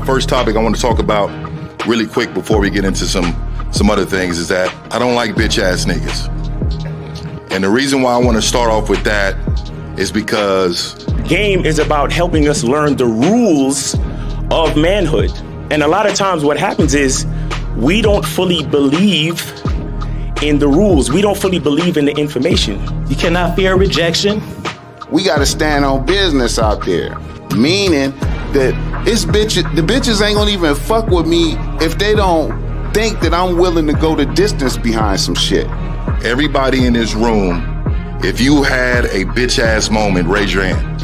first topic I want to talk about really quick before we get into some other things is that I don't like bitch ass niggas. And the reason why I want to start off with that is because game is about helping us learn the rules of manhood. And a lot of times what happens is we don't fully believe in the rules. We don't fully believe in the information. You cannot fear rejection. We got to stand on business out there, meaning that the bitches ain't gonna even fuck with me if they don't think that I'm willing to go the distance behind some shit. Everybody in this room, if you had a bitch ass moment, raise your hand.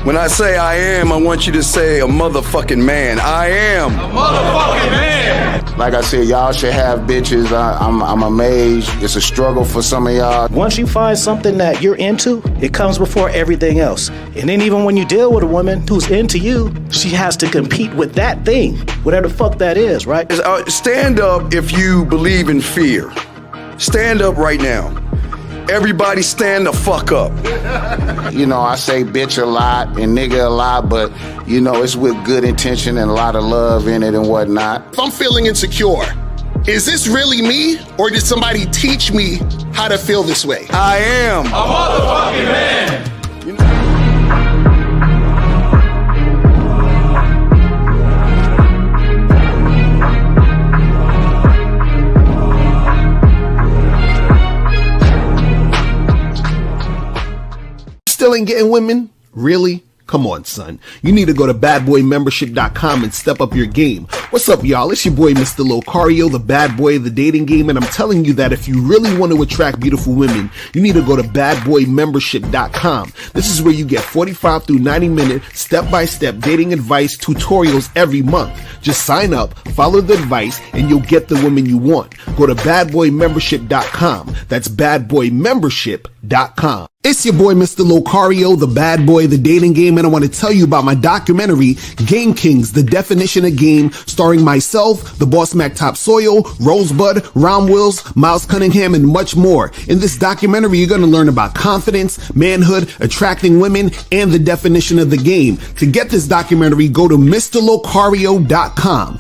When I say I am, I want you to say a motherfucking man. I am a motherfucking man. Like I said, y'all should have bitches. I'm amazed. It's a struggle for some of y'all. Once you find something that you're into, it comes before everything else. And then even when you deal with a woman who's into you, she has to compete with that thing, whatever the fuck that is, right? Stand up if you believe in fear. Stand up right now. Everybody stand the fuck up. You know, I say bitch a lot and nigga a lot, but, you know, it's with good intention and a lot of love in it and whatnot. If I'm feeling insecure, is this really me, or did somebody teach me how to feel this way? I am a motherfucking man. Still ain't getting women? Really? Come on, son. You need to go to badboymembership.com and step up your game. What's up, y'all? It's your boy, Mr. Locario, the bad boy of the dating game, and I'm telling you that if you really want to attract beautiful women, you need to go to badboymembership.com. This is where you get 45 through 90-minute step-by-step dating advice tutorials every month. Just sign up, follow the advice, and you'll get the women you want. Go to badboymembership.com. That's badboymembership.com. It's your boy, Mr. Locario, the bad boy of the dating game, and I want to tell you about my documentary, Game Kings, The Definition of Game, starring myself, the Boss Mac Top Soil, Rosebud, Ron Wills, Miles Cunningham, and much more. In this documentary, you're going to learn about confidence, manhood, attracting women, and the definition of the game. To get this documentary, go to MrLocario.com.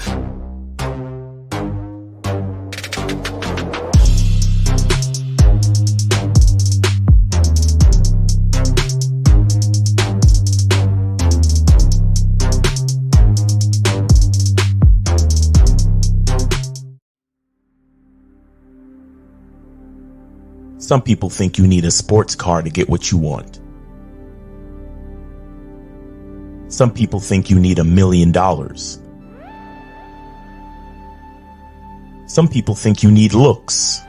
Some people think you need a sports car to get what you want. Some people think you need $1 million. Some people think you need looks,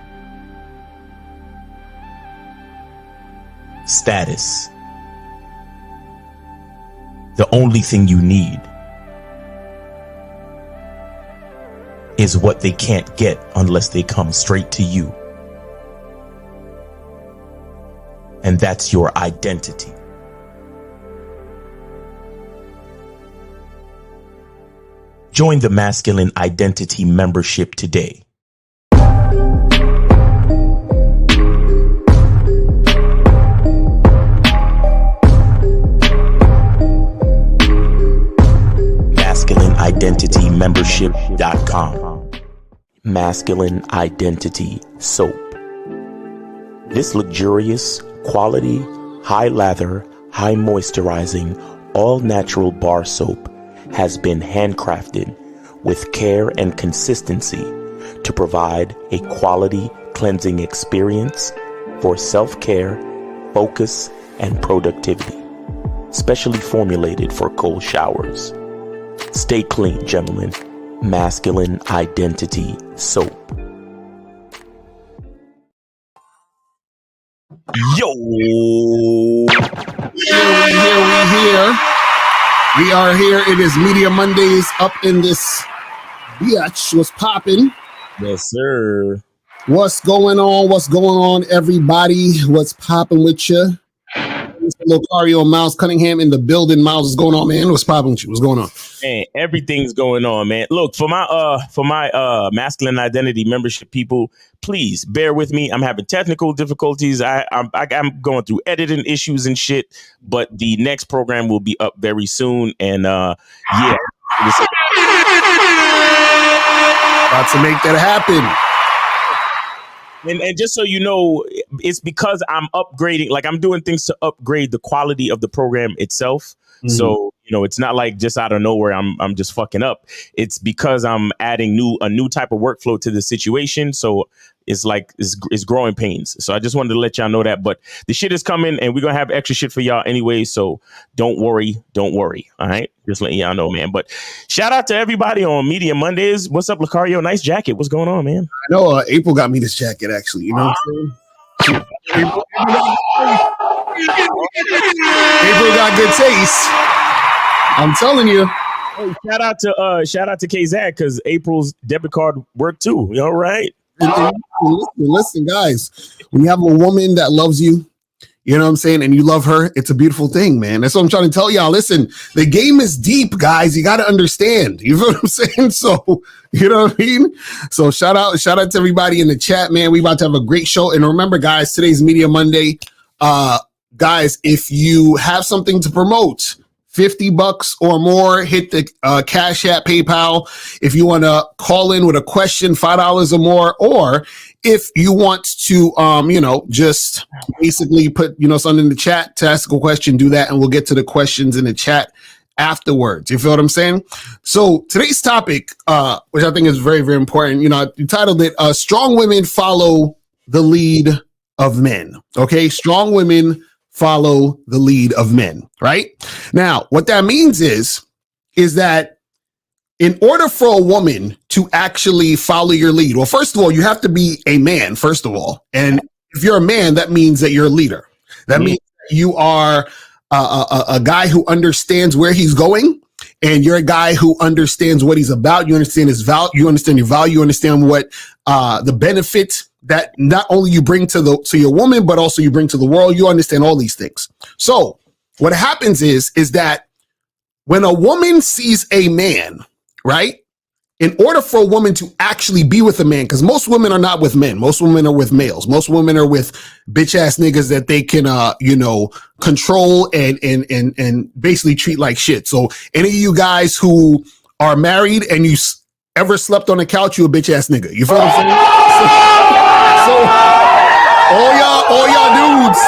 status. The only thing you need is what they can't get unless they come straight to you. And that's your identity. Join the Masculine Identity membership today. MasculineIdentityMembership.com. Masculine Identity Soap. This luxurious, quality, high lather, high moisturizing, all natural bar soap has been handcrafted with care and consistency to provide a quality cleansing experience for self-care, focus, and productivity. Specially formulated for cold showers. Stay clean, gentlemen. Masculine Identity Soap. Yo! We are here. It is Media Mondays up in this bitch. What's popping? Yes, sir. What's going on? What's going on, everybody? What's popping with you? Mr. Locario, Miles Cunningham in the building. Miles, what's going on, man? What's popping with you? What's going on? Man, everything's going on, man. Look, for my Masculine Identity membership people, please bear with me. I'm having technical difficulties. I'm going through editing issues and shit, but the next program will be up very soon. And yeah. About to make that happen. And just so you know, it's because I'm upgrading, like I'm doing things to upgrade the quality of the program itself. Mm-hmm. So, you know, it's not like just out of nowhere I'm just fucking up. It's because I'm adding a new type of workflow to the situation. So it's like it's growing pains. So I just wanted to let y'all know that. But the shit is coming and we're going to have extra shit for y'all anyway. So don't worry. All right. Just letting y'all know, man. But shout out to everybody on Media Mondays. What's up, Lucario? Nice jacket. What's going on, man? I know April got me this jacket, actually. You know what I'm saying? April got good taste. I'm telling you. Hey, shout out to K-Zad because April's debit card worked too. You all right? Listen, guys, when you have a woman that loves you, you know what I'm saying, and you love her, it's a beautiful thing, man. That's what I'm trying to tell y'all. Listen, the game is deep, guys. You got to understand. You know what I'm saying? So, you know what I mean? So shout out to everybody in the chat, man. We about to have a great show. And remember, guys, today's Media Monday. Guys, if you have something to promote, $50 or more, hit the Cash App, PayPal. If you want to call in with a question, $5 or more, or if you want to, just basically put, something in the chat to ask a question, do that, and we'll get to the questions in the chat afterwards. You feel what I'm saying? So today's topic, which I think is very, very important, you titled it, Strong Women Follow the Lead of Men. Okay, strong women follow the lead of men, right? Now, what that means is that in order for a woman to actually follow your lead, well, first of all, you have to be a man, first of all. And if you're a man, that means that you're a leader. That means you are a guy who understands where he's going, and you're a guy who understands what he's about. You understand his value, you understand your value, you understand what the benefits that not only you bring to your woman, but also you bring to the world. You understand all these things. So what happens is that when a woman sees a man, right, in order for a woman to actually be with a man, because most women are not with men, most women are with males, most women are with bitch ass niggas that they can, control and basically treat like shit. So any of you guys who are married and you ever slept on a couch, you a bitch ass nigga. You feel what I'm saying? So all y'all dudes,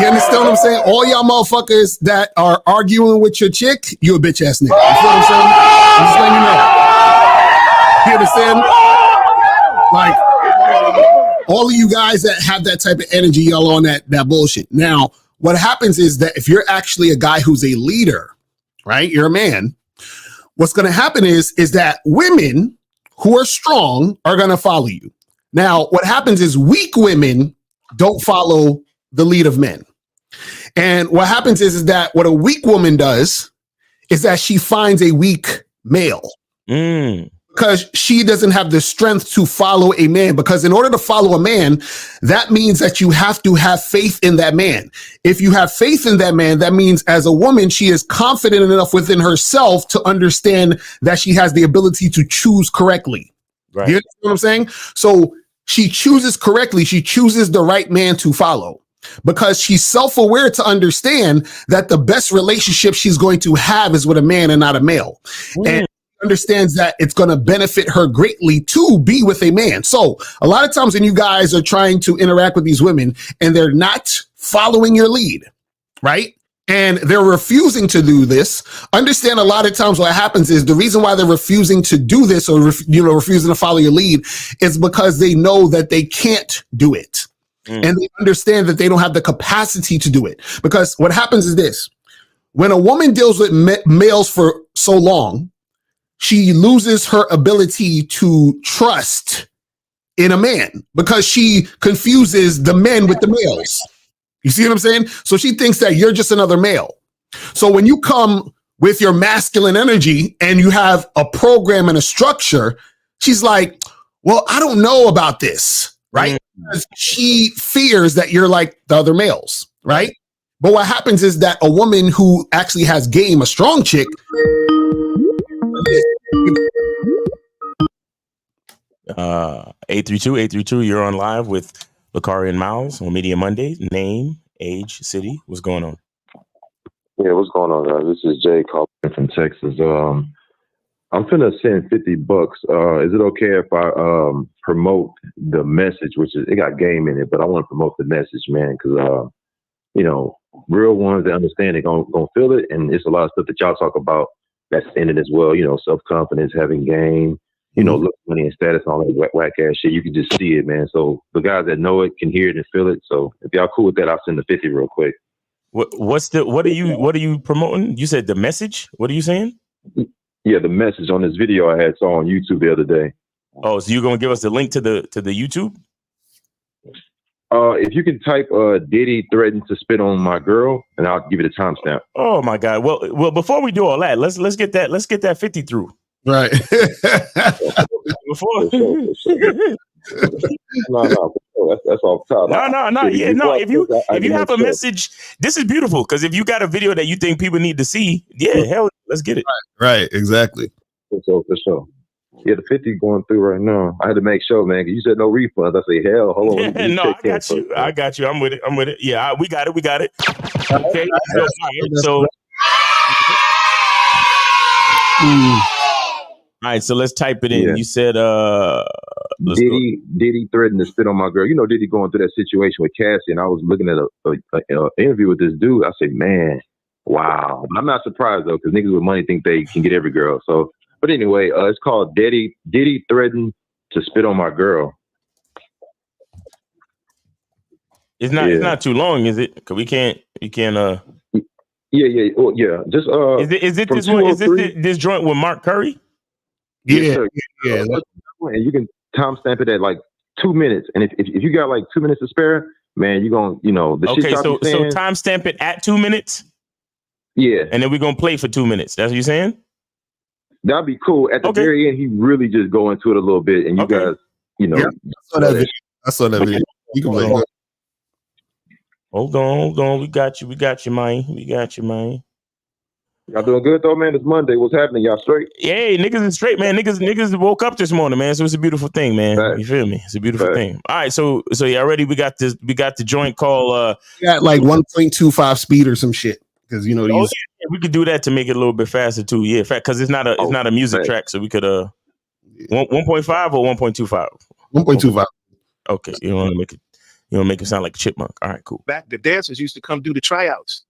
you understand what I'm saying? All y'all motherfuckers that are arguing with your chick, you a bitch ass nigga. You feel what I'm saying? I'm just letting you know. You understand? Like, all of you guys that have that type of energy, y'all on that bullshit. Now, what happens is that if you're actually a guy who's a leader, right? You're a man. What's going to happen is that women who are strong are going to follow you. Now, what happens is weak women don't follow the lead of men. And what happens is that what a weak woman does is that she finds a weak male because she doesn't have the strength to follow a man. Because in order to follow a man, that means that you have to have faith in that man. If you have faith in that man, that means as a woman, she is confident enough within herself to understand that she has the ability to choose correctly. Right. You understand what I'm saying? So she chooses correctly. She chooses the right man to follow because she's self-aware to understand that the best relationship she's going to have is with a man and not a male. And understands that it's going to benefit her greatly to be with a man. So a lot of times when you guys are trying to interact with these women and they're not following your lead, right? And they're refusing to do this. Understand a lot of times what happens is the reason why they're refusing to do this or, refusing to follow your lead is because they know that they can't do it. And they understand that they don't have the capacity to do it. Because what happens is this. When a woman deals with males for so long, she loses her ability to trust in a man because she confuses the men with the males. You see what I'm saying? So she thinks that you're just another male. So when you come with your masculine energy and you have a program and a structure, she's like, well, I don't know about this, right? Because she fears that you're like the other males, right? But what happens is that a woman who actually has game, a strong chick, 832, you're on live with Lucario and Miles on Media Monday. Name, age, city. What's going on? Yeah, what's going on, guys? This is Jay calling from Texas. I'm finna send $50. Is it okay if I promote the message, which is it got game in it, but I want to promote the message, man, because you know, real ones that understand it gonna feel it, and it's a lot of stuff that y'all talk about that's in it as well. You know, self-confidence, having game, you know, look, money and status, and all that whack ass shit. You can just see it, man. So the guys that know it can hear it and feel it. So if y'all cool with that, I'll send the 50 real quick. What are you promoting? You said the message. What are you saying? Yeah, the message on this video I saw on YouTube the other day. Oh, so you're gonna give us the link to the YouTube? If you can type Diddy threatened to spit on my girl, and I'll give it a timestamp. Oh my God. Well, before we do all that, let's get that 50 through. Right. Before No, that's off top. No. Yeah, no. If you have a message, this is beautiful, because if you got a video that you think people need to see, yeah, hell, let's get it. Right. Exactly. For sure. Yeah, the 50 going through right now. I had to make sure, man, because you said no refunds. I say, hell, hold on. No, I got you. I'm with it. Yeah, we got it. Okay. So, all right, so let's type it in. Yeah. You said Diddy threatened to spit on my girl. You know, Diddy going through that situation with Cassie, and I was looking at an interview with this dude. I said, man, wow. I'm not surprised though, because niggas with money think they can get every girl. So, but anyway, it's called Diddy threatened to spit on my girl. It's not too long, is it? Because we can't. Yeah. Oh, yeah. Just Is it this one? Is this joint with Mark Curry? Yeah. And you can timestamp it at like 2 minutes. And if you got like 2 minutes to spare, man, you're gonna, the shit. Okay, so timestamp it at 2 minutes. Yeah. And then we're gonna play for 2 minutes. That's what you're saying? That'd be cool. At the very end, he really just go into it a little bit, and you guys, Yeah, I saw that video. You can play. Hold on. We got you, man. Y'all doing good though, man? It's Monday. What's happening? Y'all straight? Hey, niggas is straight, man. Niggas woke up this morning, man. So it's a beautiful thing, man. Right. You feel me? It's a beautiful thing. All right, so y'all ready? We got the joint called got like 1.25 speed or some shit. Because we could do that to make it a little bit faster too. Yeah, because it's not a music track, so we could 1.5 or 1.25. 1.25. Okay, you don't want to make it sound like a chipmunk. All right, cool. Back the dancers used to come do the tryouts.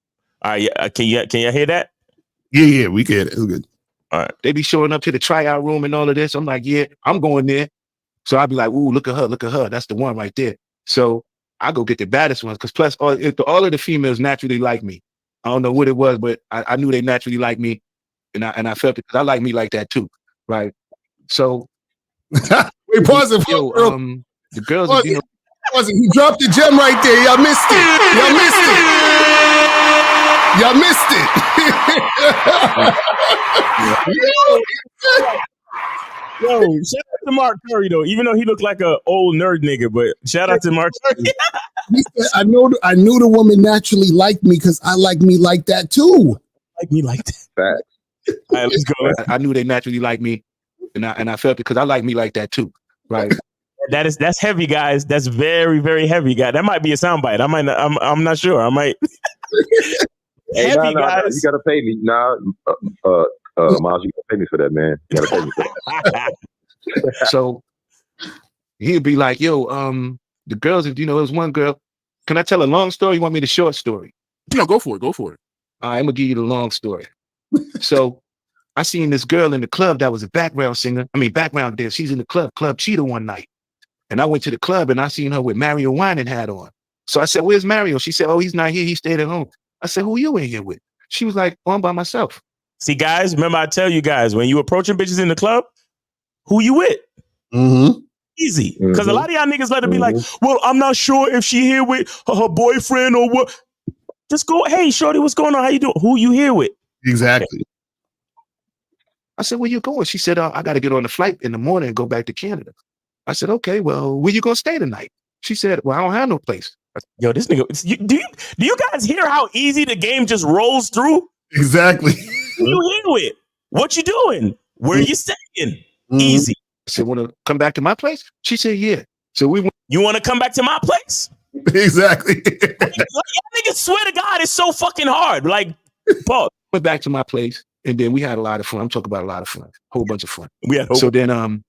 All right, yeah. Can y'all hear that? Yeah, we get it. It's good. All right. They be showing up to the tryout room and all of this. I'm like, yeah, I'm going there. So I'd be like, ooh, look at her. That's the one right there. So I go get the baddest ones, because plus all of the females naturally like me. I don't know what it was, but I knew they naturally like me, and I felt it because I like me like that too, right? So, wait, pause it. The girls, pause it. He dropped the gem right there. Y'all missed it. Yo, shout out to Mark Curry though, even though he looked like an old nerd nigga, but shout out to Mark Curry. He said, I knew the woman naturally liked me because I like me like that too. Like me like that. Facts. All right, let's go. I knew they naturally like me, and I felt it because I like me like that too, right? That's heavy, guys. That's very, very heavy, guy. That might be a soundbite. I'm not sure. I might. Hey, heavy, guys. You gotta pay me. Miles, you gotta pay me for that, man. You gotta pay me for that. So he'd be like, yo, the girls, it was one girl. Can I tell a long story? You want me the short story? No, go for it. All right, I'm gonna give you the long story. So I seen this girl in the club that was a background dancer. She's in the Club Cheetah one night. And I went to the club and I seen her with Mario Winan hat on. So I said, where's Mario? She said, oh, he's not here. He stayed at home. I said, who you in here with? She was like, oh, I'm by myself. See, guys, remember I tell you guys, when you approaching bitches in the club, who you with? Mm-hmm. Easy. Because a lot of y'all niggas let it be like, well, I'm not sure if she here with her boyfriend or what. Just go, hey, shorty, what's going on? How you doing? Who you here with? Exactly. I said, where you going? She said, I got to get on the flight in the morning and go back to Canada. I said, okay, well, where you going to stay tonight? She said, well, I don't have no place. Yo, this nigga, do you guys hear how easy the game just rolls through? Exactly. Who you here with? What you doing? Where you staying? Mm-hmm. Easy. I said, want to come back to my place? She said, yeah. So we went. You want to come back to my place? Exactly. Y'all niggas swear to God, it's so fucking hard. Like, Paul. Went back to my place. And then we had a lot of fun. I'm talking about a lot of fun, whole bunch of fun. We had So then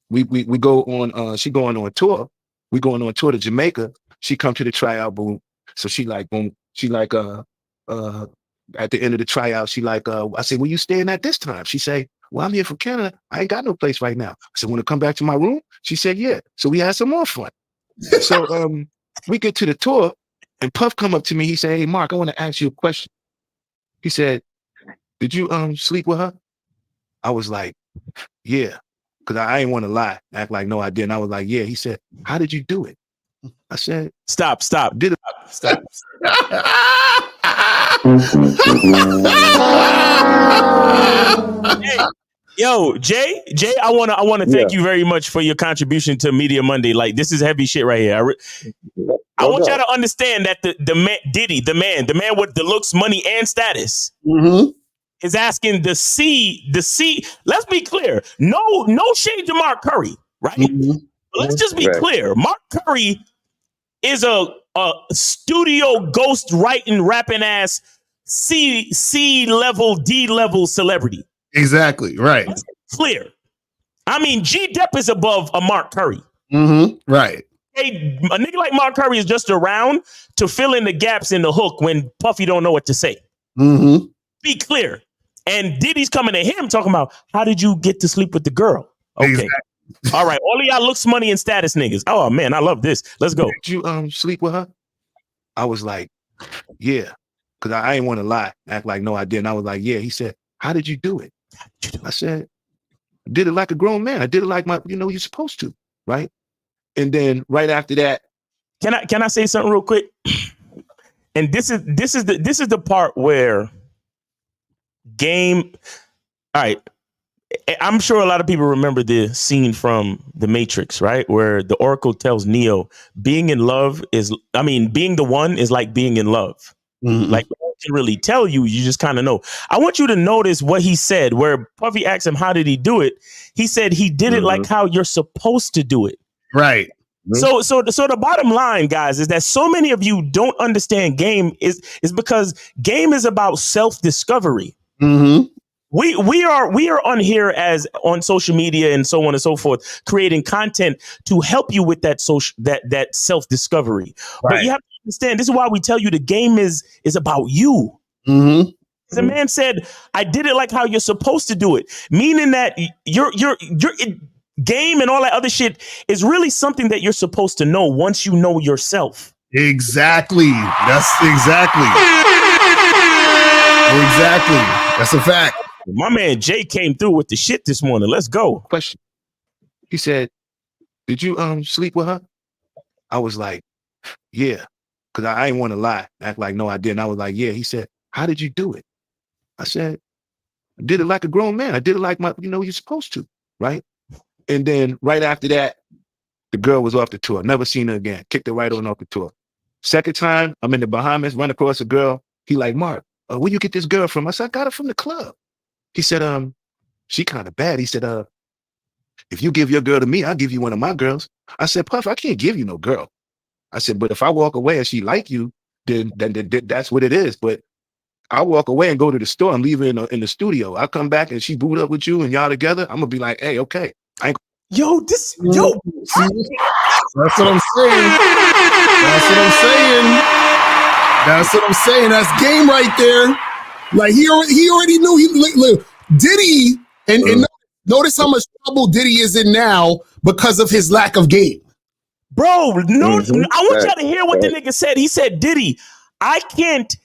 we go on she going on tour. We going on tour to Jamaica. She come to the tryout, boom. So she like boom. She like at the end of the tryout, she like I said, where you staying at this time? She say, well, I'm here from Canada. I ain't got no place right now. I said, want to come back to my room? She said, yeah. So we had some more fun. So we get to the tour and Puff come up to me. He said, hey Mark, I want to ask you a question. He said, did you sleep with her? I was like, yeah. Because I ain't want to lie, act like no, I didn't. I was like, yeah. He said, how did you do it? I said, Stop. Did it? Stop. Hey, yo, Jay, I wanna thank you very much for your contribution to Media Monday. Like, this is heavy shit right here. I want y'all to understand that the man, Diddy, the man with the looks, money, and status, is asking the C. Let's be clear. No shade to Mark Curry, right? Let's just be clear. Mark Curry is a studio ghost writing, rapping ass C level, D level celebrity. Exactly. Right. Let's be clear. I mean, G Dep is above a Mark Curry. Right. Hey, a nigga like Mark Curry is just around to fill in the gaps in the hook when Puffy don't know what to say. Be clear. And Diddy's coming at him talking about, how did you get to sleep with the girl? Okay. Exactly. All right. All of y'all looks, money, and status niggas. Oh, man, I love this. Let's go. Did you sleep with her? I was like, yeah. Because I ain't want to lie, act like no, I didn't. I was like, yeah. He said, how did you do it? I said, I did it like a grown man. I did it like you're supposed to, right? And then right after that, can I say something real quick? And this is the part where Game. All right, I'm sure a lot of people remember the scene from The Matrix, right, where the Oracle tells Neo, being the one is like being in love. Like, I can really tell you, you just kind of know. I want you to notice what he said, where Puffy asked him, how did he do it? He said he did it like how you're supposed to do it. Right. So the bottom line, guys, is that so many of you don't understand Game is because Game is about self-discovery. We are on here as on social media and so on and so forth, creating content to help you with that that self-discovery. Right. But you have to understand, this is why we tell you the game is about you. The man said, I did it like how you're supposed to do it, meaning that your game and all that other shit is really something that you're supposed to know once you know yourself. Exactly. That's exactly. That's a fact. My man Jay came through with the shit this morning. Let's go. Question. He said, did you sleep with her? I was like, yeah. Because I ain't want to lie, act like no, I didn't. I was like, yeah. He said, how did you do it? I said, I did it like a grown man. I did it like you're supposed to, right? And then right after that, the girl was off the tour. Never seen her again. Kicked her right on off the tour. Second time, I'm in the Bahamas, run across a girl. He like, Mark, where you get this girl from? I said, I got her from the club. He said, she kind of bad. He said, if you give your girl to me, I'll give you one of my girls. I said, Puff, I can't give you no girl. I said, but if I walk away and she like you, then that's what it is. But I'll walk away and go to the store and leave her in the studio. I'll come back and she boot up with you and y'all together. I'm gonna be like, hey, okay. That's what I'm saying. That's Game right there. Like he already knew. Look, Diddy, and notice how much trouble Diddy is in now because of his lack of game. Bro, I want y'all to hear what the nigga said. He said, Diddy, I can't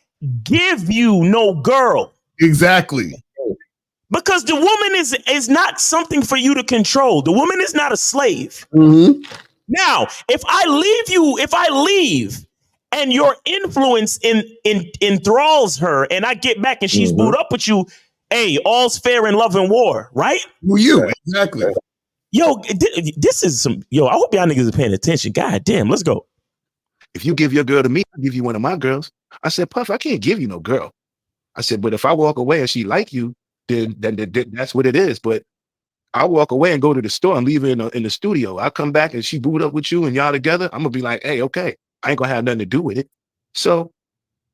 give you no girl. Exactly. Because the woman is not something for you to control. The woman is not a slave. Now, if I leave and your influence enthralls her and I get back and she's booed up with you, hey, all's fair in love and war, right? Exactly. Yo, this is I hope y'all niggas are paying attention. God damn, let's go. If you give your girl to me, I'll give you one of my girls. I said, Puff, I can't give you no girl. I said, but if I walk away and she like you, then that's what it is. But I'll walk away and go to the store and leave her in the studio. I'll come back and she boot up with you and y'all together. I'm gonna be like, hey, okay. I ain't gonna have nothing to do with it. So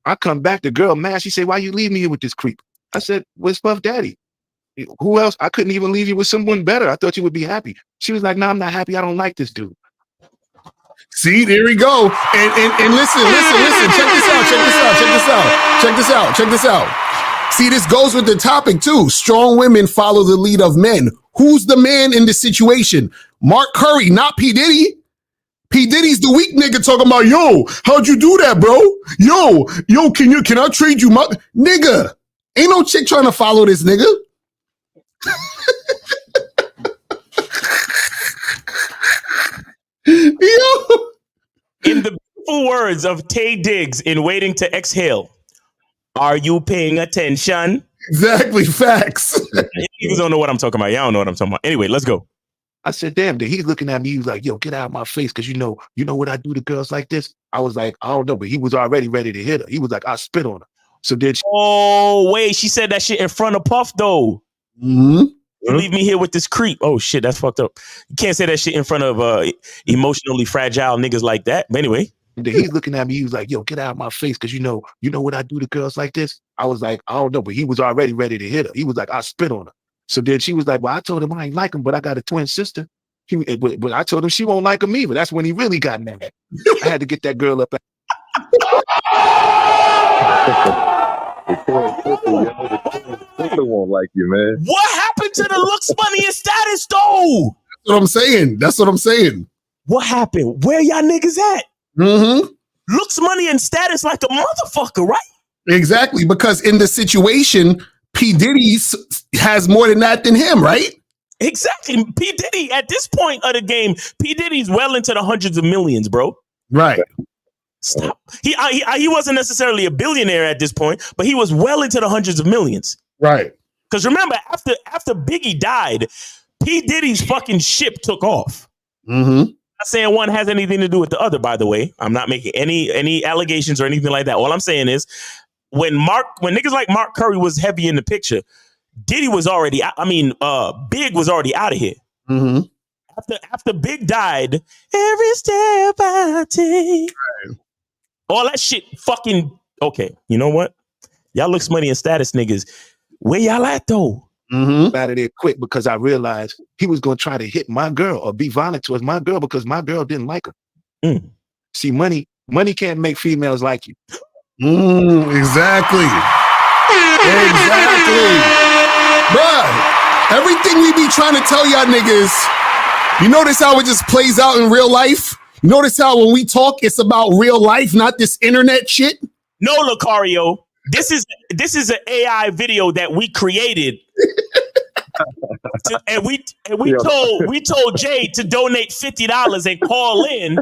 I come back, the girl mad. She say, why you leave me here with this creep? I said, where's Puff Daddy? Who else? I couldn't even leave you with someone better. I thought you would be happy. She was like, no, I'm not happy. I don't like this dude. See, there we go. And listen. Check this out. See, this goes with the topic too. Strong women follow the lead of men. Who's the man in this situation? Mark Curry, not P. Diddy. P. Diddy's the weak nigga talking about, yo, how'd you do that, bro? Yo, can I trade you my nigga? Ain't no chick trying to follow this nigga. Yo. In the beautiful words of Tay Diggs in Waiting to Exhale, are you paying attention? Exactly, facts. You don't know what I'm talking about. Y'all don't know what I'm talking about. Anyway, let's go. I said, damn, dude. He's looking at me. He was like, yo, get out of my face. Cause you know what I do to girls like this? I was like, I don't know, but he was already ready to hit her. He was like, I spit on her. So did she? Oh, wait, she said that shit in front of Puff though. Mm-hmm. You leave me here with this creep. Oh shit, that's fucked up. You can't say that shit in front of emotionally fragile niggas like that. But anyway. He's looking at me. He was like, yo, get out of my face. Cause you know what I do to girls like this? I was like, I don't know, but he was already ready to hit her. He was like, I spit on her. So then she was like, well, I told him I ain't like him, but I got a twin sister. But I told him she won't like him either. That's when he really got mad. I had to get that girl up. Sister won't like you, man. What happened to the looks, money, and status though? That's what I'm saying. What happened? Where y'all niggas at? Mm-hmm. Looks, money, and status like a motherfucker, right? Exactly, because in the situation, P. Diddy has more than that than him, right? Exactly. P. Diddy, at this point of the game, P. Diddy's well into the hundreds of millions, bro. Right. Stop. He wasn't necessarily a billionaire at this point, but he was well into the hundreds of millions. Right. Because remember, after Biggie died, P. Diddy's fucking ship took off. Mm-hmm. Not saying one has anything to do with the other, by the way. I'm not making any allegations or anything like that. All I'm saying is when niggas like Mark Curry was heavy in the picture, Diddy was already, Big was already out of here. Mm-hmm. After Big died, every step I take, all that shit fucking, okay, you know what? Y'all looks, money, and status niggas. Where y'all at though? Mm-hmm. Out of there quick because I realized he was going to try to hit my girl or be violent towards my girl because my girl didn't like her. See, money can't make females like you. Exactly. Bruh, everything we be trying to tell y'all niggas, you notice how it just plays out in real life? You notice how when we talk, it's about real life, not this internet shit? No, Lucario. This is an AI video that we created. and we told Jay to donate $50 and call in.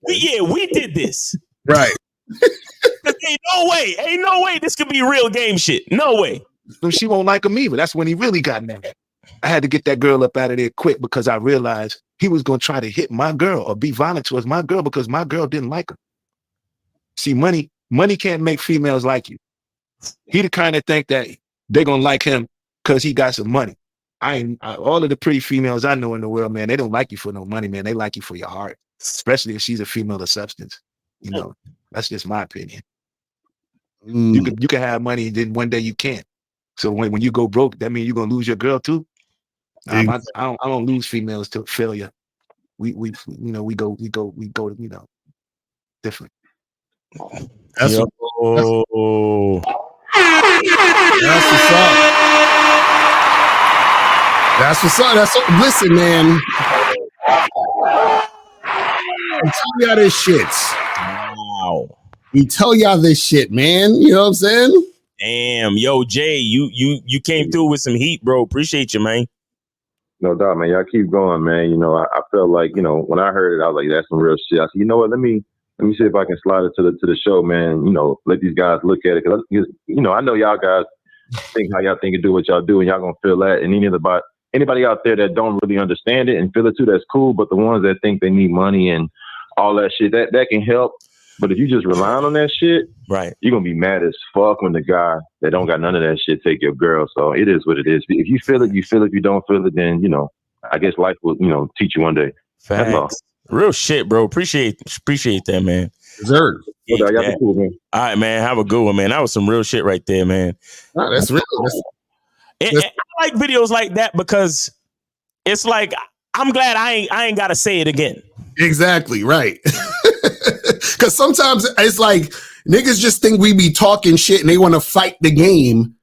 We did this. Right. Ain't no way this could be real game shit. No way. So she won't like him either. That's when he really got mad. I had to get that girl up out of there quick because I realized he was going to try to hit my girl or be violent towards my girl because my girl didn't like her. See, money can't make females like you. He the kind of think that they're going to like him because he got some money. All of the pretty females I know in the world, man, they don't like you for no money, man. They like you for your heart, especially if she's a female of substance. You know, that's just my opinion. You can have money, then one day you can't. So when you go broke, that means you're gonna lose your girl too. I don't lose females to failure. We go different. That's what's up. Listen, man. I'm telling y'all this shit. Wow. We tell y'all this shit, man. You know what I'm saying? Damn, yo, Jay, you came through with some heat, bro. Appreciate you, man. No doubt, man. Y'all keep going, man. You know, I felt like, you know, when I heard it, I was like, that's some real shit. I said, you know what? Let me see if I can slide it to the show, man. You know, let these guys look at it. Cause, you know, I know y'all guys think how y'all think and do what y'all do, and y'all gonna feel that. And anybody out there that don't really understand it and feel it too, that's cool. But the ones that think they need money and all that shit, that can help. But if you just relying on that shit, right, you're gonna be mad as fuck when the guy that don't got none of that shit take your girl. So it is what it is. If you feel it, you feel it. If you don't feel it, then, you know, I guess life will, you know, teach you one day. Facts. Real shit, bro. Appreciate that, man. Deserved. Y'all be cool, man. All right, man. Have a good one, man. That was some real shit right there, man. No, that's real. And I like videos like that because it's like I'm glad I ain't gotta say it again. Exactly, right. Because sometimes it's like niggas just think we be talking shit and they want to fight the game.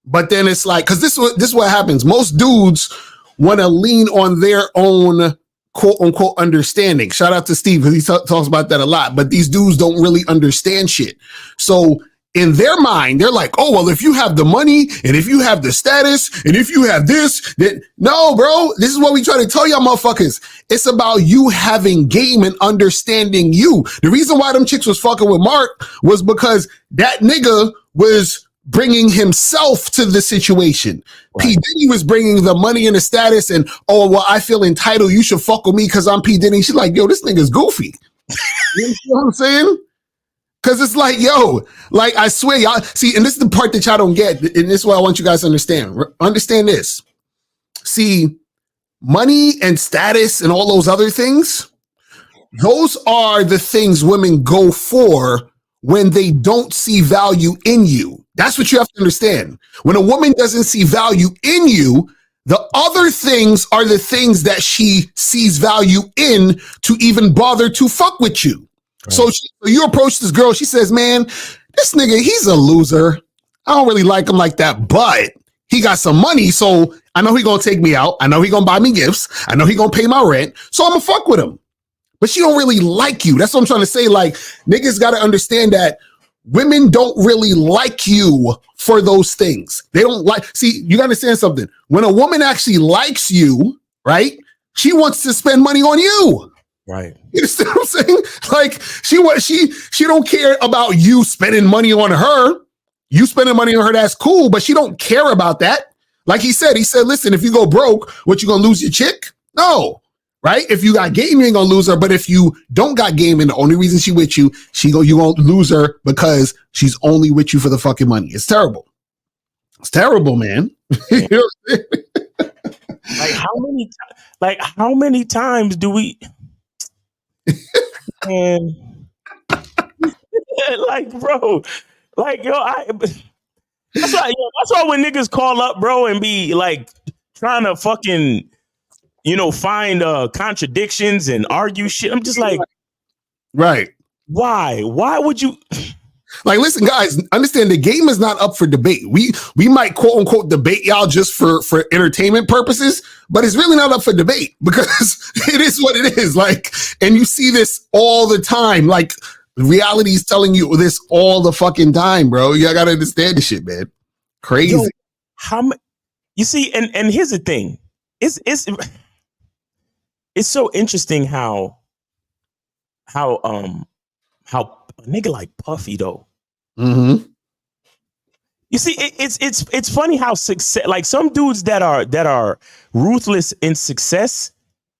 But then it's like, because this is what happens. Most dudes want to lean on their own quote unquote understanding. Shout out to Steve because he talks about that a lot. But these dudes don't really understand shit. So in their mind, they're like, oh, well, if you have the money and if you have the status and if you have this, then no, bro, this is what we try to tell y'all motherfuckers. It's about you having game and understanding you. The reason why them chicks was fucking with Mark was because that nigga was bringing himself to the situation. Right. P. Diddy was bringing the money and the status and, oh, well, I feel entitled. You should fuck with me because I'm P. Diddy. She's like, yo, this nigga's goofy. You know what I'm saying? Because it's like, yo, like, I swear, y'all, see, and this is the part that y'all don't get, and this is what I want you guys to understand. Understand this. See, money and status and all those other things, those are the things women go for when they don't see value in you. That's what you have to understand. When a woman doesn't see value in you, the other things are the things that she sees value in to even bother to fuck with you. Right. So you approach this girl, she says, man, this nigga, he's a loser. I don't really like him like that, but he got some money, so I know he gonna take me out. I know he gonna buy me gifts. I know he gonna pay my rent, so I'm gonna fuck with him. But she don't really like you. That's what I'm trying to say. Like, niggas gotta understand that women don't really like you for those things. They don't like, see, you gotta understand something. When a woman actually likes you, right, she wants to spend money on you. Right. You understand what I'm saying? Like she don't care about you spending money on her. You spending money on her, that's cool, but she don't care about that. Like he said, listen, if you go broke, what, you gonna lose your chick? No. Right? If you got game, you ain't gonna lose her. But if you don't got game and the only reason she with you, you won't lose her because she's only with you for the fucking money. It's terrible. It's terrible, man. You know what I'm saying? How many times do we and like, bro, like, yo, that's why when niggas call up, bro, and be like trying to fucking, find contradictions and argue shit, I'm just like, right. Why would you? Like, listen, guys, understand the game is not up for debate. We might quote unquote debate y'all just for entertainment purposes, but it's really not up for debate because it is what it is. Like, and you see this all the time. Like, reality is telling you this all the fucking time, bro. You gotta understand this shit, man. Crazy. Yo, you see, and here's the thing. It's so interesting how a nigga like Puffy though. Mm-hmm. You see, it's funny how success, like some dudes that are ruthless in success.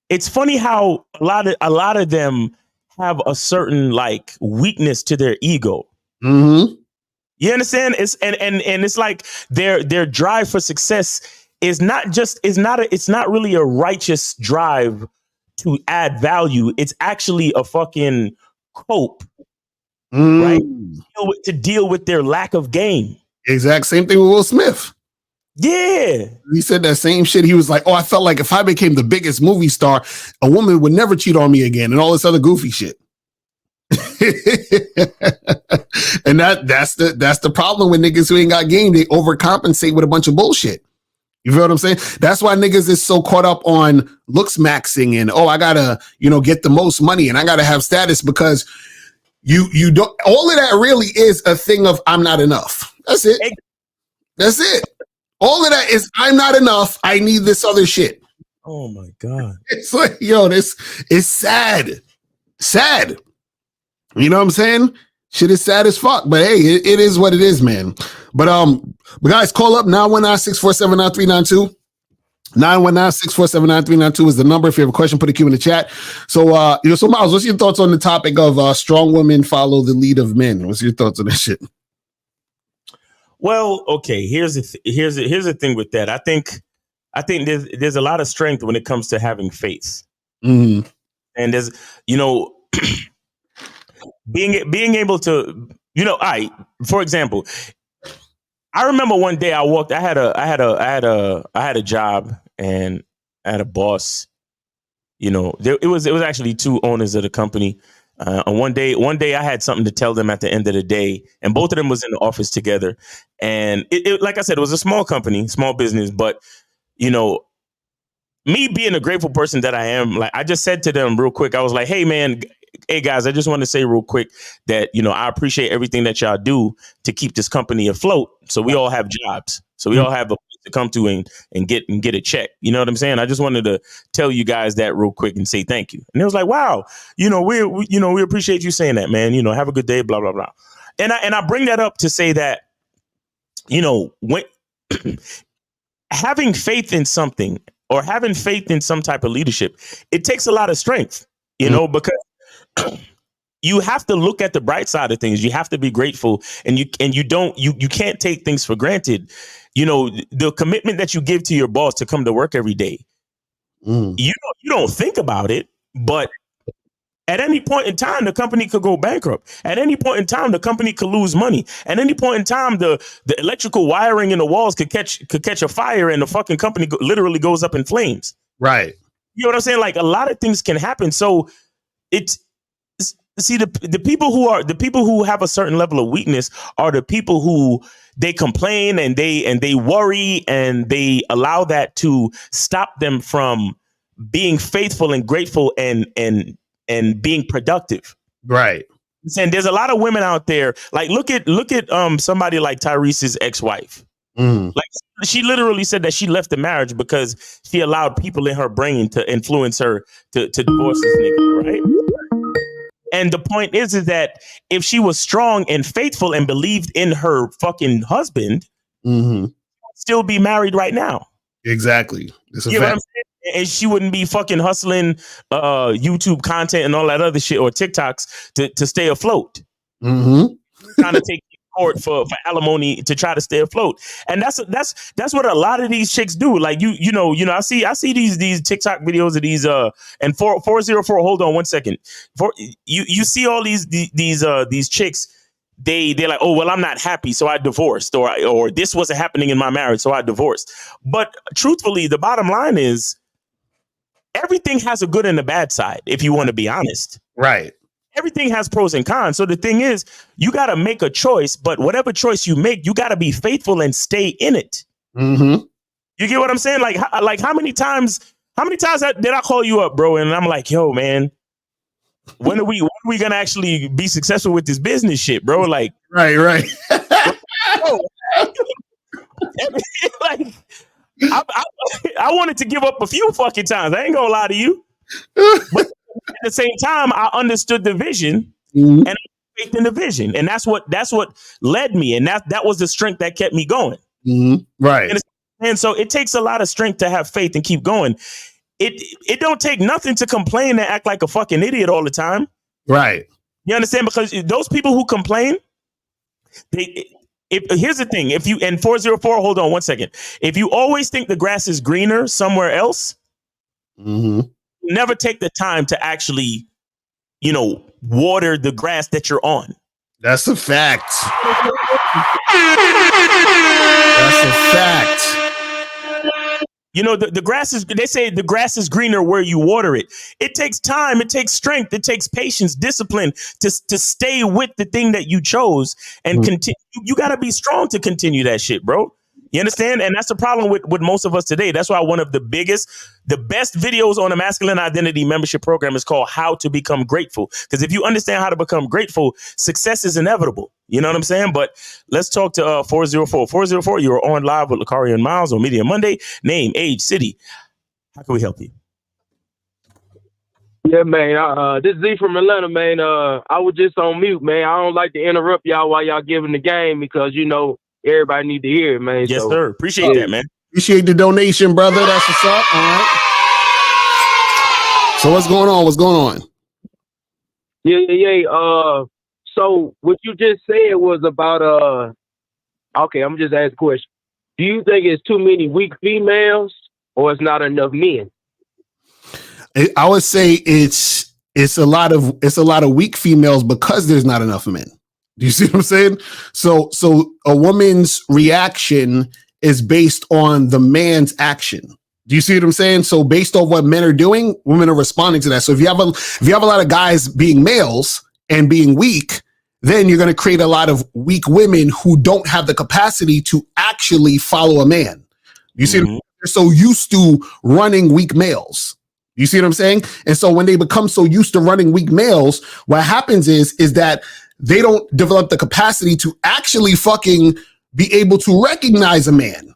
It's funny how a lot of them have a certain like weakness to their ego. Mm-hmm. You understand? It's and it's like their drive for success is it's not really a righteous drive to add value. It's actually a fucking cope. Right? To deal with their lack of game. Exact same thing with Will Smith. Yeah. He said that same shit. He was like, oh, I felt like if I became the biggest movie star, a woman would never cheat on me again and all this other goofy shit. And that's the problem with niggas who ain't got game. They overcompensate with a bunch of bullshit. You feel what I'm saying? That's why niggas is so caught up on looks maxing and, oh, I gotta, get the most money and I gotta have status because you don't, all of that really is a thing of I'm not enough. That's it. That's it. All of that is I'm not enough. I need this other shit. Oh my God. It's like, yo, this is sad. Sad. You know what I'm saying? Shit is sad as fuck. But hey, it is what it is, man. But guys, call up 919-647-9392. 919-647-9392 is the number. If you have a question, put a Q in the chat. So, so Miles, what's your thoughts on the topic of strong women follow the lead of men? What's your thoughts on that shit? Well, okay. Here's the thing with that. I think there's a lot of strength when it comes to having faith, mm-hmm. and there's being able to, for example, I remember one day I had a job and I had a boss. It was actually two owners of the company. And one day I had something to tell them at the end of the day, and both of them was in the office together. And it like I said, it was a small company, small business, but me being a grateful person that I am, like I just said to them real quick, I was like, hey guys, I just want to say real quick that, I appreciate everything that y'all do to keep this company afloat. So we all have jobs. So we all have a place to come to and get a check. You know what I'm saying? I just wanted to tell you guys that real quick and say thank you. And it was like, wow, we appreciate you saying that, man. Have a good day, blah, blah, blah. And I bring that up to say that, when having faith in something or having faith in some type of leadership, it takes a lot of strength, because you have to look at the bright side of things. You have to be grateful, and you can't take things for granted. The commitment that you give to your boss to come to work every day, you don't think about it, but at any point in time, the company could go bankrupt. At any point in time, the company could lose money. At any point in time, the electrical wiring in the walls could catch a fire, and the fucking company literally goes up in flames. Right. You know what I'm saying? Like, a lot of things can happen. So the people who have a certain level of weakness are the people who they complain and they worry, and they allow that to stop them from being faithful and grateful and being productive. Right. And there's a lot of women out there. Like, look at somebody like Tyrese's ex-wife. Like, she literally said that she left the marriage because she allowed people in her brain to influence her to divorce this nigga, right? And the point is that if she was strong and faithful and believed in her fucking husband, she'd still be married right now. Exactly. It's a You know what fact. I'm saying? And she wouldn't be fucking hustling YouTube content and all that other shit, or TikToks to stay afloat. Trying to take court for alimony to try to stay afloat. And that's what a lot of these chicks do. Like, I see these TikTok videos of these and 404. Hold on 1 second. You see all these chicks. They're like, oh, well, I'm not happy, so I divorced, or this wasn't happening in my marriage, so I divorced. But truthfully, the bottom line is everything has a good and a bad side, if you want to be honest. Right. Everything has pros and cons. So the thing is, you got to make a choice, but whatever choice you make, you got to be faithful and stay in it. You get what I'm saying? Like how many times did I call you up, bro? And I'm like, yo, man, when are we gonna actually be successful with this business shit, bro? Like, right. Bro, like, I wanted to give up a few fucking times. I ain't gonna lie to you, but at the same time, I understood the vision and I faith in the vision, and that's what led me, and that was the strength that kept me going. Right. And so it takes a lot of strength to have faith and keep going. It don't take nothing to complain and act like a fucking idiot all the time. Right. You understand? Because those people who complain, here's the thing. If you, and 404, hold on 1 second. If you always think the grass is greener somewhere else, never take the time to actually, water the grass that you're on. That's a fact. That's a fact. The grass is, they say the grass is greener where you water it. It takes time. It takes strength. It takes patience, discipline to stay with the thing that you chose and continue. You got to be strong to continue that shit, bro. You understand? And that's the problem with most of us today. That's why one of the best videos on the Masculine Identity Membership Program is called How to Become Grateful. Because if you understand how to become grateful, success is inevitable. You know what I'm saying? But let's talk to 404. 404, you're on live with Lucario and Miles on Media Monday. Name, age, city. How can we help you? Yeah, man. This is Z from Atlanta, man. I was just on mute, man. I don't like to interrupt y'all while y'all giving the game because, everybody need to hear it, man. Yes, sir. Appreciate that, man. Appreciate the donation, brother. That's what's up. All right. So what's going on? Yeah. So what you just said was about okay, I'm just asking a question. Do you think it's too many weak females or it's not enough men? I would say it's it's a lot of weak females because there's not enough men. Do you see what I'm saying? So a woman's reaction is based on the man's action. Do you see what I'm saying? So based on what men are doing, women are responding to that. So if you have a lot of guys being males and being weak, then you're going to create a lot of weak women who don't have the capacity to actually follow a man. You see, they're so used to running weak males. You see what I'm saying? And so when they become so used to running weak males, what happens is that they don't develop the capacity to actually fucking be able to recognize a man.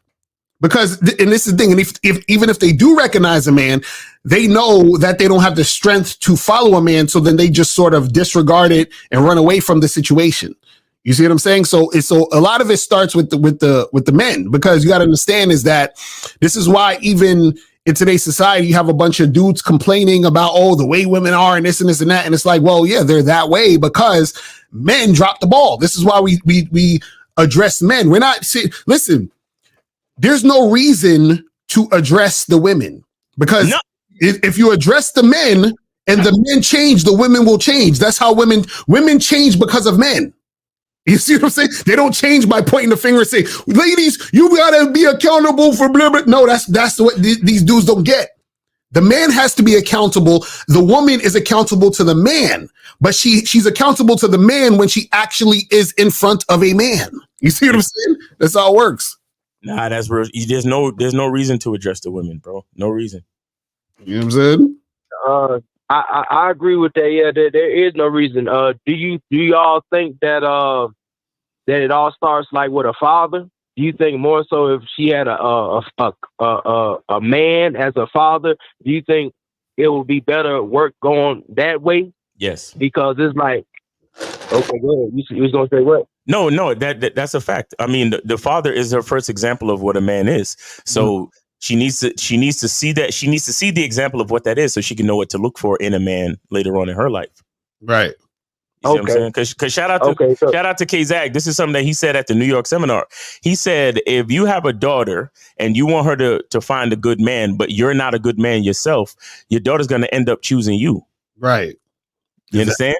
Because, and this is the thing, and if even if they do recognize a man, they know that they don't have the strength to follow a man, so then they just sort of disregard it and run away from the situation. You see what I'm saying? So a lot of it starts with the men, because you got to understand is that this is why even in today's society you have a bunch of dudes complaining about, oh, the way women are and this and this and that, and it's like, well, yeah, they're that way because men drop the ball. This is why we address men. We're not listen. There's no reason to address the women, because if you address the men and the men change, the women will change. That's how women change because of men. You see what I'm saying? They don't change by pointing the finger and say, ladies, you gotta be accountable for blah, blah. No, that's what these dudes don't get. The man has to be accountable. The woman is accountable to the man, but she's accountable to the man when she actually is in front of a man. You see what I'm saying? That's how it works. Nah, that's real. There's no reason to address the women, bro. No reason. You know what I'm saying? I agree with that. Yeah, there is no reason. Do y'all think that it all starts like with a father? Do you think more so if she had a man as a father? Do you think it would be better work going that way? Yes, because it's like, okay, go ahead. You was gonna say what? No, that's a fact. I mean, the father is her first example of what a man is. So she needs to see that. She needs to see the example of what that is, so she can know what to look for in a man later on in her life. Right. You see what I'm saying? Because shout out to K-Zag. This is something that he said at the New York seminar. He said, if you have a daughter and you want her to find a good man, but you're not a good man yourself, your daughter's going to end up choosing you. Right. You understand?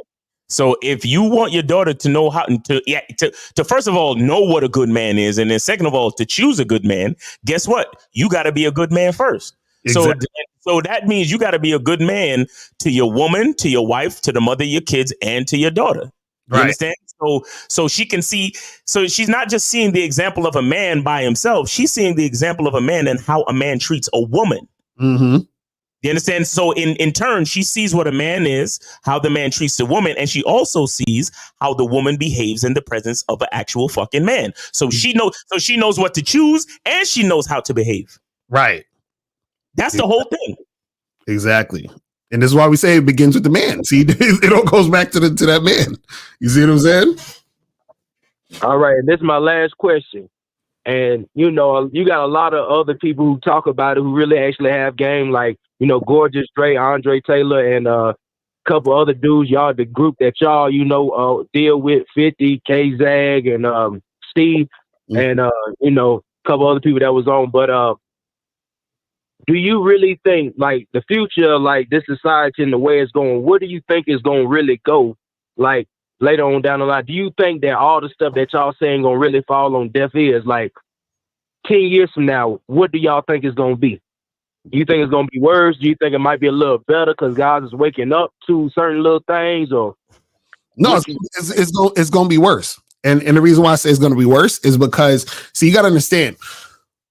So if you want your daughter to know how to first of all know what a good man is, and then second of all to choose a good man, guess what? You got to be a good man first. Exactly. So that means you got to be a good man to your woman, to your wife, to the mother of your kids, and to your daughter. You understand? So she can see. So she's not just seeing the example of a man by himself. She's seeing the example of a man and how a man treats a woman. Mm-hmm. You understand? So in turn, she sees what a man is, how the man treats the woman, and she also sees how the woman behaves in the presence of an actual fucking man. So she knows what to choose, and she knows how to behave. Right. That's the whole thing. Exactly. And this is why we say it begins with the man. See, it all goes back to that man. You see what I'm saying? All right. And this is my last question. And, you know, you got a lot of other people who talk about it who really actually have game, like, you know, Gorgeous Dre, Andre Taylor, and a couple other dudes. Y'all, the group that y'all, you know, deal with, 50, K-Zag, and Steve, and, you know, a couple other people that was on. But do you really think, like, the future, like, this society and the way it's going, what do you think is going to really go, like, later on down the line? Do you think that all the stuff that y'all saying going to really fall on deaf ears? Like, 10 years from now, what do y'all think is going to be? Do you think it's going to be worse? Do you think it might be a little better because guys is waking up to certain little things? Or no, it's going to be worse. And the reason why I say it's going to be worse is because, see, you got to understand,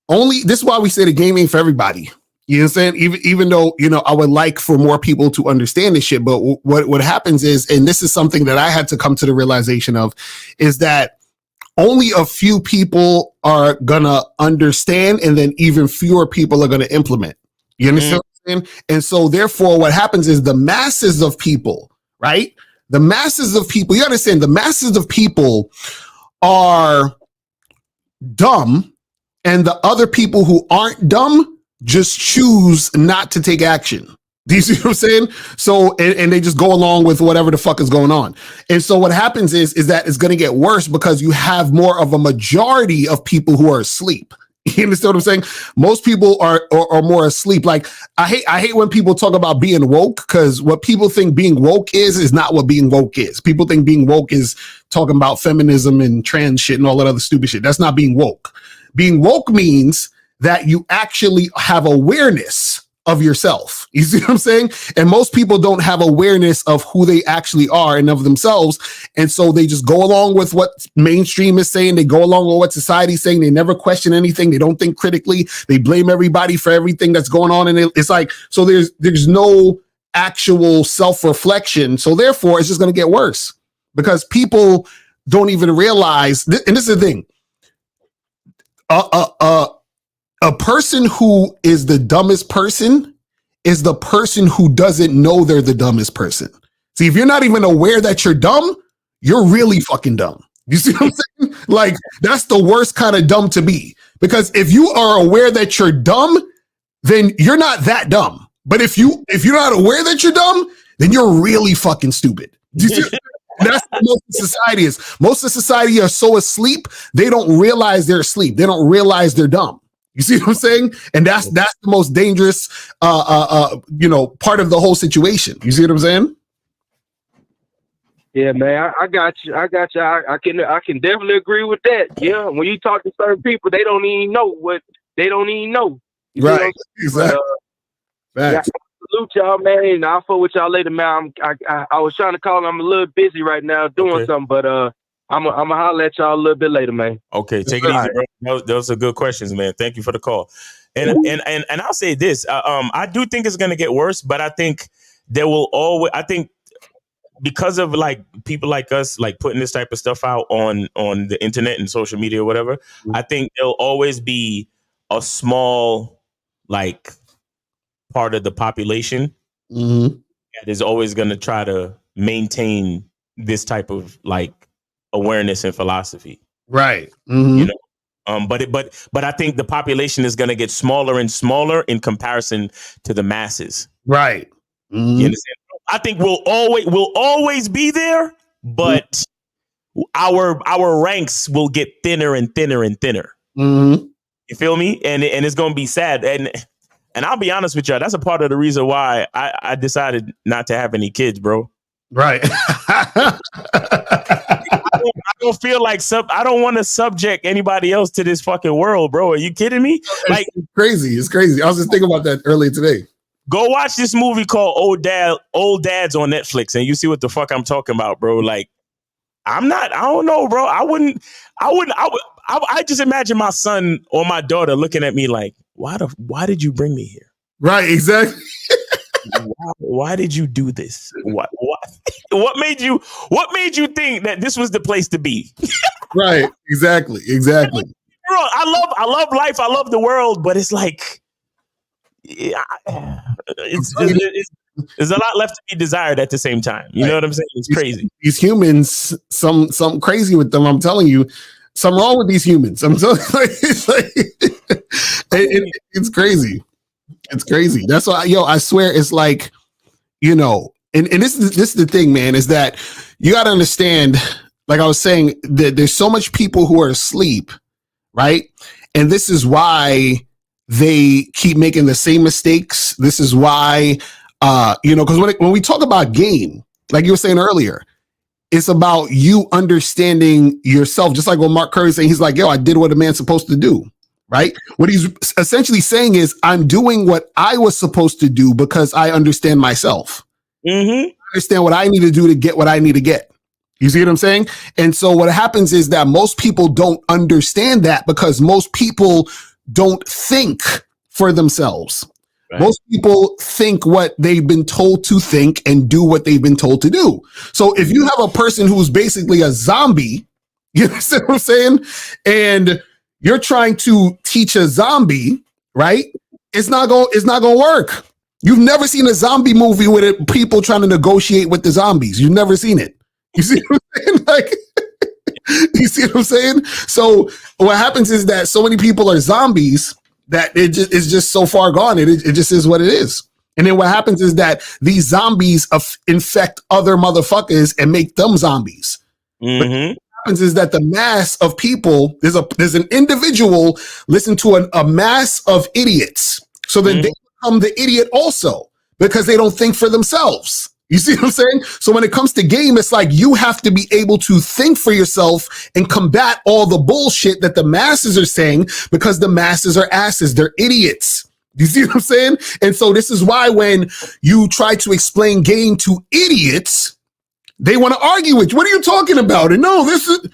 this is why we say the game ain't for everybody. You understand? Even though, you know, I would like for more people to understand this shit, but what happens is, and this is something that I had to come to the realization of, is that only a few people are gonna understand, and then even fewer people are gonna implement. You understand what I'm saying? And so therefore what happens is the masses of people, right? The masses of people, you understand, the masses of people are dumb, and the other people who aren't dumb just choose not to take action. Do you see what I'm saying? So, and they just go along with whatever the fuck is going on. And so what happens is that it's going to get worse because you have more of a majority of people who are asleep. You understand what I'm saying? Most people are more asleep. Like I hate when people talk about being woke, because what people think being woke is not what being woke is. People think being woke is talking about feminism and trans shit and all that other stupid shit. That's not being woke. Being woke means that you actually have awareness of yourself. You see what I'm saying? And most people don't have awareness of who they actually are and of themselves. And so they just go along with what mainstream is saying. They go along with what society's saying. They never question anything. They don't think critically. They blame everybody for everything that's going on. And it's like, so there's no actual self-reflection. So therefore it's just going to get worse, because people don't even realize, and this is the thing, a person who is the dumbest person is the person who doesn't know they're the dumbest person. See, if you're not even aware that you're dumb, you're really fucking dumb. You see what I'm saying? Like, that's the worst kind of dumb to be. Because if you are aware that you're dumb, then you're not that dumb. But if you're not aware that you're dumb, then you're really fucking stupid. You see? That's what most of society is. Most of society are so asleep, they don't realize they're asleep. They don't realize they're dumb. You see what I'm saying? And that's the most dangerous, part of the whole situation. You see what I'm saying? Yeah, man, I got you. I can definitely agree with that. Yeah, when you talk to certain people, they don't even know what they don't even know. You right? Exactly. Yeah, salute y'all, man. I'll fuck with y'all later, man. I was trying to call. I'm a little busy right now doing something, but I'm gonna holler at y'all a little bit later, man. Okay, take it easy, bro. Those are good questions, man. Thank you for the call. And I'll say this: I do think it's gonna get worse, but I think there will always. I think because of like people like us, like putting this type of stuff out on the internet and social media or whatever, I think there'll always be a small like part of the population that is always gonna try to maintain this type of like awareness and philosophy, right? You know, but I think the population is going to get smaller and smaller in comparison to the masses, right? You understand? I think we'll always be there, but our ranks will get thinner and thinner and thinner. You feel me? And it's going to be sad. And I'll be honest with y'all, that's a part of the reason why I decided not to have any kids, bro. Right. I don't feel like I don't want to subject anybody else to this fucking world, bro. Are you kidding me? Like, it's crazy. It's crazy. I was just thinking about that earlier today. Go watch this movie called Old Dads on Netflix, and you see what the fuck I'm talking about, bro. Like, I don't know, bro. I just imagine my son or my daughter looking at me like, why did you bring me here? Right. Exactly. Why did you do this? What made you think that this was the place to be? Right. Exactly. Bro, I love life. I love the world, but it's like there's a lot left to be desired at the same time. You know what I'm saying? It's crazy. These humans, some crazy with them. I'm telling you, something wrong with these humans. I'm telling you, it's crazy. It's crazy. That's why, I swear it's like, and this is the thing, man, is that you got to understand, like I was saying, that there's so much people who are asleep, right? And this is why they keep making the same mistakes. This is why, because when we talk about game, like you were saying earlier, it's about you understanding yourself. Just like what Mark Curry saying, he's like, I did what a man's supposed to do. Right? What he's essentially saying is, I'm doing what I was supposed to do because I understand myself. I understand what I need to do to get what I need to get. You see what I'm saying? And so what happens is that most people don't understand that because most people don't think for themselves. Right. Most people think what they've been told to think and do what they've been told to do. So if you have a person who's basically a zombie, you understand what I'm saying? And you're trying to teach a zombie, right? It's not going to work. You've never seen a zombie movie with people trying to negotiate with the zombies. You've never seen it. You see what I'm saying? Like, you see what I'm saying? So what happens is that so many people are zombies that it's just so far gone. It just is what it is. And then what happens is that these zombies infect other motherfuckers and make them zombies. But happens is that the mass of people, there's an individual listen to a mass of idiots. So then they become the idiot also because they don't think for themselves. You see what I'm saying? So when it comes to game, it's like you have to be able to think for yourself and combat all the bullshit that the masses are saying because the masses are asses. They're idiots. You see what I'm saying? And so this is why when you try to explain game to idiots, they want to argue with you. What are you talking about? And no, this is,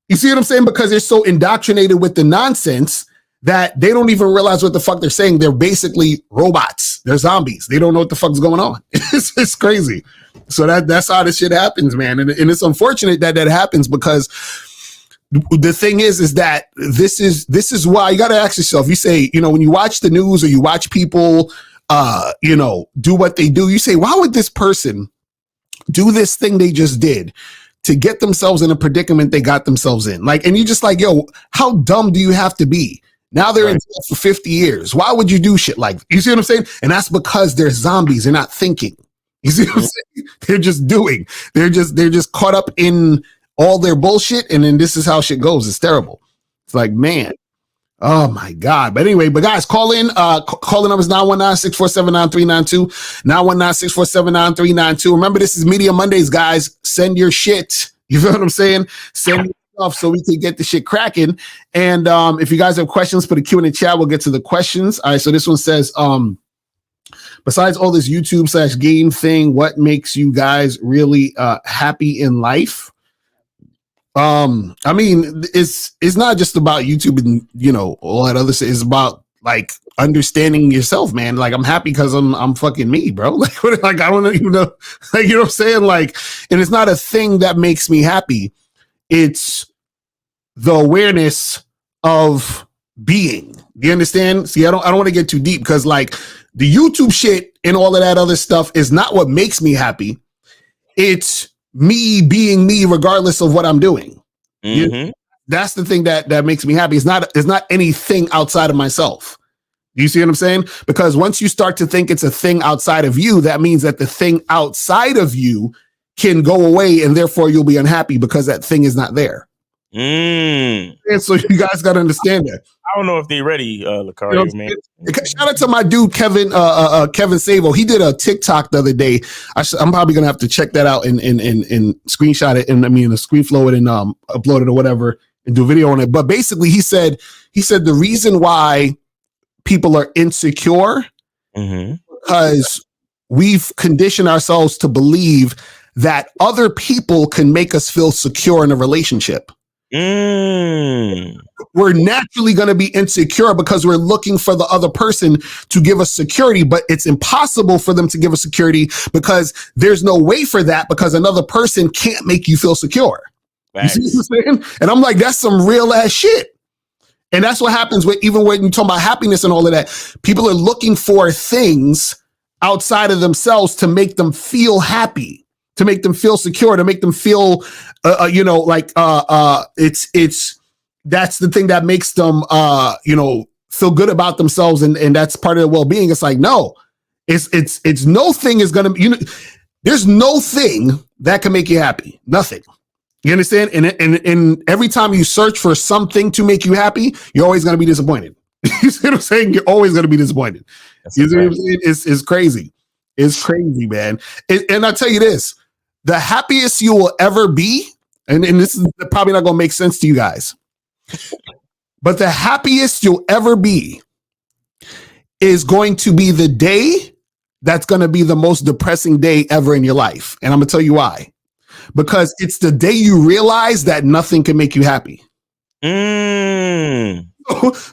you see what I'm saying? Because they're so indoctrinated with the nonsense that they don't even realize what the fuck they're saying. They're basically robots. They're zombies. They don't know what the fuck's going on. It's crazy. So that's how this shit happens, man. And it's unfortunate that happens because the thing is that this is why you got to ask yourself. You say, when you watch the news or you watch people, do what they do, you say, why would this person do this thing they just did to get themselves in a predicament they got themselves in? Like, and you just like, yo, how dumb do you have to be? Now they're in jail for 50 years. Why would you do shit like, you see what I'm saying? And that's because they're zombies. They're not thinking. You see what I'm saying? They're just doing. They're just caught up in all their bullshit. And then this is how shit goes. It's terrible. It's like, man. Oh my God. But anyway, guys, call in. Calling number is 919-647-9392. 919-647-9392. Remember, this is Media Mondays, guys. Send your shit. You feel what I'm saying? Send your stuff so we can get the shit cracking. And if you guys have questions, put a Q in the chat. We'll get to the questions. All right. So this one says, besides all this YouTube / game thing, what makes you guys really happy in life? I mean, it's not just about YouTube and all that other shit. It's about like understanding yourself, man. Like I'm happy because I'm fucking me, bro. Like I don't even know, like you know what I'm saying? Like, and it's not a thing that makes me happy. It's the awareness of being. Do you understand? See, I don't want to get too deep because like the YouTube shit and all of that other stuff is not what makes me happy. It's me being me regardless of what I'm doing. That's the thing that makes me happy. It's not anything outside of myself. You see what I'm saying? Because once you start to think it's a thing outside of you, that means that the thing outside of you can go away and therefore you'll be unhappy because that thing is not there. And so you guys got to understand that. I don't know if they're ready, Lucario, man. Shout out to my dude, Kevin Savo. He did a TikTok the other day. I'm probably going to have to check that out and screenshot it. And a screen flow it and upload it or whatever and do a video on it. But basically he said the reason why people are insecure because we've conditioned ourselves to believe that other people can make us feel secure in a relationship. We're naturally going to be insecure because we're looking for the other person to give us security, but it's impossible for them to give us security because there's no way for that because another person can't make you feel secure. Thanks. You see what I'm saying? And I'm like, that's some real ass shit. And that's what happens even when you talk about happiness and all of that. People are looking for things outside of themselves to make them feel happy, to make them feel secure, to make them feel, it's that's the thing that makes them, feel good about themselves. And that's part of their well-being. It's like, no, it's no thing is going to, there's no thing that can make you happy. Nothing. You understand? And every time you search for something to make you happy, you're always going to be disappointed. You see what I'm saying? You're always going to be disappointed. You see what I'm saying? It's crazy. It's crazy, man. And I'll tell you this, the happiest you will ever be, and this is probably not going to make sense to you guys, but the happiest you'll ever be is going to be the day that's going to be the most depressing day ever in your life. And I'm going to tell you why. Because it's the day you realize that nothing can make you happy.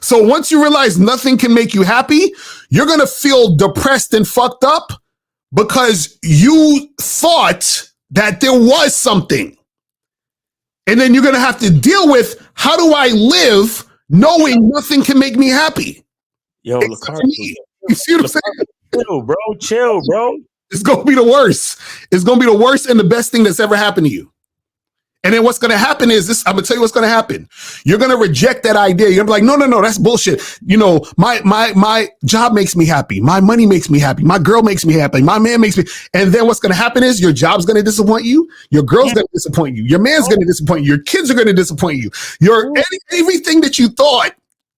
So once you realize nothing can make you happy, you're going to feel depressed and fucked up because you thought that there was something. And then you're going to have to deal with, how do I live knowing nothing can make me happy? Yo, you see what I'm saying? Chill, bro. It's going to be the worst. It's going to be the worst and the best thing that's ever happened to you. And then what's going to happen is this. I'm going to tell you what's going to happen. You're going to reject that idea. You're going to be like, no, that's bullshit. You know, my job makes me happy. My money makes me happy. My girl makes me happy. My man makes me. And then what's going to happen is your job's going to disappoint you. Your girl's going to disappoint you. Your man's going to disappoint you. Your kids are going to disappoint you. Everything that you thought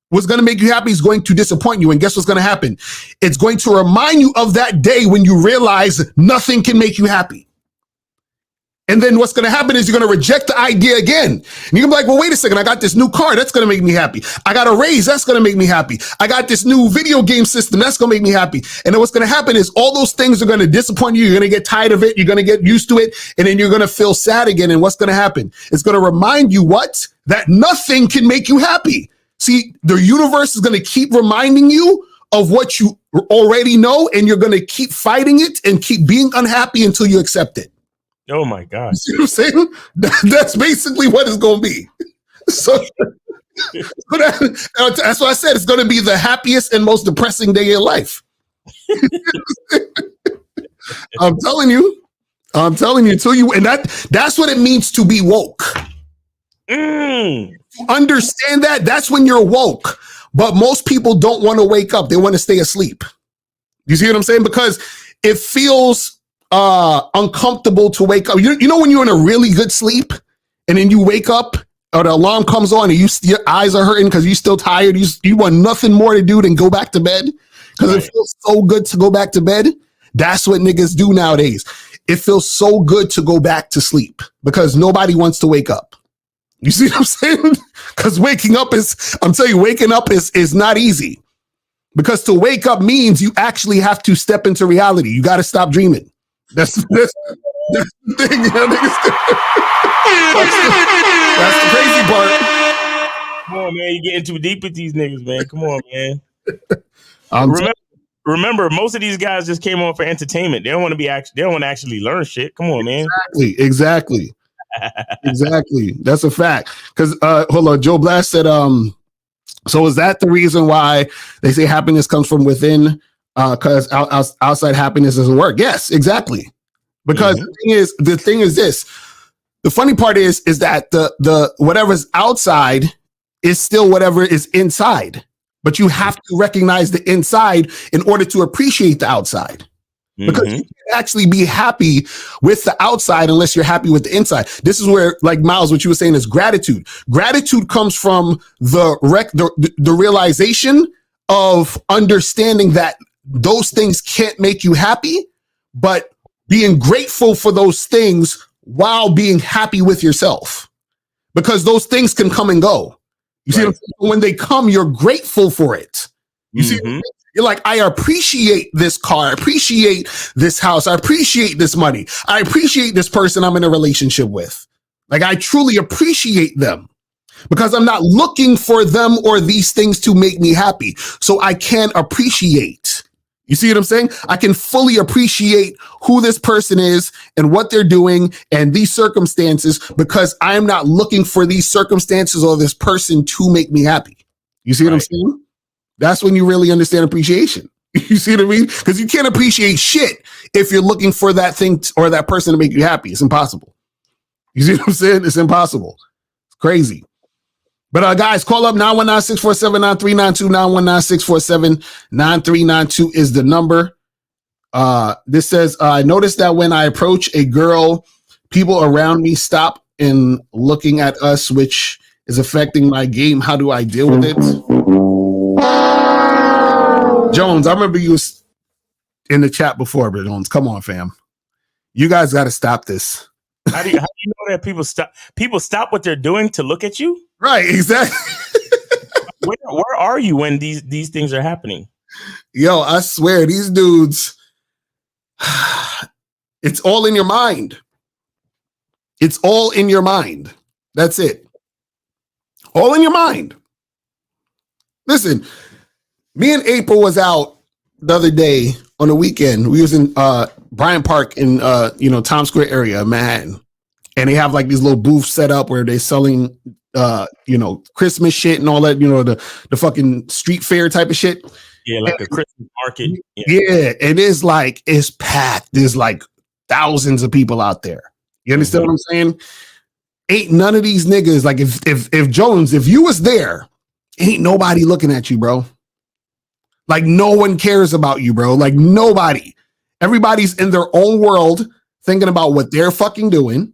was going to make you happy is going to disappoint you. And guess what's going to happen? It's going to remind you of that day when you realize nothing can make you happy. And then what's going to happen is you're going to reject the idea again. And you're going to be like, well, wait a second. I got this new car. That's going to make me happy. I got a raise. That's going to make me happy. I got this new video game system. That's going to make me happy. And then what's going to happen is all those things are going to disappoint you. You're going to get tired of it. You're going to get used to it. And then you're going to feel sad again. And what's going to happen? It's going to remind you what? That nothing can make you happy. See, the universe is going to keep reminding you of what you already know. And you're going to keep fighting it and keep being unhappy until you accept it. Oh my God. You see what I'm saying? That's basically what it's going to be. So that's why I said it's going to be the happiest and most depressing day of your life. I'm telling you until you, and that's what it means to be woke. To understand that's when you're woke. But most people don't want to wake up. They want to stay asleep. You see what I'm saying? Because it feels uncomfortable to wake up. You know when you're in a really good sleep and then you wake up or the alarm comes on and your eyes are hurting because you're still tired. You want nothing more to do than go back to bed because it feels so good to go back to bed. That's what niggas do nowadays. It feels so good to go back to sleep because nobody wants to wake up. You see what I'm saying? Because waking up is not easy. Because to wake up means you actually have to step into reality. You got to stop dreaming. That's the thing. That's the crazy part. Come on, man. You're getting too deep with these niggas, man. Come on, man. Remember, most of these guys just came on for entertainment. They don't want to they don't want to actually learn shit. Come on, man. Exactly. That's a fact. Because hold on, Joe Blast said, so is that the reason why they say happiness comes from within? Because outside happiness doesn't work. Yes, exactly. Because the thing is this. The funny part is that the whatever's outside is still whatever is inside. But you have to recognize the inside in order to appreciate the outside. Because you can't actually be happy with the outside unless you're happy with the inside. This is where, like Miles, what you were saying is gratitude. Gratitude comes from the realization of understanding that those things can't make you happy, but being grateful for those things while being happy with yourself. Because those things can come and go. You see what I'm saying? When they come, you're grateful for it. You see what I'm saying? You're like, I appreciate this car. I appreciate this house. I appreciate this money. I appreciate this person I'm in a relationship with. Like, I truly appreciate them because I'm not looking for them or these things to make me happy. So I can appreciate. You see what I'm saying? I can fully appreciate who this person is and what they're doing and these circumstances because I am not looking for these circumstances or this person to make me happy. You see what I'm saying? That's when you really understand appreciation. You see what I mean? Because you can't appreciate shit if you're looking for that thing or that person to make you happy. It's impossible. You see what I'm saying? It's impossible. It's crazy. But guys, call up 919-647-9392, 919-647-9392 is the number. This says, I noticed that when I approach a girl, people around me stop and looking at us, which is affecting my game. How do I deal with it? Jones, I remember you was in the chat before, but Jones, come on, fam. You guys got to stop this. How do you know that people stop what they're doing to look at you? Right, exactly. Where are you when these things are happening? Yo, I swear, these dudes, it's all in your mind. It's all in your mind. That's it. All in your mind. Listen, me and April was out the other day on the weekend. We was in Bryant Park in Times Square area, Manhattan. And they have like these little booths set up where they're selling Christmas shit and all that, the fucking street fair type of shit. Yeah, like a Christmas market. Yeah, it's packed. There's like thousands of people out there. You understand what I'm saying? ain't none of these niggas, like if Jones, if you was there, ain't nobody looking at you, bro. Like no one cares about you, bro. Like nobody. Everybody's in their own world thinking about what they're fucking doing,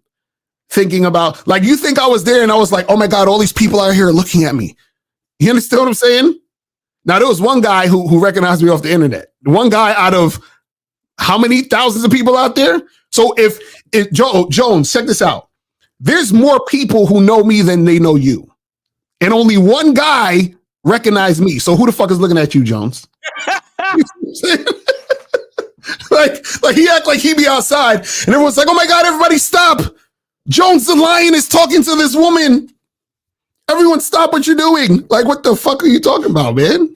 thinking about, like, you think I was there and I was like, oh my God, all these people out here are looking at me. You understand what I'm saying? Now, there was one guy who recognized me off the internet. One guy out of how many thousands of people out there? So if Jones, check this out. There's more people who know me than they know you. And only one guy recognized me. So who the fuck is looking at you, Jones? You know what I'm saying? like he act like he be outside and everyone's like, oh my God, everybody stop. Jones the Lion is talking to this woman. Everyone stop what you're doing. Like, what the fuck are you talking about, man?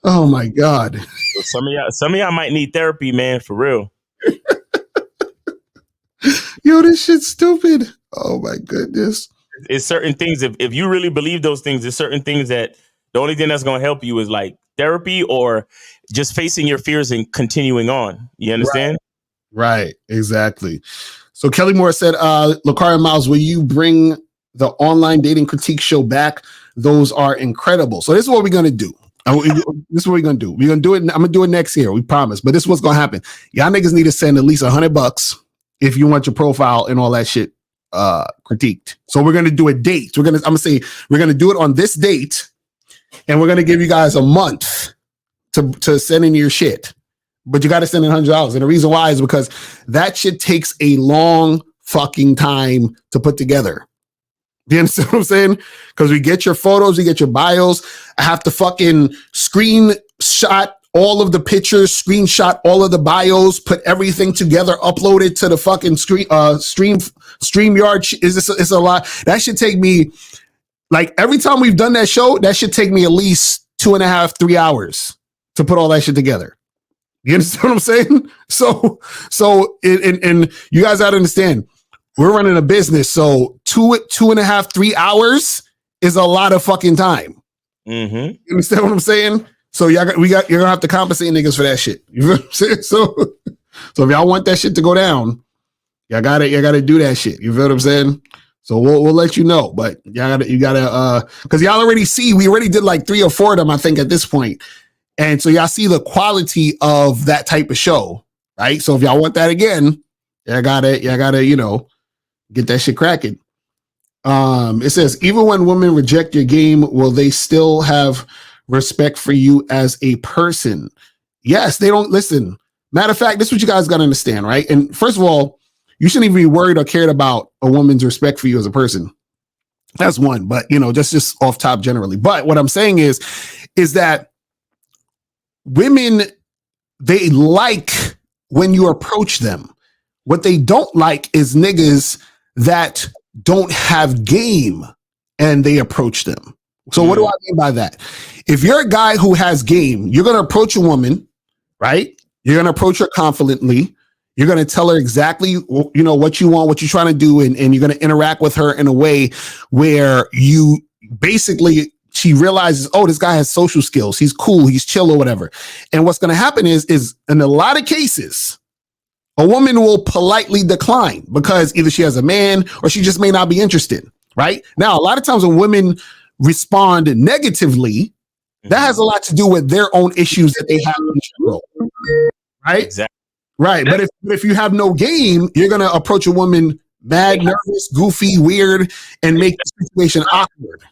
Oh my God. Some of y'all might need therapy, man, for real. Yo, this shit's stupid. Oh my goodness. It's certain things. If you really believe those things, there's certain things that the only thing that's going to help you is like therapy or just facing your fears and continuing on. You understand? Right. Exactly. So Kelly Moore said, Lakaria Miles, will you bring the online dating critique show back? Those are incredible. So this is what we're going to do. This is what we're going to do. We're going to do it. I'm going to do it next year. We promise. But this is what's going to happen. Y'all niggas need to send at least $100 if you want your profile and all that shit critiqued. So we're going to do a date. I'm going to say we're going to do it on this date. And we're going to give you guys a month to send in your shit. But you got to send in $100. And the reason why is because that shit takes a long fucking time to put together. Do you understand what I'm saying? Because we get your photos, we get your bios. I have to fucking screenshot all of the pictures, screenshot all of the bios, put everything together, upload it to the fucking StreamYard. It's a lot. That should take me, like, every time we've done that show, that should take me at least 2.5, 3 hours to put all that shit together. You understand what I'm saying? So and you guys gotta understand, we're running a business, so 2.5, 3 hours is a lot of fucking time. Mm-hmm. You understand what I'm saying? So you're gonna have to compensate niggas for that shit. You know what I'm saying? So if y'all want that shit to go down, y'all gotta do that shit. You feel what I'm saying? So we'll let you know, but you gotta because y'all already see, we already did like 3 or 4 of them, I think, at this point. And so y'all see the quality of that type of show, right? So if y'all want that again, y'all gotta, get that shit cracking. It says, even when women reject your game, will they still have respect for you as a person? Yes, they don't. Listen, matter of fact, this is what you guys gotta understand, right? And first of all, you shouldn't even be worried or cared about a woman's respect for you as a person. That's one, but just off top generally. But what I'm saying is that women, they like when you approach them. What they don't like is niggas that don't have game and they approach them. So what do I mean by that? If you're a guy who has game, you're going to approach a woman, right? You're going to approach her confidently. You're going to tell her exactly, what you want, what you're trying to do. And you're going to interact with her in a way where you basically, she realizes, oh, this guy has social skills. He's cool. He's chill or whatever. And what's going to happen is in a lot of cases, a woman will politely decline because either she has a man or she just may not be interested, right? Now, a lot of times when women respond negatively, that has a lot to do with their own issues that they have in general, right? Exactly. Right. But if you have no game, you're going to approach a woman mad, nervous, goofy, weird, and make the situation awkward.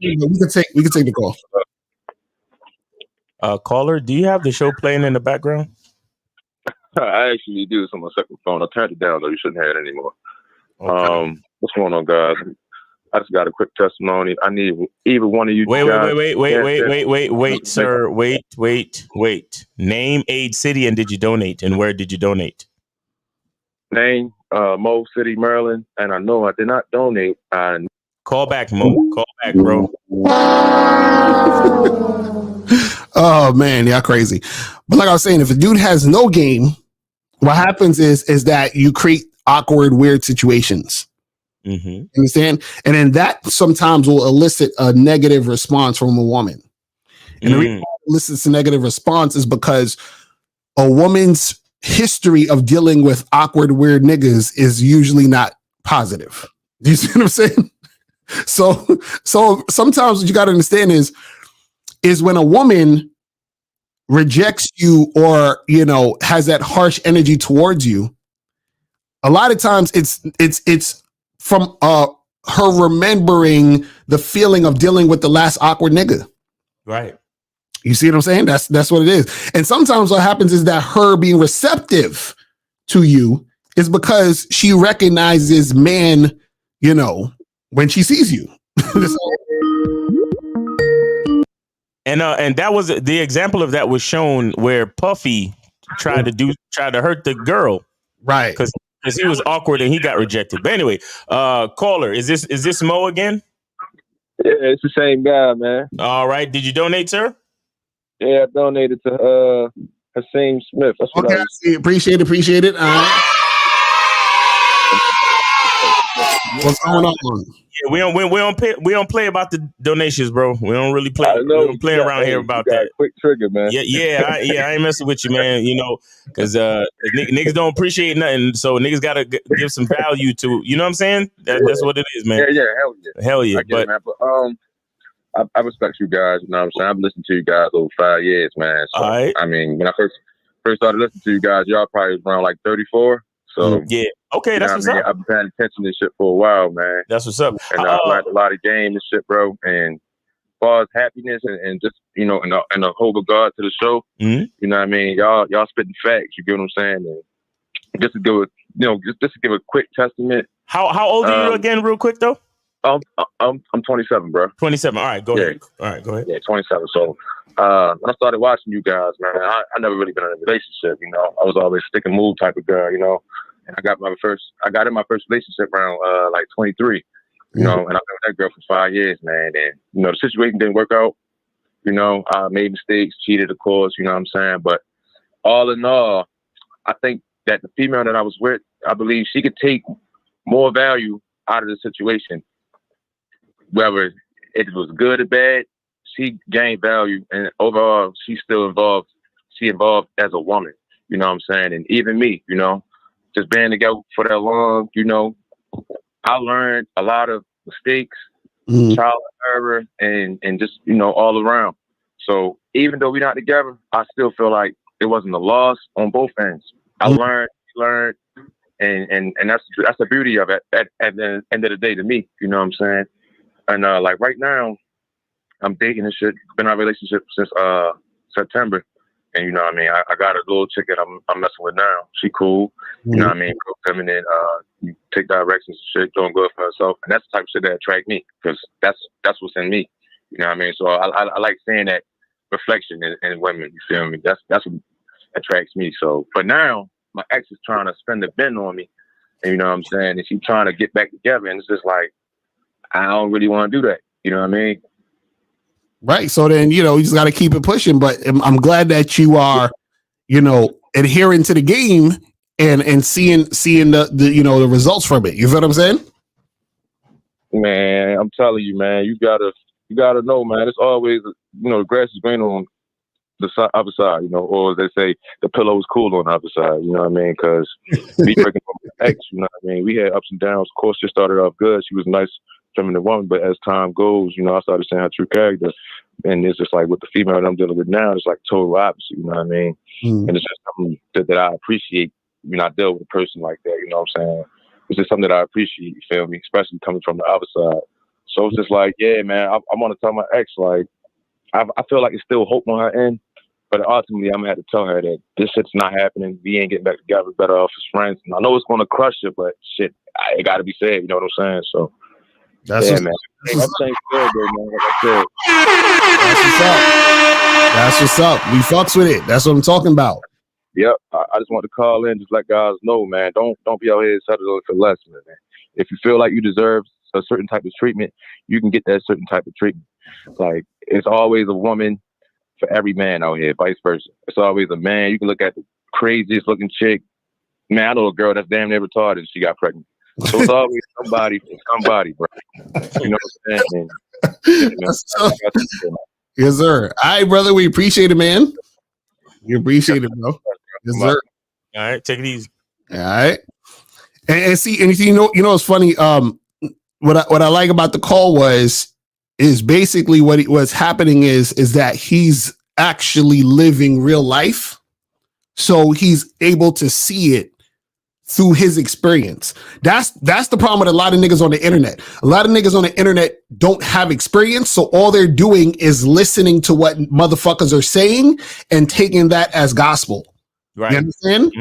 We can take the call. Caller, do you have the show playing in the background? I actually do. It's on my second phone. I turned it down though. You shouldn't have it anymore. Okay. What's going on, guys? I just got a quick testimony. I need either one of you. Wait, sir. Wait. Name, age, city, and did you donate? And where did you donate? Name, Mo City, Maryland. And I know I did not donate. Call back, Mo. Call back, bro. Oh man, y'all crazy. But like I was saying, if a dude has no game, what happens is that you create awkward, weird situations. Mm-hmm. You understand? And then that sometimes will elicit a negative response from a woman. And the reason why it elicits a negative response is because a woman's history of dealing with awkward, weird niggas is usually not positive. You see what I'm saying? So sometimes what you got to understand is when a woman rejects you or, has that harsh energy towards you, a lot of times it's from her remembering the feeling of dealing with the last awkward nigga. Right. You see what I'm saying? That's what it is. And sometimes what happens is that her being receptive to you is because she recognizes man, when she sees you. And that was the example of that was shown where Puffy tried to hurt the girl. Right. Because he was awkward and he got rejected. But anyway, caller, is this Mo again? Yeah, it's the same guy, man. All right. Did you donate, sir? Yeah, I donated to Hakeem Smith. That's what okay, I see. Appreciate it. What's going on? Yeah, we don't play about the donations, bro. We don't really play. We don't play around here about that. Quick trigger, man. I ain't messing with you, man. Because niggas don't appreciate nothing, so niggas gotta give some value to. You know what I'm saying? That's what it is, man. Yeah, hell yeah. I get it, man. But I respect you guys. You know what I'm saying? I've listened to you guys over 5 years, man. So, all right. I mean, when I first started listening to you guys, y'all probably was around like 34. So yeah, okay, that's what's up. I've been paying attention to this shit for a while, man. That's what's up. And I learned a lot of game and shit, bro. And as far as happiness and just and the whole regard to the show, mm-hmm. You know what I mean? Y'all spitting facts. You get what I'm saying? And just to give a quick testament. How old are you again, real quick though? I'm 27, bro. 27. All right, go ahead. All right, go ahead. Yeah, 27. So when I started watching you guys, man, I never really been in a relationship. I was always stick and move type of guy. And I got in my first relationship around like 23. And I've been with that girl for 5 years, man. And the situation didn't work out. I made mistakes, cheated, of course. You know what I'm saying? But all in all, I think that the female that I was with, I believe she could take more value out of the situation. Whether it was good or bad, she gained value, and overall, she's still involved. She involved as a woman, you know what I'm saying? And even me, just being together for that long, I learned a lot of mistakes, trial and error, and just, all around. So even though we're not together, I still feel like it wasn't a loss on both ends. I learned, and that's the beauty of it at the end of the day to me, you know what I'm saying? And like right now, I'm dating and shit. Been in a relationship since September, and you know what I mean. I got a little chick that I'm messing with now. She cool, you know what I mean. Real feminine, take directions and shit, doing good for herself, and that's the type of shit that attract me because that's what's in me. You know what I mean. So I like seeing that reflection in women. You feel me? That's what attracts me. So, but now my ex is trying to spend the bin on me, and you know what I'm saying. And she's trying to get back together, and it's just like, I don't really want to do that. You know what I mean? Right. So then, you just got to keep it pushing. But I'm glad that you are, adhering to the game and seeing the the results from it. You feel what I'm saying? Man, I'm telling you, man, you gotta know, man. It's always, the grass is green on the other side, or as they say, the pillow is cool on the other side. You know what I mean? Because me breaking up with my ex, you know what I mean? We had ups and downs. Of course, she started off good. She was a nice feminine woman, but as time goes, I started seeing her true character, and it's just like with the female that I'm dealing with now, it's like total opposite. You know what I mean? And it's just something that I appreciate when I deal with a person like that. You know what I'm saying? It's just something that I appreciate. You feel me? Especially coming from the other side. So it's just like, yeah, man, I want to tell my ex, like, I feel like it's still hope on her end, but ultimately I'm gonna have to tell her that this shit's not happening. We ain't getting back together. Better off as friends. And I know it's gonna crush her, but shit, it got to be said. You know what I'm saying? So. That's man. Everything's good, though, man. Like I said. That's what's up. We fucks with it. That's what I'm talking about. Yep. I just want to call in, just let guys know, man. Don't be out here settling for less, man. If you feel like you deserve a certain type of treatment, you can get that certain type of treatment. Like, it's always a woman for every man out here, vice versa. It's always a man. You can look at the craziest looking chick. Man, I know a girl that's damn near retarded and she got pregnant. So it's always somebody for somebody, bro. You know what I'm saying? Yes, sir. All right, brother. We appreciate it, man. We appreciate it, bro. Yes, sir. All right, take it easy. All right. And see, and you know, it's funny. what I like about the call is basically what's happening is that he's actually living real life. So he's able to see it through his experience. That's the problem with a lot of niggas on the internet. A lot of niggas on the internet don't have experience, so all they're doing is listening to what motherfuckers are saying and taking that as gospel. Right. You understand?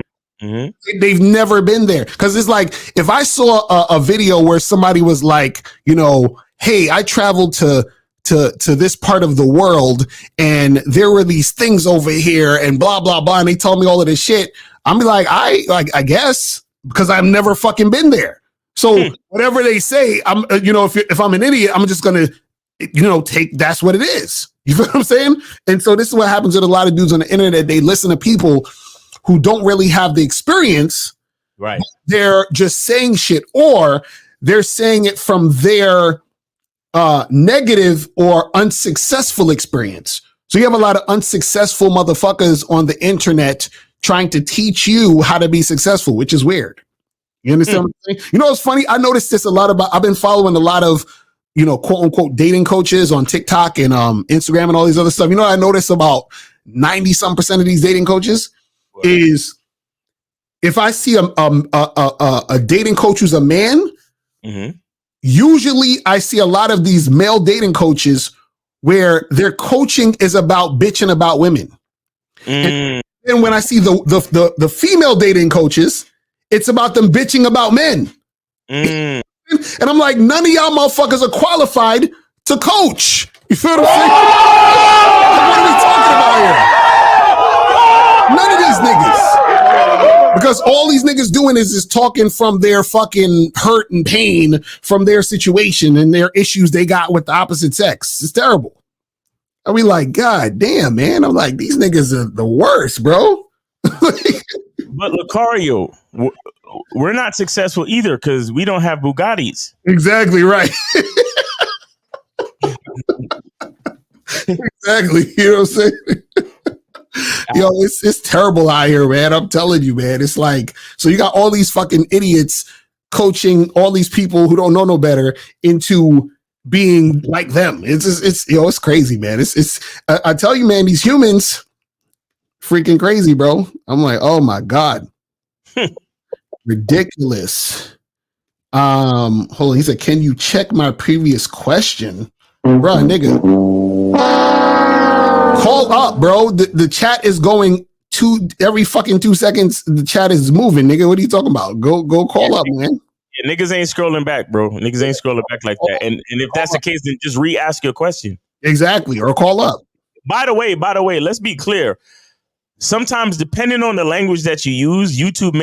Mm-hmm. They've never been there. Because it's like, if I saw a video where somebody was like, you know, hey, I traveled to this part of the world and there were these things over here and blah, blah, blah, and they told me all of this shit, I'm be like, I guess, because I've never fucking been there. So whatever they say, I'm, if I'm an idiot, I'm just gonna, take, that's what it is. You feel what I'm saying? And so this is what happens with a lot of dudes on the internet. They listen to people who don't really have the experience. Right. They're just saying shit, or they're saying it from their negative or unsuccessful experience. So you have a lot of unsuccessful motherfuckers on the internet trying to teach you how to be successful, which is weird. You understand what I'm saying? You know what's funny? I noticed this a lot I've been following a lot of, quote unquote dating coaches on TikTok and Instagram and all these other stuff. You know what I noticed about 90% of these dating coaches is if I see a dating coach who's a man, usually I see a lot of these male dating coaches where their coaching is about bitching about women. And when I see the female dating coaches, it's about them bitching about men. And I'm like, none of y'all motherfuckers are qualified to coach. You feel what I'm saying? What are we talking about here? None of these niggas. Because all these niggas doing is talking from their fucking hurt and pain from their situation and their issues they got with the opposite sex. It's terrible. I mean, like, God damn, man. I'm like, these niggas are the worst, bro. But Lucario, we're not successful either because we don't have Bugattis. Exactly right. Exactly. You know what I'm saying? Yo, it's terrible out here, man. I'm telling you, man. It's like, so you got all these fucking idiots coaching all these people who don't know no better into being like them. It's crazy, man. I tell you, man, these humans freaking crazy, bro. I'm like, oh my God. Ridiculous. Hold on. He said, can you check my previous question? Bro, nigga. Call up, bro. The chat is going every fucking 2 seconds. The chat is moving, nigga. What are you talking about? Go call up, man. Yeah, niggas ain't scrolling back, bro. Niggas ain't scrolling back like that. And if that's the case, then just re-ask your question. Exactly. Or call up. By the way, let's be clear. Sometimes, depending on the language that you use, YouTube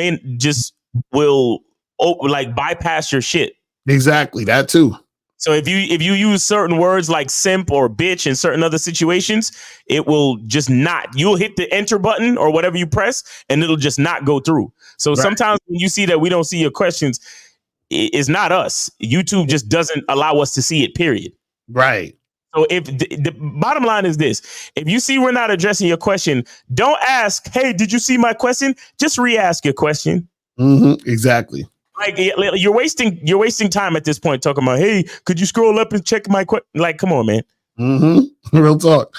will bypass your shit. Exactly. That too. So if you use certain words like simp or bitch in certain other situations, it will just not. You'll hit the enter button or whatever you press, and it'll just not go through. So sometimes when you see that we don't see your questions, it's not us. YouTube just doesn't allow us to see it, period. Right. So if the bottom line is this, if you see we're not addressing your question, don't ask, hey, did you see my question? Just re-ask your question. Exactly. Like you're wasting time at this point talking about, hey, could you scroll up and check my question? Like, come on, man. Real talk.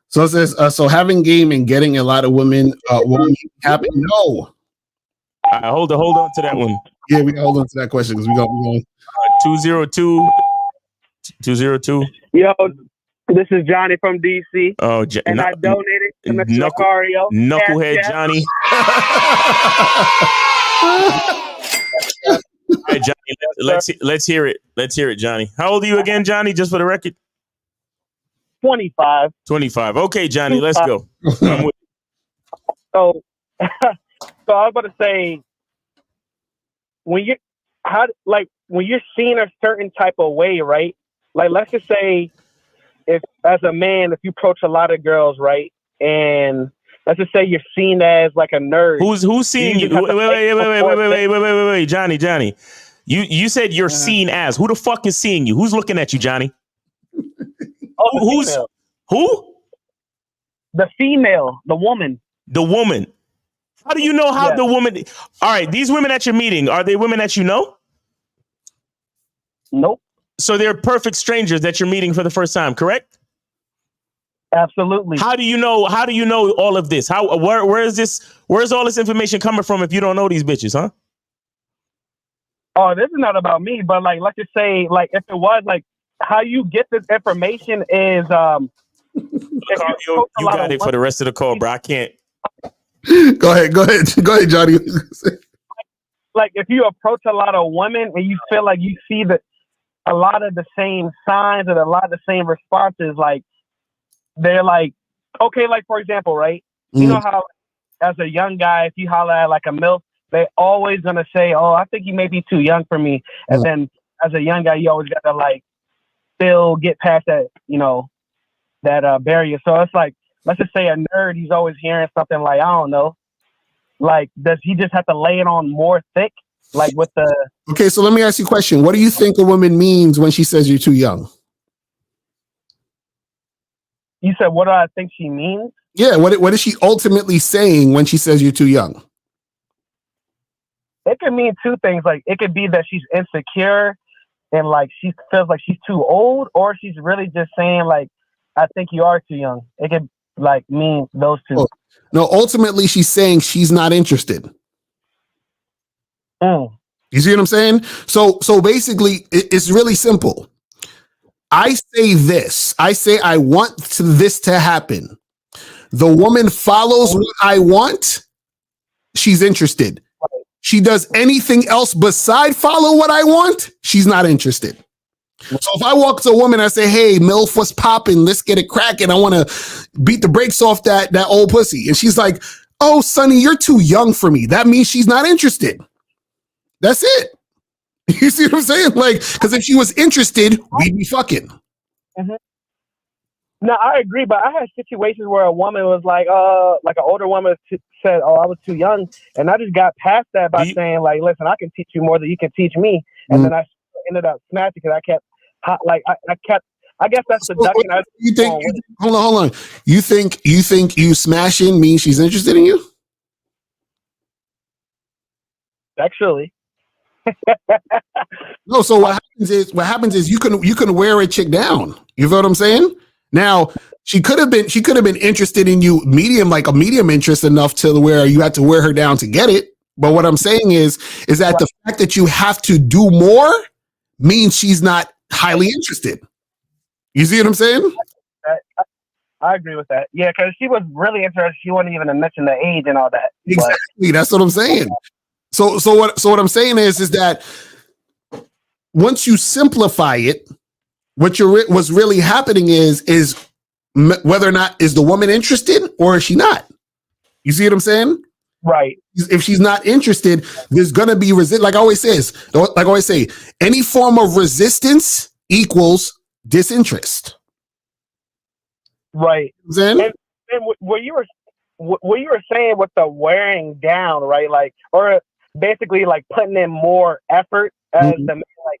So it says, so having game and getting a lot of women won't happen. No. Hold on to that one. Yeah, we can hold on to that question because we going 202. Yo, this is Johnny from DC. Oh, and I donated to Mr. Lucario. Knucklehead Johnny. All right, Johnny, let's hear it. Let's hear it, Johnny. How old are you again, Johnny? Just for the record. 25. 25. Okay, Johnny, let's go. So I was about to say, when you're seen a certain type of way, right? Like, let's just say, if as a man, if you approach a lot of girls, right, and let's just say you're seen as like a nerd. Who's seeing you? Wait, Johnny. You said you're seen as. Who the fuck is seeing you? Who's looking at you, Johnny? Who? The female, the woman. The woman. How do you know how the woman? All right, these women that you're meeting, are they women that you know? Nope. So they're perfect strangers that you're meeting for the first time, correct? Absolutely. How do you know all of this? Where's all this information coming from if you don't know these bitches, huh? Oh, this is not about me, but like, let's just say, like, if it was, like, how you get this information is, you got it for the rest of the call, bro. I can't. Go ahead, Johnny. Like, if you approach a lot of women and you feel like you see a lot of the same signs and a lot of the same responses, like, they're like, okay, like, for example, right? You know how, as a young guy, if you holler at like a MILF, they always gonna say, "Oh, I think you may be too young for me." And then, as a young guy, you always gotta like still get past that, that barrier. So it's like, let's just say a nerd, he's always hearing something like, I don't know, like, does he just have to lay it on more thick, like with the? Okay, so let me ask you a question. What do you think a woman means when she says you're too young? You said, what do I think she means? Yeah, what is she ultimately saying when she says you're too young? It could mean two things. Like, it could be that she's insecure and like she feels like she's too old, or she's really just saying like, I think you are too young. It could like mean those two. No, ultimately she's saying she's not interested. You see what I'm saying? So basically it's really simple. I say this. I say I want this to happen. The woman follows what I want. She's interested. She does anything else beside follow what I want. She's not interested. So if I walk to a woman and I say, "Hey, MILF, what's popping? Let's get it cracking. I want to beat the brakes off that old pussy." And she's like, "Oh, Sonny, you're too young for me." That means she's not interested. That's it. You see what I'm saying? Like, because if she was interested, we'd be fucking. No, I agree, but I had situations where a woman was like an older woman said, "Oh, I was too young," and I just got past that by saying, like, "Listen, I can teach you more than you can teach me," and then I ended up smashing because I kept, I guess that's seduction. You think? Hold on. You think you smashing means she's interested in you? Sexually. No. So what happens is you can wear a chick down. You feel what I'm saying? Now she could have been interested in you like a medium interest enough to where you had to wear her down to get it. But what I'm saying is that the fact that you have to do more means she's not highly interested. You see what I'm saying? I agree with that. Yeah, because she was really interested. She wouldn't even mention the age and all that. Exactly. That's what I'm saying. So what I'm saying is that once you simplify it, what's really happening is whether or not is the woman interested or is she not? You see what I'm saying? Right. If she's not interested, there's gonna be like I always say, any form of resistance equals disinterest. Right. And what you were saying with the wearing down, right? Like, or basically like putting in more effort as the man, like,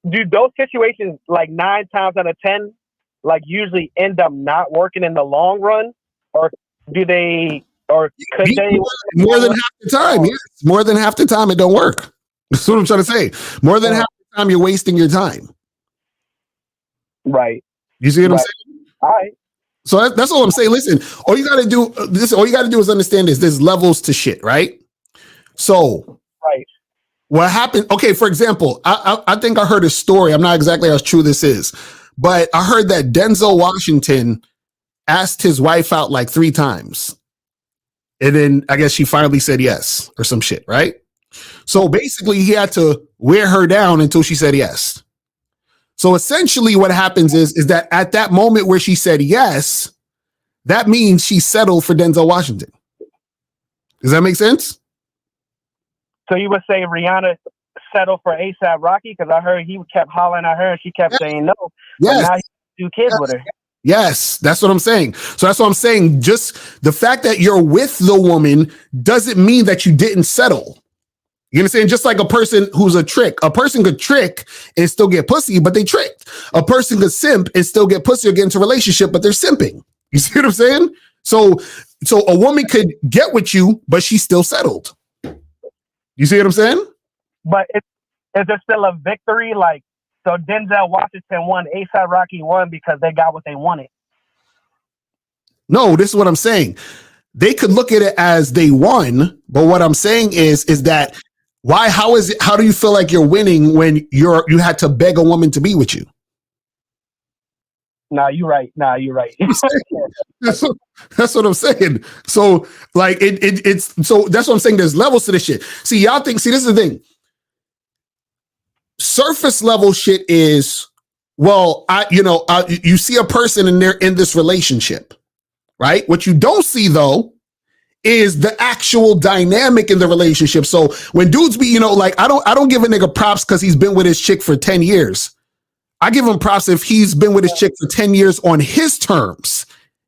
do those situations like 9 times out of 10 like usually end up not working in the long run, or do they, or could they? More than half the time, yes. More than half the time it don't work. That's what I'm trying to say. More than half the time you're wasting your time. Right. You see what I'm saying? All right. So that's all I'm saying. Listen, all you got to do is understand this. There's levels to shit, right? So, right. What happened? Okay, for example, I think I heard a story. I'm not exactly how true this is, but I heard that Denzel Washington asked his wife out like 3 times. And then I guess she finally said yes or some shit, right? So basically he had to wear her down until she said yes. So essentially what happens is that at that moment where she said yes, that means she settled for Denzel Washington. Does that make sense? So you would say Rihanna settled for A$AP Rocky? Because I heard he kept hollering at her and she kept saying no. Yes. But now he has 2 kids with her. Yes, that's what I'm saying. So that's what I'm saying. Just the fact that you're with the woman doesn't mean that you didn't settle. You understand? Just like a person who's a trick. A person could trick and still get pussy, but they tricked. A person could simp and still get pussy or get into a relationship, but they're simping. You see what I'm saying? So a woman could get with you, but she's still settled. You see what I'm saying? But is there still a victory? Like, so Denzel Washington won, A$AP Rocky won because they got what they wanted. No, this is what I'm saying. They could look at it as they won, but what I'm saying is that why? How do you feel like you're winning when you had to beg a woman to be with you? Nah, you're right. That's what I'm saying. So like it's so that's what I'm saying. There's levels to this shit. See, y'all think. See, this is the thing. Surface level shit is, well, you see a person and they're in this relationship, right? What you don't see though is the actual dynamic in the relationship. So when dudes be, like, I don't give a nigga props because he's been with his chick for 10 years. I give him props if he's been with his chick for 10 years on his terms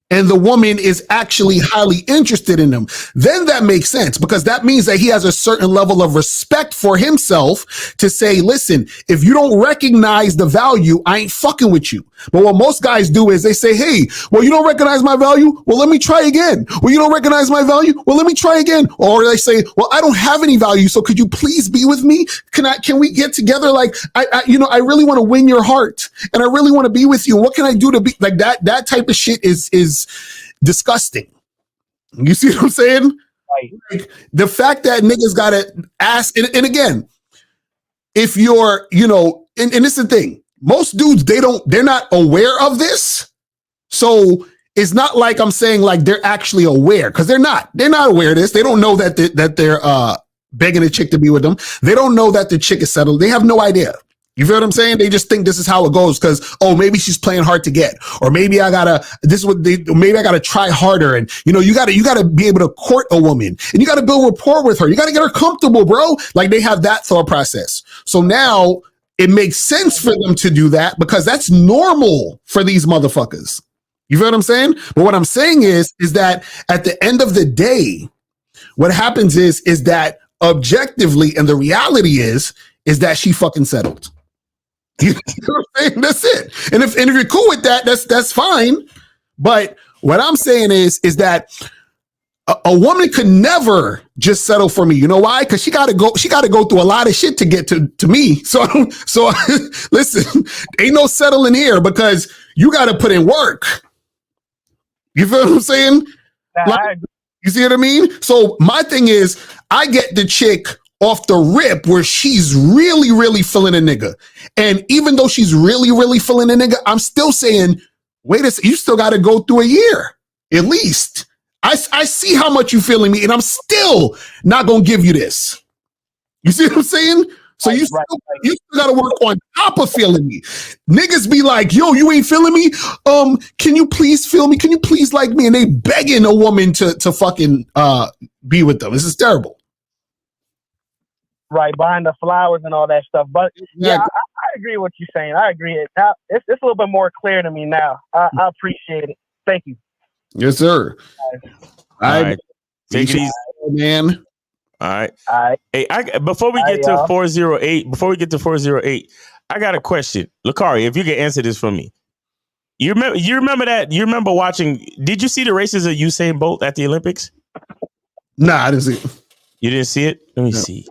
and the woman is actually highly interested in him. Then that makes sense because that means that he has a certain level of respect for himself to say, listen, if you don't recognize the value, I ain't fucking with you. But what most guys do is they say, hey, well, you don't recognize my value? Well, let me try again. Well, you don't recognize my value? Well, let me try again. Or they say, well, I don't have any value. So could you please be with me? Can we get together? Like, I really want to win your heart and I really want to be with you. What can I do to be like that? That type of shit is disgusting. You see what I'm saying? Right. Like, the fact that niggas got to ask, and again, if you're, and this is the thing, most dudes, they're not aware of this. So it's not like I'm saying like they're actually aware because they're not aware of this. They don't know that they're begging a chick to be with them. They don't know that the chick is settled. They have no idea. You feel what I'm saying? They just think this is how it goes because, maybe she's playing hard to get, or maybe I gotta try harder. And you gotta be able to court a woman and you gotta build rapport with her. You gotta get her comfortable, bro. Like they have that thought process. So now it makes sense for them to do that because that's normal for these motherfuckers. You feel what I'm saying? But what I'm saying is that at the end of the day, what happens is that objectively, and the reality is that she fucking settled. You know what I'm saying? That's it. And if you're cool with that, that's fine. But what I'm saying is that a woman could never just settle for me. You know why? Because she got to go through a lot of shit to get to me. So listen, ain't no settling here because you got to put in work. You feel what I'm saying? Like, you see what I mean? So my thing is, I get the chick off the rip where she's really, really feeling a nigga. And even though she's really, really feeling a nigga, I'm still saying, wait a second, you still got to go through a year, at least. I see how much you feeling me, and I'm still not going to give you this. You see what I'm saying? So you still got to work on top of feeling me. Niggas be like, yo, you ain't feeling me? Can you please feel me? Can you please like me? And they begging a woman to fucking be with them. This is terrible. Right, buying the flowers and all that stuff. But yeah, I agree with what you're saying. I agree. It's a little bit more clear to me now. I appreciate it. Thank you. Yes, sir. All right. Take it easy, man. All right. Hey, before we get to 408, I got a question. Lakari, if you can answer this for me. You remember that? You remember watching, did you see the races of Usain Bolt at the Olympics? Nah, I didn't see it. You didn't see it? Let me see.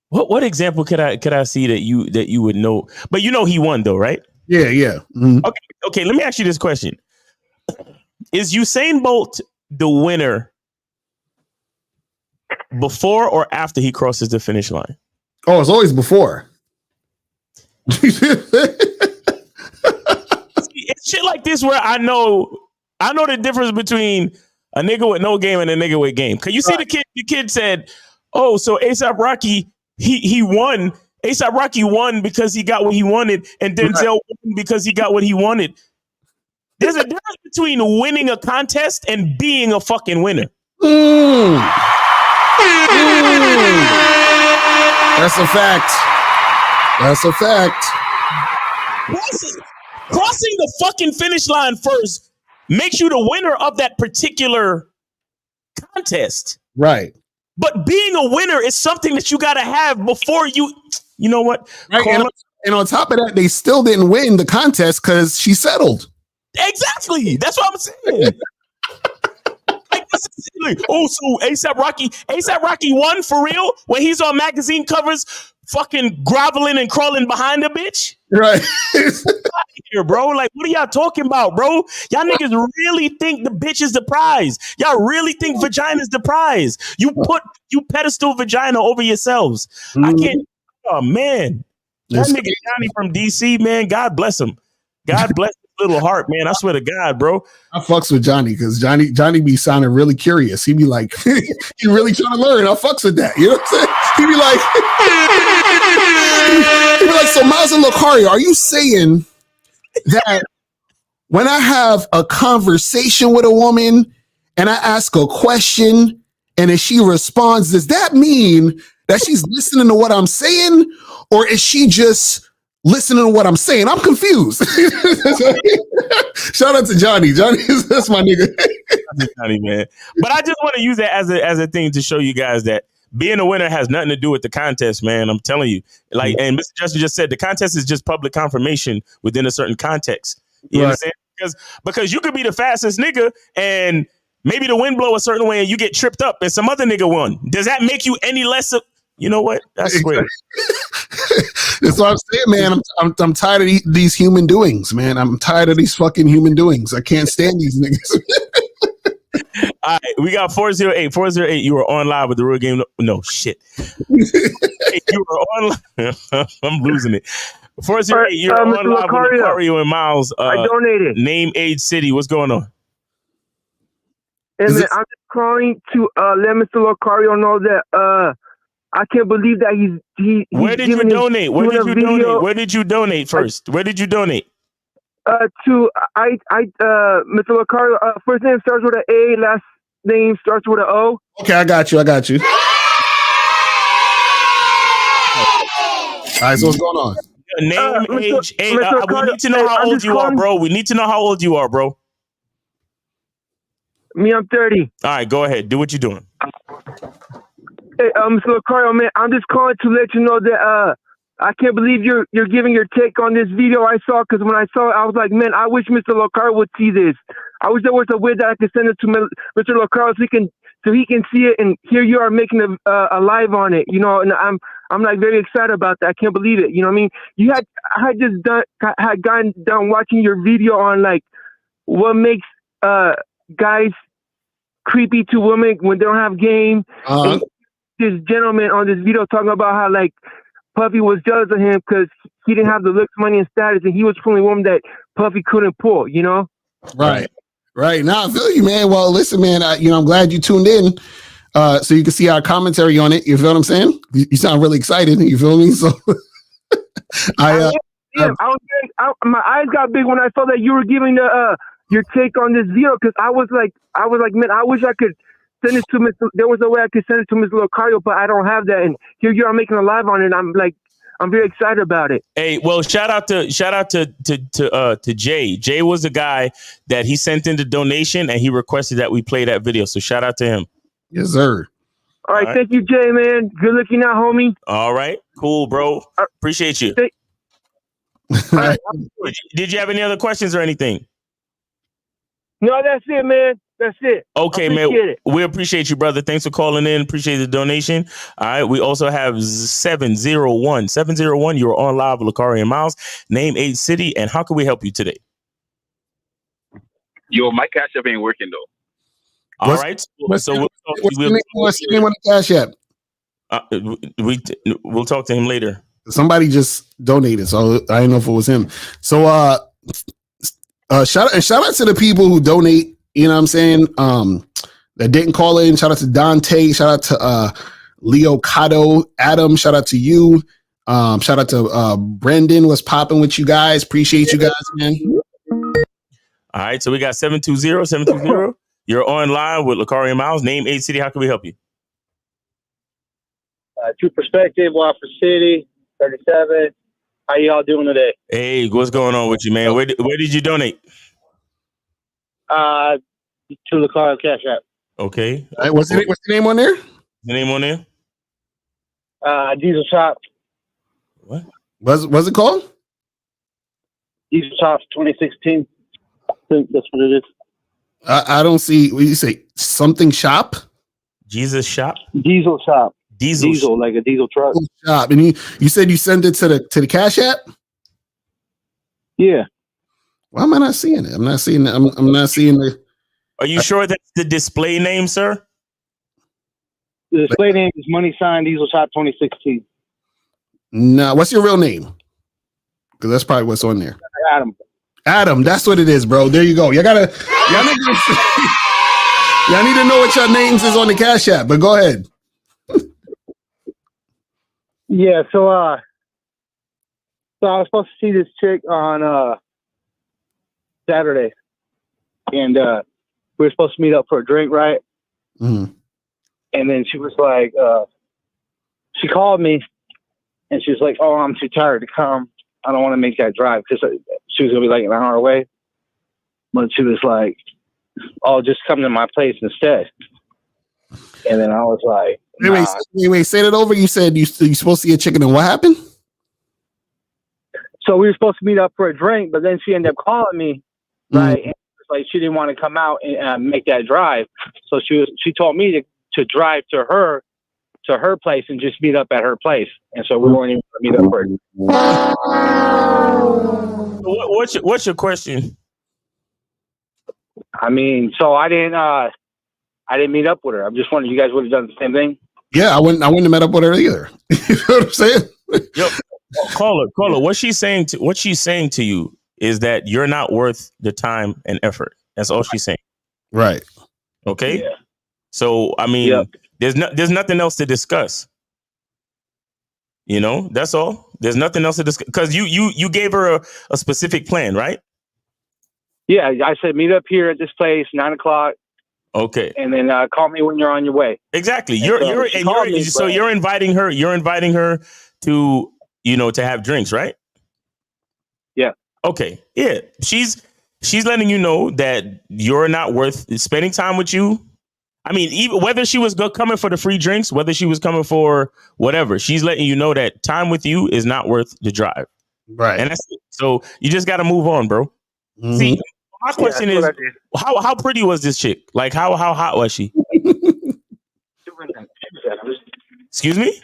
What example could I see that you would know? But he won though, right? Yeah. Mm-hmm. Okay. Let me ask you this question: is Usain Bolt the winner before or after he crosses the finish line? Oh, it's always before. It's shit like this where I know the difference between a nigga with no game and a nigga with game. Cause you see the kid said, "Oh, so A$AP Rocky." He won. A$AP Rocky won because he got what he wanted, and Denzel won because he got what he wanted. There's a difference between winning a contest and being a fucking winner. That's a fact. Crossing the fucking finish line first makes you the winner of that particular contest. Right. But being a winner is something that you got to have before you know what? Right. And on top of that, they still didn't win the contest because she settled. Exactly. That's what I'm saying. Like, like, oh, so ASAP Rocky won for real when he's on magazine covers, fucking groveling and crawling behind a bitch. Right. Here, bro. Like, what are y'all talking about, bro? Y'all niggas really think the bitch is the prize. Y'all really think vagina is the prize. You pedestal vagina over yourselves. I can't. Oh man, that nigga Johnny from DC, man. God bless him. God bless his little heart, man. I swear to God, bro. I fucks with Johnny because Johnny be sounding really curious. He be like, he really trying to learn. I fucks with that. You know what I'm saying? He be like, so Miles and Lucario, are you saying that when I have a conversation with a woman and I ask a question and then she responds, does that mean that she's listening to what I'm saying, or is she just listening to what I'm saying? I'm confused. Shout out to Johnny. That's my nigga. Johnny, man. But I just want to use that as a thing to show you guys that being a winner has nothing to do with the contest, man. I'm telling you. Like, and Mr. Justin just said, the contest is just public confirmation within a certain context. You understand? Because you could be the fastest nigga and maybe the wind blow a certain way and you get tripped up and some other nigga won. Does that make you any less of, you know what? I swear. That's what I'm saying, man. I'm tired of these human doings, man. I'm tired of these fucking human doings. I can't stand these niggas. All right, we got 408. 408, you were on live with the Real Game. No, shit. You were on live. I'm losing it. 408, you're on live with Lucario and Miles. I donated. Name, age, city. What's going on? And man, I'm just calling to let Mr. Lucario know that I can't believe that he's Where did you donate? Where did you donate? Where did you donate first? Where did you donate? To Mr. Lucario, first name starts with an A, last name starts with an O. Okay, I got you. All right, so what's going on? Name, age, age. We need to know how old you are, bro. We need to know how old you are, bro. Me, I'm 30. All right, go ahead. Do what you're doing. Hey, Mr. Lucario, man, I'm just calling to let you know that I can't believe you're giving your take on this video I saw, because when I saw it, I was like, man, I wish Mr. Lucario would see this. I wish there was a way that I could send it to Mr. Lucario so he can see it, and here you are making a live on it, you know, and I'm like very excited about that. I can't believe it. You know what I mean? I had gotten done watching your video on like what makes guys creepy to women when they don't have game. And this gentleman on this video talking about how like Puffy was jealous of him because he didn't have the looks, money, and status, and he was pulling a woman that Puffy couldn't pull, you know? Right. Now I feel you, man. Well, listen, man, I'm glad you tuned in so you can see our commentary on it. You feel what I'm saying? You sound really excited. You feel me? So my eyes got big when I saw that you were giving your take on this video, because I was like, man, I wish I could send it to Mr. There was a way I could send it to Mr. Lucario, but I don't have that. And here you are making a live on it. I'm very excited about it. Hey, well, shout out to Jay. Jay was the guy that he sent in the donation and he requested that we play that video. So shout out to him. Yes, sir. All right. Thank you, Jay, man. Good looking out, homie. All right. Cool, bro. Appreciate you. Did you have any other questions or anything? No, that's it, man. That's it. Okay, man. We appreciate you, brother. Thanks for calling in. Appreciate the donation. All right. We also have 701. 701. You're on live with Lucario and Miles. Name, age, city, and how can we help you today? Yo, my Cash App ain't working though. All right. What's the name on the Cash App? We'll talk to him later. Somebody just donated, so I didn't know if it was him. So shout out to the people who donate. You know what I'm saying? That didn't call in. Shout out to Dante. Shout out to Leo Cotto. Adam, shout out to you. Shout out to Brendan. What's popping with you guys? Appreciate you guys, man. All right, so we got 720. You're online with Lucario and Miles. Name, age, city. How can we help you? True Perspective, Wofford City, 37. How y'all doing today? Hey, what's going on with you, man? Where did you donate? To Lucario Cash App. Okay. All right, what's the name on there? The name on there? Diesel Shop. What? What's it called? Diesel Shop 2016. I think that's what it is. I don't see. What you say? Something shop? Jesus shop? Diesel shop. Diesel like a diesel truck. Shop. And you said you send it to the Cash App? Yeah. Why am I not seeing it? I'm not seeing it. I'm not seeing it. Are you sure that's the display name, sir? The display name is Money Sign Diesel Shop 2016. No, what's your real name? Because that's probably what's on there. Adam, that's what it is, bro. There you go. Y'all need to know what your names is on the Cash App, but go ahead. Yeah, so I was supposed to see this chick on Saturday, and we were supposed to meet up for a drink, right? Mm-hmm. And then she was like, she called me, and she was like, "Oh, I'm too tired to come. I don't want to make that drive," because she was gonna be like an hour away. But she was like, "Oh, just come to my place instead." And then I was like, nah. Wait, say that over. You said you supposed to get chicken, and what happened? So we were supposed to meet up for a drink, but then she ended up calling me, right? And like she didn't want to come out and make that drive, so she told me to drive to her place and just meet up at her place, and so we weren't even going to meet up for it. What's your question? I mean, so I didn't meet up with her. I'm just wondering, you guys would have done the same thing? Yeah, I wouldn't have met up with her either. You know what I'm saying? Yo, caller, what she's saying to you is that you're not worth the time and effort. That's all she's saying. Right. Okay. Yeah. So I mean, there's nothing else to discuss. You know, that's all. There's nothing else to discuss because you gave her a specific plan, right? Yeah, I said meet up here at this place 9:00. Okay. And then call me when you're on your way. Exactly. And You're inviting her. You're inviting her to to have drinks, right? Yeah. Okay. Yeah. She's letting you know that you're not worth spending time with you. I mean, even whether she was coming for the free drinks, whether she was coming for whatever, she's letting you know that time with you is not worth the drive. Right. And that's it. So you just got to move on, bro. Mm-hmm. See, my question is, how pretty was this chick? Like, how hot was she? Excuse me?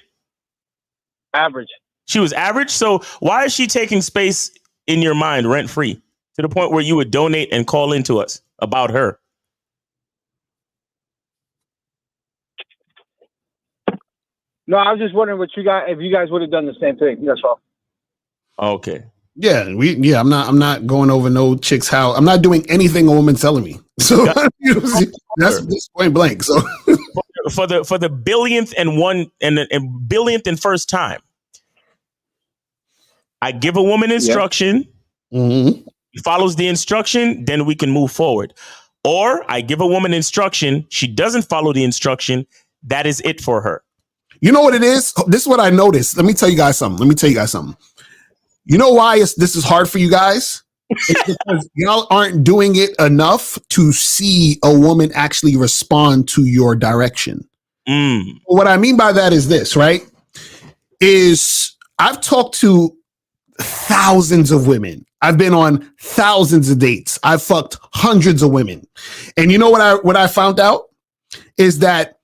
Average. She was average. So why is she taking space in your mind rent free to the point where you would donate and call into us about her? No, I was just wondering if you guys would have done the same thing. That's all. Okay. Yeah, I'm not going over no chick's house. I'm not doing anything a woman's telling me. So that's point blank. So for the billionth and billionth and first time, I give a woman instruction. Mm-hmm. She follows the instruction, then we can move forward. Or I give a woman instruction, she doesn't follow the instruction. That is it for her. You know what it is? This is what I noticed. Let me tell you guys something. You know why this is hard for you guys? It's because y'all aren't doing it enough to see a woman actually respond to your direction. What I mean by that is this, right? Is I've talked to thousands of women. I've been on thousands of dates. I've fucked hundreds of women. And you know what I found out? Is that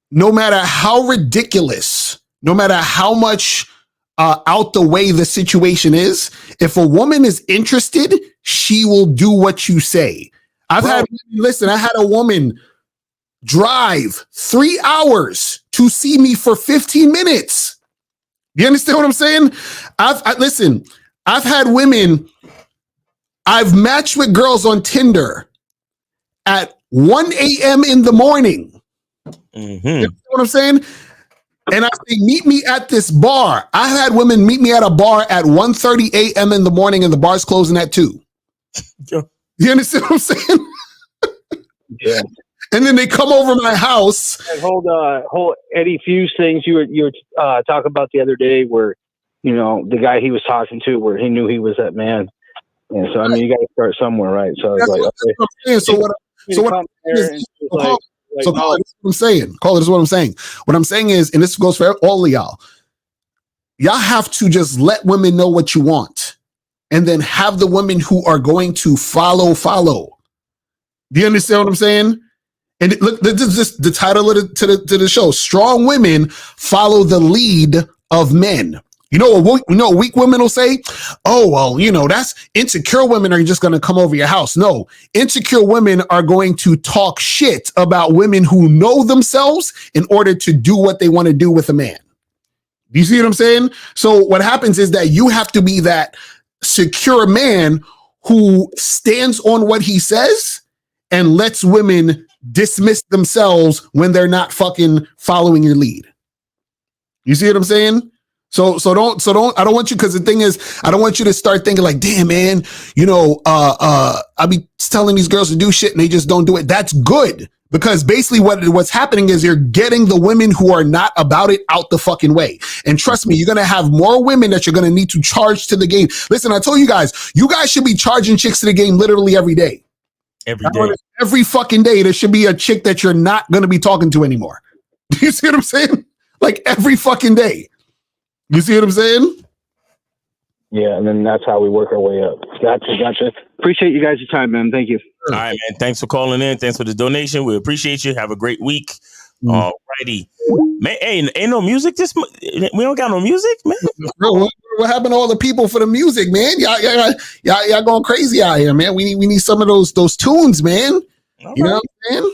no matter how ridiculous, no matter how much out the way the situation is, if a woman is interested, she will do what you say. I had a woman drive 3 hours to see me for 15 minutes. You understand what I'm saying? I've had women, I've matched with girls on Tinder at 1 a.m. in the morning. Mm-hmm. You know what I'm saying? And I say, meet me at this bar. I had women meet me at a bar at 1:30 a.m. in the morning and the bar's closing at 2. You understand what I'm saying? Yeah. And then they come over my house. That whole Eddie Fuse things you were talking about the other day, where the guy he was talking to, where he knew he was that man. And so I mean, you got to start somewhere, right? So I was like, okay. So what I'm saying. Call it is what I'm saying. What I'm saying is, and this goes for all of y'all. Y'all have to just let women know what you want, and then have the women who are going to follow. Do you understand what I'm saying? And look, this is just the title of the show. Strong women follow the lead of men. You know what weak women will say? Oh, well, that's insecure women are just going to come over your house. No, insecure women are going to talk shit about women who know themselves in order to do what they want to do with a man. Do you see what I'm saying? So what happens is that you have to be that secure man who stands on what he says and lets women dismiss themselves when they're not fucking following your lead. You see what I'm saying? So don't, I don't want you, because the thing is, I don't want you to start thinking like, damn, man, I be telling these girls to do shit and they just don't do it. That's good. Because basically what's happening is you're getting the women who are not about it out the fucking way. And trust me, you're going to have more women that you're going to need to charge to the game. Listen, I told you guys should be charging chicks to the game literally every day. Every day. Every fucking day, there should be a chick that you're not going to be talking to anymore. Do you see what I'm saying? Like every fucking day. You see what I'm saying? Yeah, and then that's how we work our way up. Gotcha. Appreciate you guys' time, man. Thank you. All right, man. Thanks for calling in. Thanks for the donation. We appreciate you. Have a great week. All righty. Man, ain't no music we don't got no music, man. Bro, what happened to all the people for the music, man? Y'all going crazy out here, man. We need some of those tunes, man. You know what I'm saying?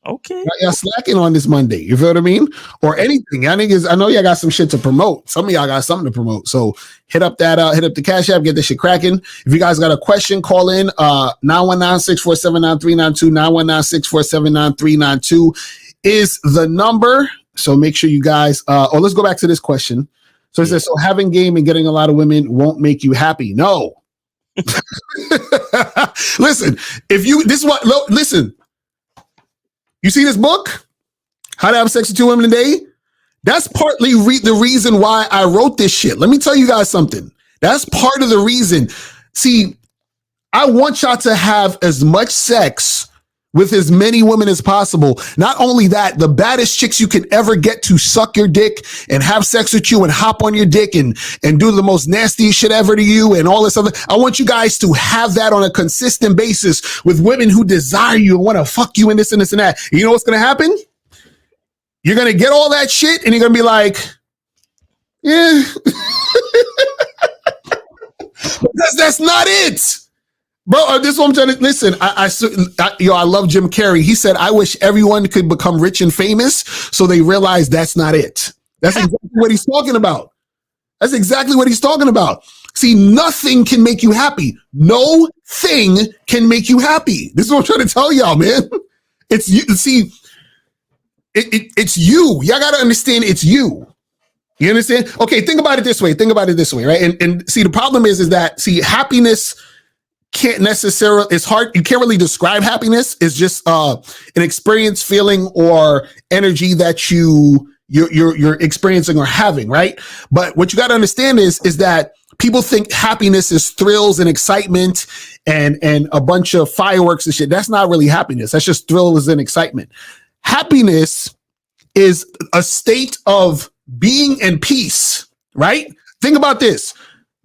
Okay. Y'all slacking on this Monday. You feel what I mean? Or anything. I know y'all got some shit to promote. Some of y'all got something to promote. So hit up the Cash App, get this shit cracking. If you guys got a question, call in 919-647-9392. 919-647-9392 is the number. So make sure you guys let's go back to this question. So it says, so having game and getting a lot of women won't make you happy. No. Listen, listen. You see this book, How to Have Sex with 2 Women a Day? That's partly the reason why I wrote this shit. Let me tell you guys something. That's part of the reason. See, I want y'all to have as much sex with as many women as possible. Not only that, the baddest chicks you can ever get to suck your dick and have sex with you and hop on your dick and do the most nastiest shit ever to you and all this other. I want you guys to have that on a consistent basis with women who desire you and want to fuck you and this and this and that. And you know what's going to happen? You're going to get all that shit and you're going to be like, yeah. That's not it. Bro, this is what I'm trying to listen. I love Jim Carrey. He said, I wish everyone could become rich and famous so they realize that's not it. That's exactly what he's talking about. That's exactly what he's talking about. See, nothing can make you happy. No thing can make you happy. This is what I'm trying to tell y'all, man. It's you. See, it's you. Y'all got to understand it's you. You understand? Okay, think about it this way, right? And see, the problem is that, see, happiness can't necessarily, it's hard, you can't really describe happiness. It's just an experience, feeling, or energy that you're experiencing or having, right? But what you got to understand is that people think happiness is thrills and excitement and a bunch of fireworks and shit. That's not really happiness. That's just thrills and excitement. Happiness is a state of being in peace, right? Think about this.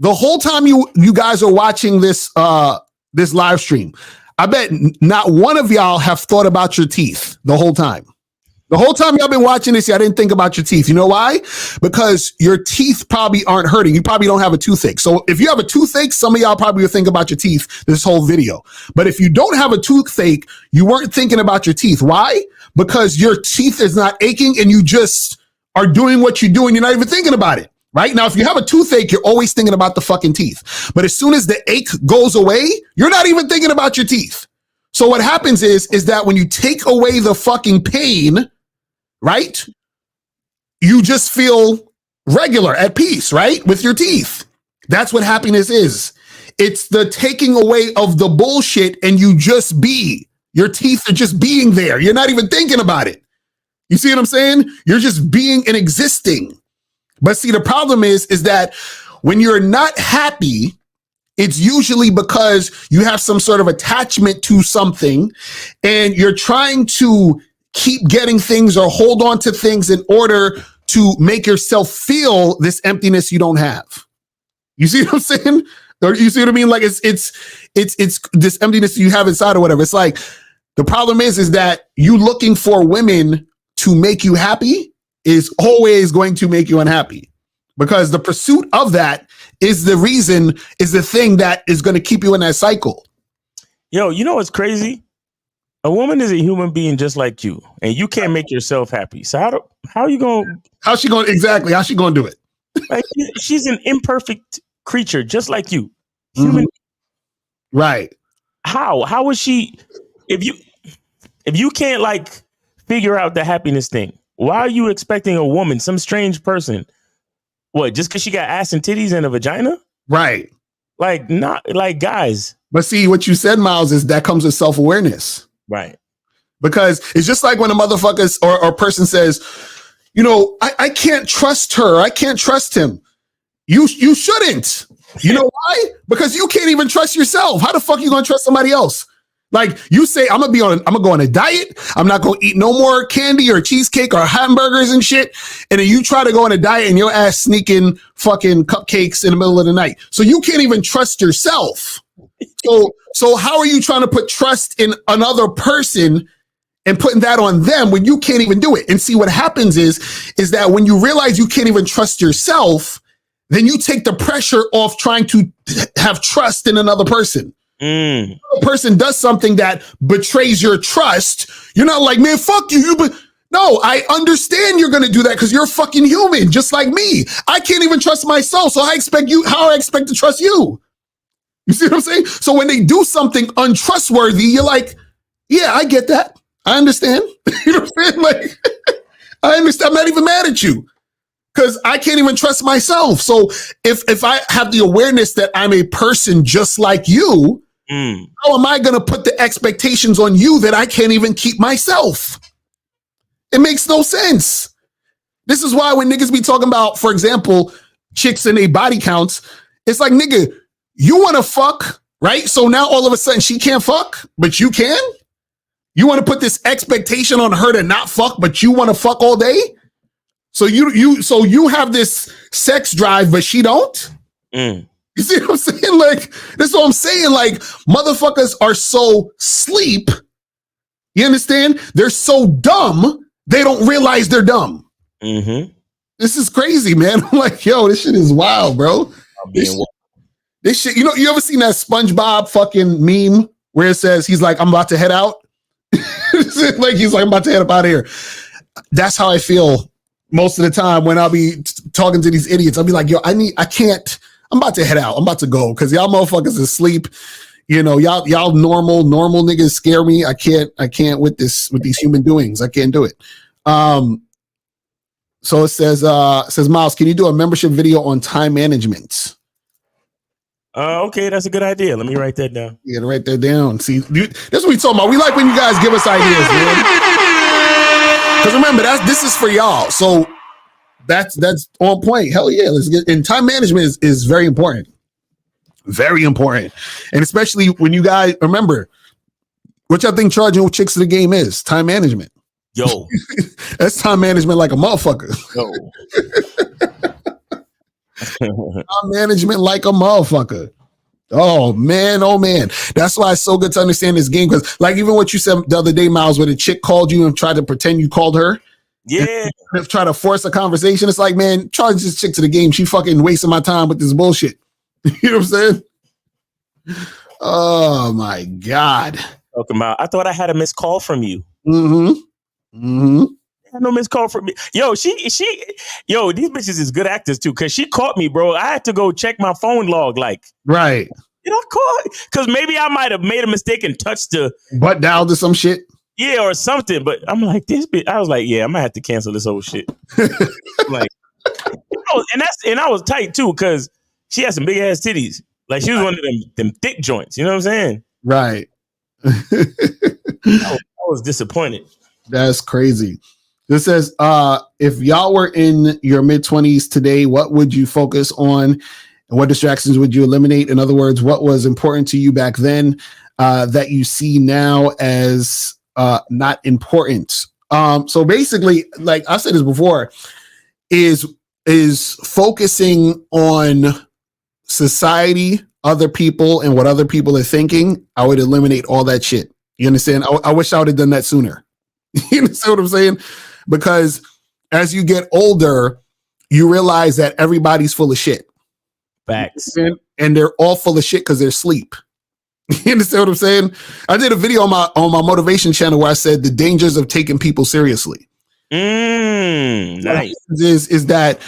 The whole time you guys are watching this live stream, I bet not one of y'all have thought about your teeth the whole time. The whole time y'all been watching this, y'all didn't think about your teeth. You know why? Because your teeth probably aren't hurting. You probably don't have a toothache. So if you have a toothache, some of y'all probably will think about your teeth this whole video. But if you don't have a toothache, you weren't thinking about your teeth. Why? Because your teeth is not aching and you just are doing what you do and you're not even thinking about it. Right? Now, if you have a toothache, you're always thinking about the fucking teeth. But as soon as the ache goes away, you're not even thinking about your teeth. So what happens is that when you take away the fucking pain, right? You just feel regular, at peace, right? With your teeth. That's what happiness is. It's the taking away of the bullshit and you just be. Your teeth are just being there. You're not even thinking about it. You see what I'm saying? You're just being and existing. But see, the problem is that when you're not happy, it's usually because you have some sort of attachment to something and you're trying to keep getting things or hold on to things in order to make yourself feel this emptiness you don't have. You see what I'm saying? Or you see what I mean? Like it's this emptiness you have inside or whatever. It's like The problem is that you looking for women to make you happy is always going to make you unhappy, because the pursuit of that is the thing that is going to keep you in that cycle. Yo, you know what's crazy? A woman is a human being just like you, and you can't make yourself happy. So how are you going? How's she going to do it? Like, she's an imperfect creature, just like you. Human. Right. How is she? If you can't like figure out the happiness thing, why are you expecting a woman, some strange person? What? Just because she got ass and titties and a vagina? Right. Like, not like guys. But see, what you said, Miles, is that comes with self-awareness. Right. Because it's just like when a motherfucker or person says, I can't trust her. I can't trust him. You shouldn't. You know why? Because you can't even trust yourself. How the fuck are you going to trust somebody else? Like, you say, I'm going to go on a diet. I'm not going to eat no more candy or cheesecake or hamburgers and shit. And then you try to go on a diet and your ass sneaking fucking cupcakes in the middle of the night. So you can't even trust yourself. So how are you trying to put trust in another person and putting that on them when you can't even do it? And see, what happens is that when you realize you can't even trust yourself, then you take the pressure off trying to have trust in another person. A person does something that betrays your trust. You're not like, man, fuck you. No, I understand you're going to do that because you're fucking human, just like me. I can't even trust myself. So how I expect to trust you? You see what I'm saying? So when they do something untrustworthy, you're like, yeah, I get that. I understand. You know what I'm saying? Like, I understand. I'm not even mad at you because I can't even trust myself. So if I have the awareness that I'm a person just like you, how am I going to put the expectations on you that I can't even keep myself? It makes no sense. This is why when niggas be talking about, for example, chicks and their body counts, it's like, nigga, you want to fuck, right? So now all of a sudden she can't fuck, but you can? You want to put this expectation on her to not fuck, but you want to fuck all day? So you have this sex drive, but she don't? You see what I'm saying? Like, that's what I'm saying. Like, motherfuckers are so sleep. You understand? They're so dumb, they don't realize they're dumb. This is crazy, man. I'm like, yo, this shit is wild, bro. This shit, you ever seen that SpongeBob fucking meme where it says he's like, I'm about to head out? Like, he's like, I'm about to head up out of here. That's how I feel most of the time when I'll be talking to these idiots. I'll be like, yo, I'm about to head out. I'm about to go because y'all motherfuckers is asleep. Y'all normal niggas scare me. I can't with these human doings. I can't do it. So it says, Miles, can you do a membership video on time management? Okay, that's a good idea. Let me write that down. Yeah, write that down. See, that's what we talking about. We like when you guys give us ideas, man. Because remember, this is for y'all. So that's on point. Hell yeah, let's get. And time management is very important. Very important. And especially when you guys remember, what y'all think charging chicks to the game is? Time management. Yo. That's time management like a motherfucker. Time management like a motherfucker. Oh man. That's why it's so good to understand this game. Because like even what you said the other day, Miles, where the chick called you and tried to pretend you called her. Yeah. Try to force a conversation. It's like, man, charge this chick to the game. She fucking wasting my time with this bullshit. You know what I'm saying? Oh my God. Talking about, I thought I had a missed call from you. I had no missed call from me. Yo, these bitches is good actors too. Cause she caught me, bro. I had to go check my phone log. Like, right. Cause maybe I might have made a mistake and touched the butt dial to some shit. Yeah, or something. But I'm like, this bitch. I was like, yeah, I might have to cancel this whole shit. I'm like, and I was tight too, cause she had some big ass titties. Like she was one of them thick joints. You know what I'm saying? Right. I was disappointed. That's crazy. This says, if y'all were in your mid-20s today, what would you focus on and what distractions would you eliminate? In other words, what was important to you back then that you see now as not important? So basically, like I said this before, is focusing on society, other people, and what other people are thinking. I would eliminate all that shit. You understand? I wish I would have done that sooner. You understand what I'm saying? Because as you get older, you realize that everybody's full of shit. Facts. And they're all full of shit because they're asleep. You understand what I'm saying? I did a video on my motivation channel where I said the dangers of taking people seriously. Nice. Is that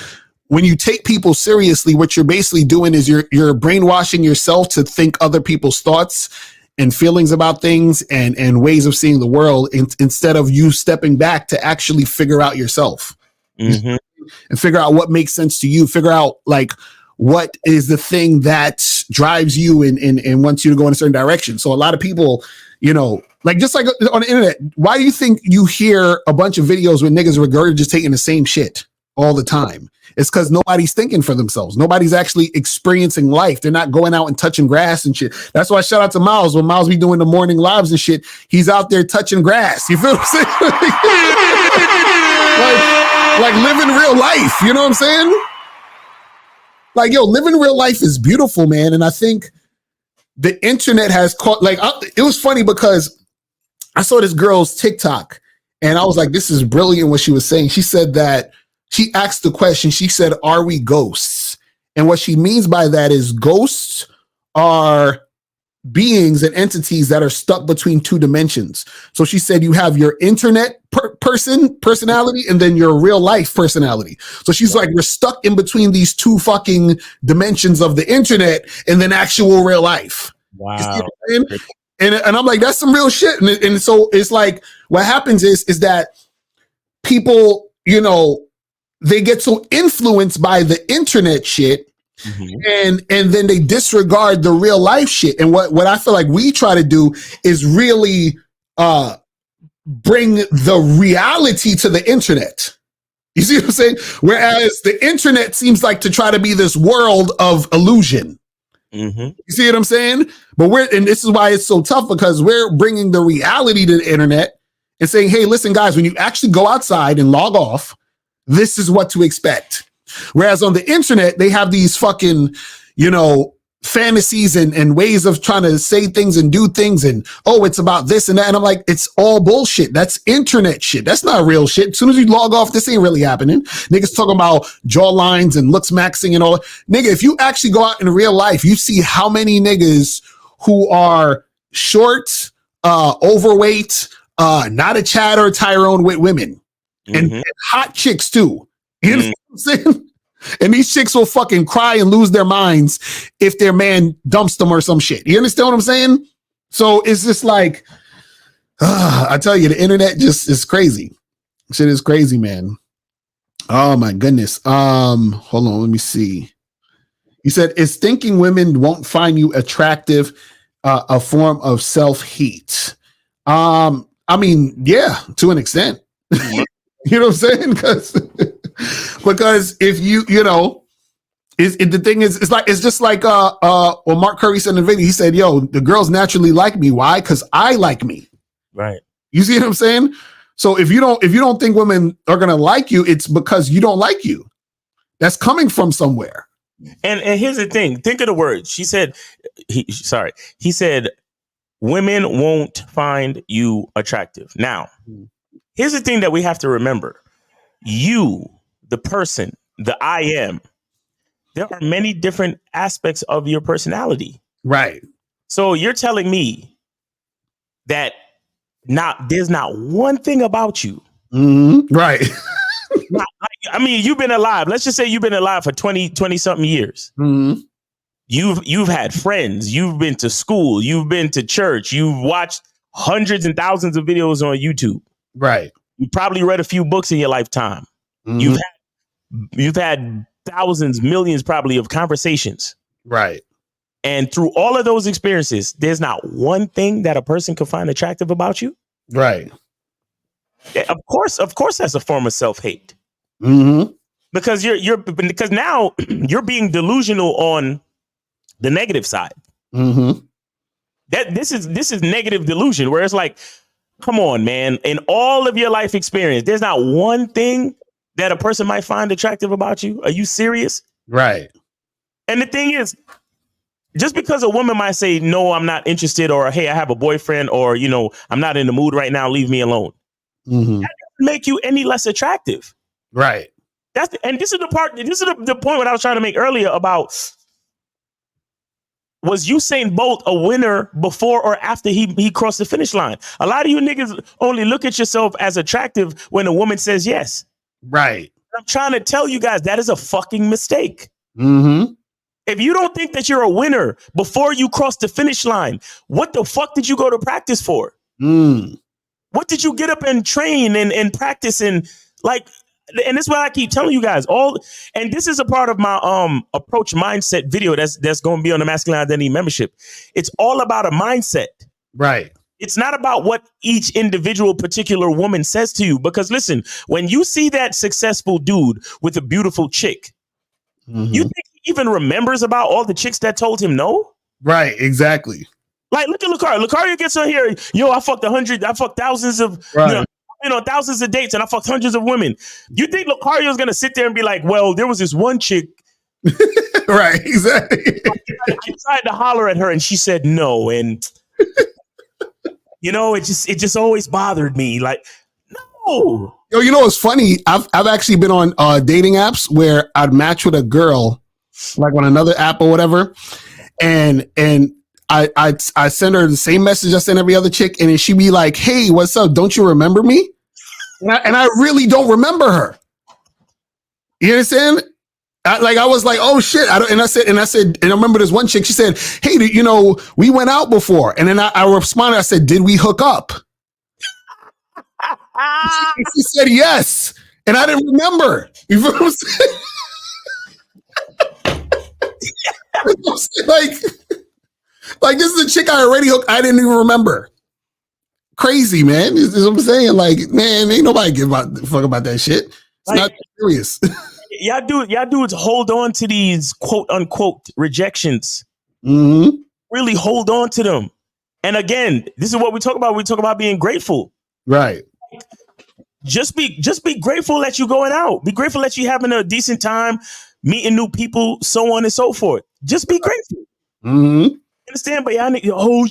when you take people seriously, what you're basically doing is you're brainwashing yourself to think other people's thoughts and feelings about things and ways of seeing the world instead of you stepping back to actually figure out yourself and figure out what makes sense to you. Figure out like what is the thing that drives you and wants you to go in a certain direction. So a lot of people, you know, like just like on the internet, why do you think you hear a bunch of videos where niggas regurgitating the same shit all the time? It's because nobody's thinking for themselves. Nobody's actually experiencing life. They're not going out and touching grass and shit. That's why shout out to Miles. When Miles be doing the morning lives and shit, he's out there touching grass. You feel what I'm saying? like living real life. You know what I'm saying? Like, yo, living real life is beautiful, man. And I think the internet has caught, like, it was funny because I saw this girl's TikTok and I was like, this is brilliant what she was saying. She said that she asked the question, she said, are we ghosts? And what she means by that is ghosts are beings and entities that are stuck between two dimensions. So she said you have your internet personality and then your real life personality. So she's like, we're stuck in between these two fucking dimensions of the internet and then actual real life. Wow. And I'm like, that's some real shit. And so it's like, what happens is that people, you know, they get so influenced by the internet shit and then they disregard the real life shit. And what I feel like we try to do is really bring the reality to the internet. You see what I'm saying? Whereas the internet seems like to try to be this world of illusion. You see what I'm saying? But and this is why it's so tough, because we're bringing the reality to the internet and saying, hey, listen, guys, when you actually go outside and log off, this is what to expect. Whereas on the internet, they have these fucking, you know, fantasies and ways of trying to say things and do things. And, oh, it's about this and that. And I'm like, it's all bullshit. That's internet shit. That's not real shit. As soon as you log off, this ain't really happening. Niggas talking about jaw lines and looks maxing and all. Nigga, if you actually go out in real life, you see how many niggas who are short, overweight, not a Chad or a Tyrone with women. And hot chicks too. You know what I'm saying? And these chicks will fucking cry and lose their minds if their man dumps them or some shit. You understand what I'm saying? So it's just like, I tell you, the internet just is crazy. Shit is crazy, man. Oh my goodness. Hold on, let me see. You said, is thinking women won't find you attractive a form of self-hate? I mean, yeah, to an extent. You know what I'm saying? Because if you know, the thing is, it's just like well, Mark Curry said in the video, he said, yo, the girls naturally like me. Why? Because I like me. Right. You see what I'm saying? So if you don't think women are gonna like you, it's because you don't like you. That's coming from somewhere. And here's the thing. Think of the words. He said, women won't find you attractive. Now, here's the thing that we have to remember. You, the person, the I am, there are many different aspects of your personality. Right. So you're telling me that there's not one thing about you. Right. I mean, you've been alive. Let's just say you've been alive for 20 something years. You've had friends. You've been to school. You've been to church. You've watched hundreds and thousands of videos on YouTube. Right. You probably read a few books in your lifetime. You've had thousands, millions probably of conversations. Right. And through all of those experiences, there's not one thing that a person could find attractive about you. Right. Of course, that's a form of self-hate. Because because now you're being delusional on the negative side. That this is negative delusion, where it's like, come on, man. In all of your life experience, there's not one thing that a person might find attractive about you. Are you serious? Right. And the thing is, just because a woman might say, no, I'm not interested, or hey, I have a boyfriend, or, you know, I'm not in the mood right now, leave me alone. Mm-hmm. That doesn't make you any less attractive. Right. And this is the part, this is the point what I was trying to make earlier about, was Usain Bolt a winner before or after he crossed the finish line? A lot of you niggas only look at yourself as attractive when a woman says yes. Right. I'm trying to tell you guys that is a fucking mistake. Mm-hmm. If you don't think that you're a winner before you cross the finish line, what the fuck did you go to practice for? What did you get up and train and practice and like? And this is what I keep telling you guys. And this is a part of my approach mindset video that's going to be on the Masculine Identity membership. It's all about a mindset. Right. It's not about what each individual particular woman says to you. Because listen, when you see that successful dude with a beautiful chick, you think he even remembers about all the chicks that told him no? Right. Exactly. Like, look at Lucario. Lucario gets on here. Yo, I fucked thousands of, thousands of dates, and I fucked hundreds of women. You think Lucario's going to sit there and be like, well, there was this one chick. Right. Exactly. I tried to holler at her and she said no. And, you know, it just always bothered me. Like, no. Yo, you know what's funny? I've actually been on dating apps where I'd match with a girl, like on another app or whatever, and I send her the same message I send every other chick, and then she'd be like, "Hey, what's up? Don't you remember me?" And I really don't remember her. You understand? I was like, "Oh shit!" And I said, and I remember this one chick. She said, "Hey, you know, we went out before," and then I responded. I said, "Did we hook up?" She said yes, and I didn't remember. You feel what I'm saying? Like this is a chick I already hooked. I didn't even remember. Crazy, man. This is what I'm saying. Like, man, ain't nobody give a fuck about that shit. It's not serious. Y'all dudes hold on to these quote unquote rejections. Really hold on to them. And again, this is what we talk about. We talk about being grateful. Right. Just be grateful that you're going out. Be grateful that you're having a decent time, meeting new people, so on and so forth. Just be grateful. Understand? But y'all,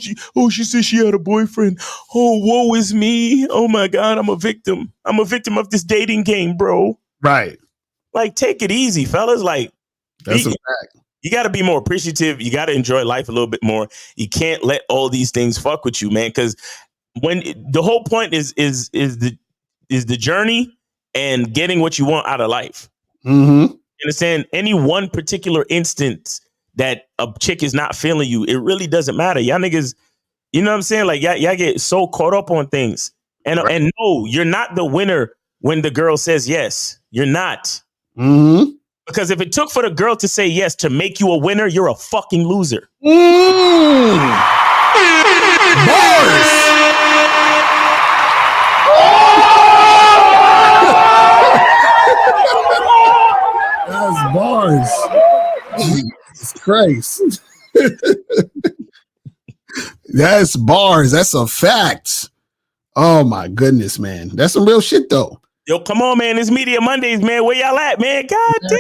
she said she had a boyfriend. Oh, woe is me. Oh my God, I'm a victim. I'm a victim of this dating game, bro. Right. Like, take it easy, fellas. Like, that's a fact. You got to be more appreciative. You got to enjoy life a little bit more. You can't let all these things fuck with you, man. Because when the whole point is the journey and getting what you want out of life. You understand? Any one particular instance that a chick is not feeling you, it really doesn't matter. Y'all niggas, you know what I'm saying? Like, y'all get so caught up on things. And no, you're not the winner when the girl says yes. You're not. Because if it took for the girl to say yes to make you a winner, you're a fucking loser. That's bars. Jesus Christ. That's bars. That's a fact. Oh my goodness, man. That's some real shit though. Yo, come on, man. It's Media Mondays, man. Where y'all at, man? God damn.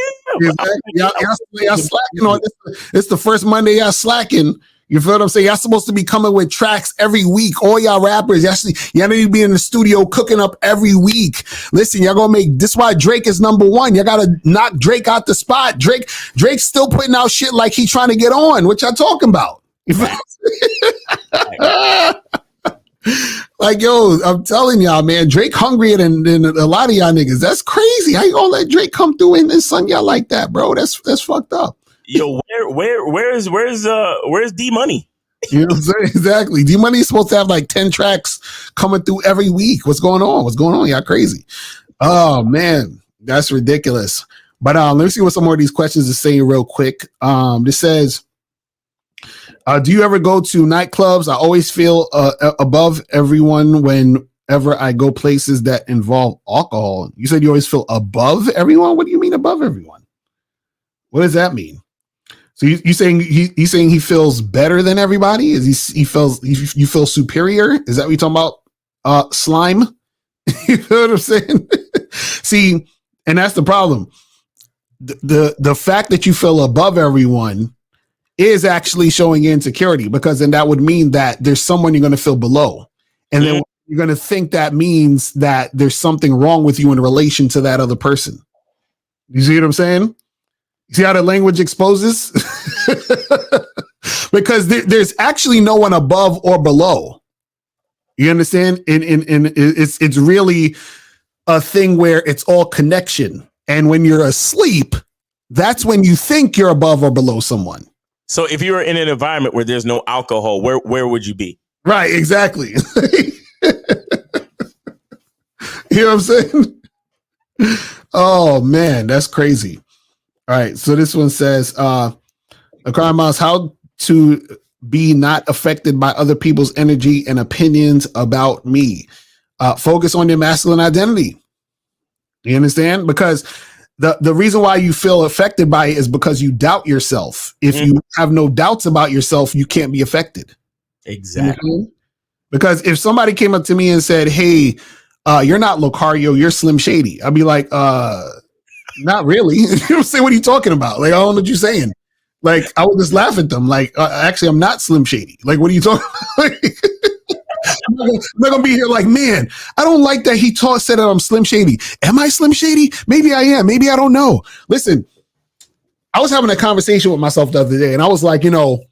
Y'all slacking on this. It's the first Monday y'all slacking. You feel what I'm saying? Y'all supposed to be coming with tracks every week. All y'all rappers, y'all need to be in the studio cooking up every week. Listen, y'all gonna make this why Drake is number one. Y'all gotta knock Drake out the spot. Drake's still putting out shit like he trying to get on. What y'all talking about? You feel like, yo, I'm telling y'all, man, Drake hungrier than a lot of y'all niggas. That's crazy. How you gonna let Drake come through and son y'all like that, bro? That's fucked up. Yo, where's D Money? You know what I'm saying? Exactly. D Money is supposed to have like 10 tracks coming through every week. What's going on? What's going on? Y'all crazy. Oh man, that's ridiculous. But let me see what some more of these questions are saying real quick. This says, do you ever go to nightclubs? I always feel above everyone whenever I go places that involve alcohol. You said you always feel above everyone? What do you mean above everyone? What does that mean? So you saying he's saying he feels better than everybody? Is you feel superior? Is that what you're talking about? Slime? You know what I'm saying? See, and that's the problem. The fact that you feel above everyone is actually showing insecurity, because then that would mean that there's someone you're going to feel below. And then you're going to think that means that there's something wrong with you in relation to that other person. You see what I'm saying? You see how the language exposes? Because there's actually no one above or below. You understand? And it's really a thing where it's all connection. And when you're asleep, that's when you think you're above or below someone. So if you were in an environment where there's no alcohol, where would you be? Right, exactly. You know what I'm saying? Oh man, that's crazy. All right, so this one says, Akari Miles, how to be not affected by other people's energy and opinions about me. Focus on your masculine identity. You understand? Because the reason why you feel affected by it is because you doubt yourself. If you have no doubts about yourself, you can't be affected. Exactly. Because if somebody came up to me and said, hey, you're not Locario, you're Slim Shady, I'd be like, not really. You know what I'm saying? What are you talking about? Like, I don't know what you're saying. Like, I would just laugh at them. Like, actually, I'm not Slim Shady. Like, what are you talking about? I'm not gonna be here like, man, I don't like that he said that I'm Slim Shady. Am I Slim Shady? Maybe I am. Maybe I don't know. Listen, I was having a conversation with myself the other day, and I was like, you know,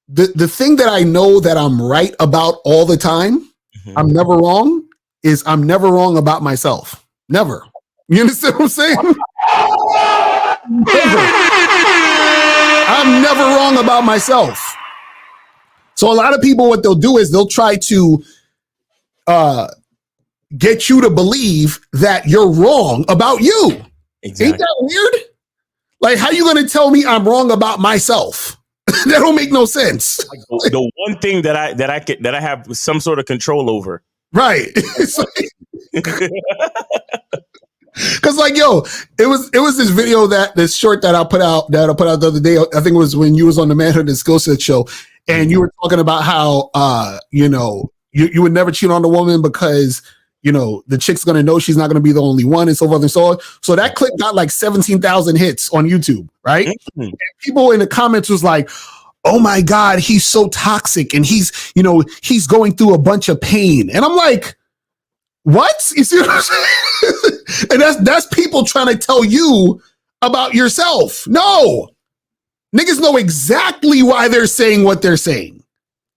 the thing that I know that I'm right about all the time, I'm never wrong, is I'm never wrong about myself. Never. You understand what I'm saying? Never. I'm never wrong about myself. So a lot of people, what they'll do is they'll try to get you to believe that you're wrong about you. Exactly. Ain't that weird? Like, how you going to tell me I'm wrong about myself? That don't make no sense. The one thing that I have some sort of control over. Right. Cause like, yo, it was this video this short that I put out the other day. I think it was when you was on the Manhood and Skill Set show, and you were talking about how you know, you would never cheat on a woman because, you know, the chick's gonna know she's not gonna be the only one, and so forth and so on. So that clip got like 17,000 hits on YouTube, right? And people in the comments was like, oh my God, he's so toxic, and he's going through a bunch of pain. And I'm like, what? You see what I'm saying? And that's people trying to tell you about yourself. No. Niggas know exactly why they're saying what they're saying.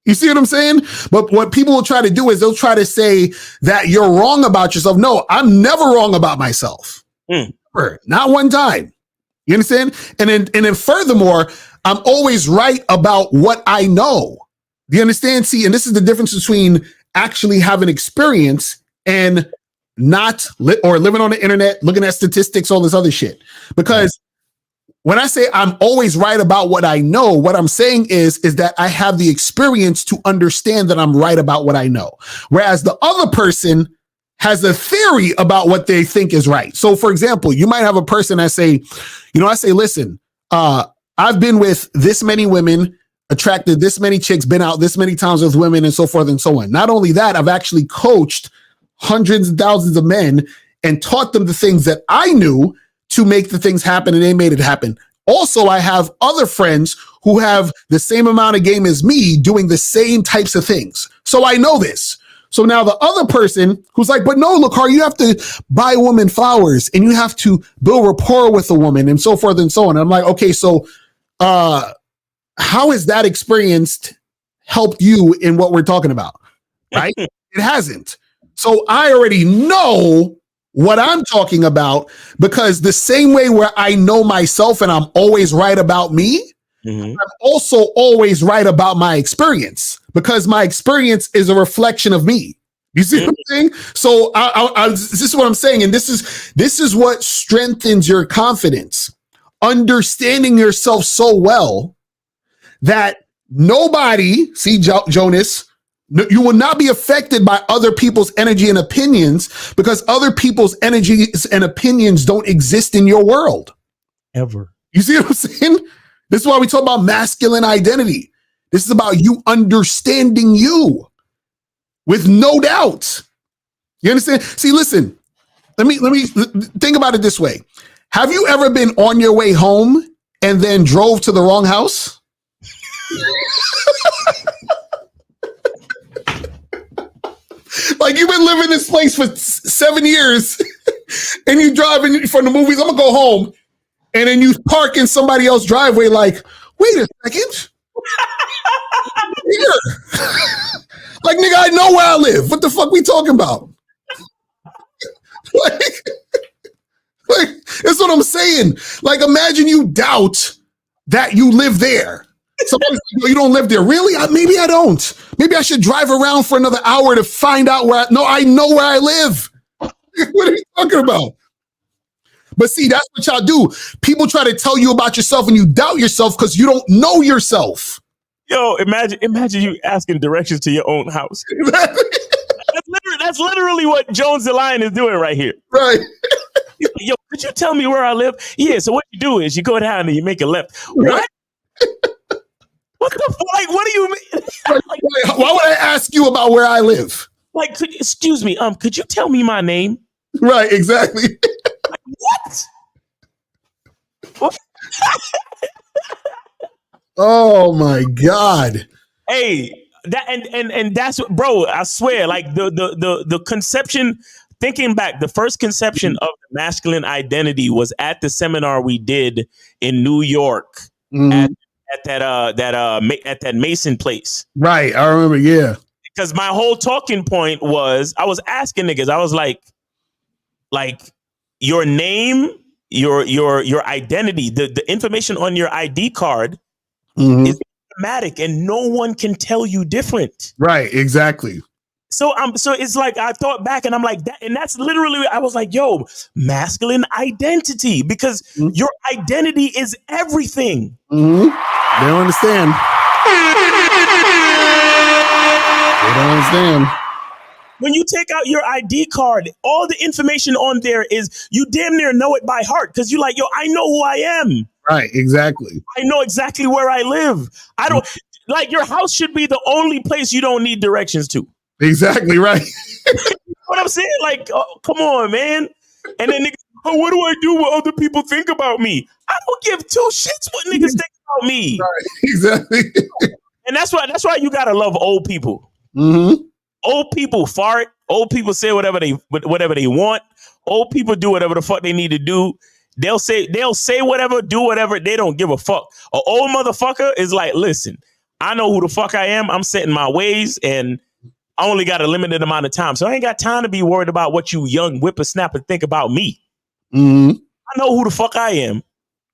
You see what I'm saying? But what people will try to do is they'll try to say that you're wrong about yourself. No, I'm never wrong about myself. Never. Not one time. You understand? And then furthermore, I'm always right about what I know. Do you understand? See, and this is the difference between actually having experience and not living on the internet, looking at statistics, all this other shit. Because when I say I'm always right about what I know, what I'm saying is that I have the experience to understand that I'm right about what I know. Whereas the other person has a theory about what they think is right. So for example, you might have a person that say, listen, I've been with this many women, attracted this many chicks, been out this many times with women, and so forth and so on. Not only that, I've actually coached hundreds and thousands of men and taught them the things that I knew to make the things happen, and they made it happen. Also, I have other friends who have the same amount of game as me doing the same types of things. So I know this. So now the other person who's like, but no, Lakar, you have to buy a woman flowers and you have to build rapport with a woman and so forth and so on. I'm like, okay, so how has that experience helped you in what we're talking about? Right? It hasn't. So I already know what I'm talking about, because the same way where I know myself and I'm always right about me, I'm also always right about my experience, because my experience is a reflection of me. You see what I'm saying? So this is what I'm saying. And this is what strengthens your confidence. Understanding yourself so well that nobody, see Jonas, you will not be affected by other people's energy and opinions, because other people's energies and opinions don't exist in your world. Ever. You see what I'm saying? This is why we talk about masculine identity. This is about you understanding you with no doubt. You understand? See, listen, let me think about it this way. Have you ever been on your way home and then drove to the wrong house? Like, you've been living in this place for 7 years and you driving from the movies, I'm gonna go home, and then you park in somebody else's driveway like, wait a second. Like, nigga, I know where I live. What the fuck we talking about? like, that's what I'm saying. Like, imagine you doubt that you live there. Somebody's like, you don't live there. Really? Maybe I don't. Maybe I should drive around for another hour to find out where I know where I live. What are you talking about? But see, that's what y'all do. People try to tell you about yourself and you doubt yourself because you don't know yourself. Yo, imagine you asking directions to your own house. That's literally what Jones the Lion is doing right here. Right. Yo, could you tell me where I live? Yeah, so what you do is you go down and you make a left. What? What the fuck? Like, what do you mean? Like, why would I ask you about where I live? Like, excuse me, could you tell me my name? Right, exactly. Like, what? Oh my God. Hey, that and that's what, bro, I swear, like the conception, thinking back, the first conception of the masculine identity was at the seminar we did in New York at that Mason place. Right, I remember, yeah. Because my whole talking point was, I was asking niggas, I was like your name, your identity, the information on your ID card is automatic, and no one can tell you different. Right, exactly. So it's like, I thought back and I'm like, that, and that's literally, I was like, yo, masculine identity, because your identity is everything. They don't understand. They don't understand. When you take out your ID card, all the information on there is, you damn near know it by heart, because you're like, yo, I know who I am. Right, exactly. I know exactly where I live. I don't, like, your house should be the only place you don't need directions to. Exactly right. You know what I'm saying? Like, oh, come on, man. And then niggas, oh, what do I do what other people think about me? I don't give two shits what niggas think about me. Right, exactly. And that's why you gotta love old people. Old people fart. Old people say whatever they want. Old people do whatever the fuck they need to do. They'll say whatever, do whatever. They don't give a fuck. An old motherfucker is like, listen, I know who the fuck I am. I'm setting my ways, and I only got a limited amount of time. So I ain't got time to be worried about what you young whippersnapper think about me. I know who the fuck I am.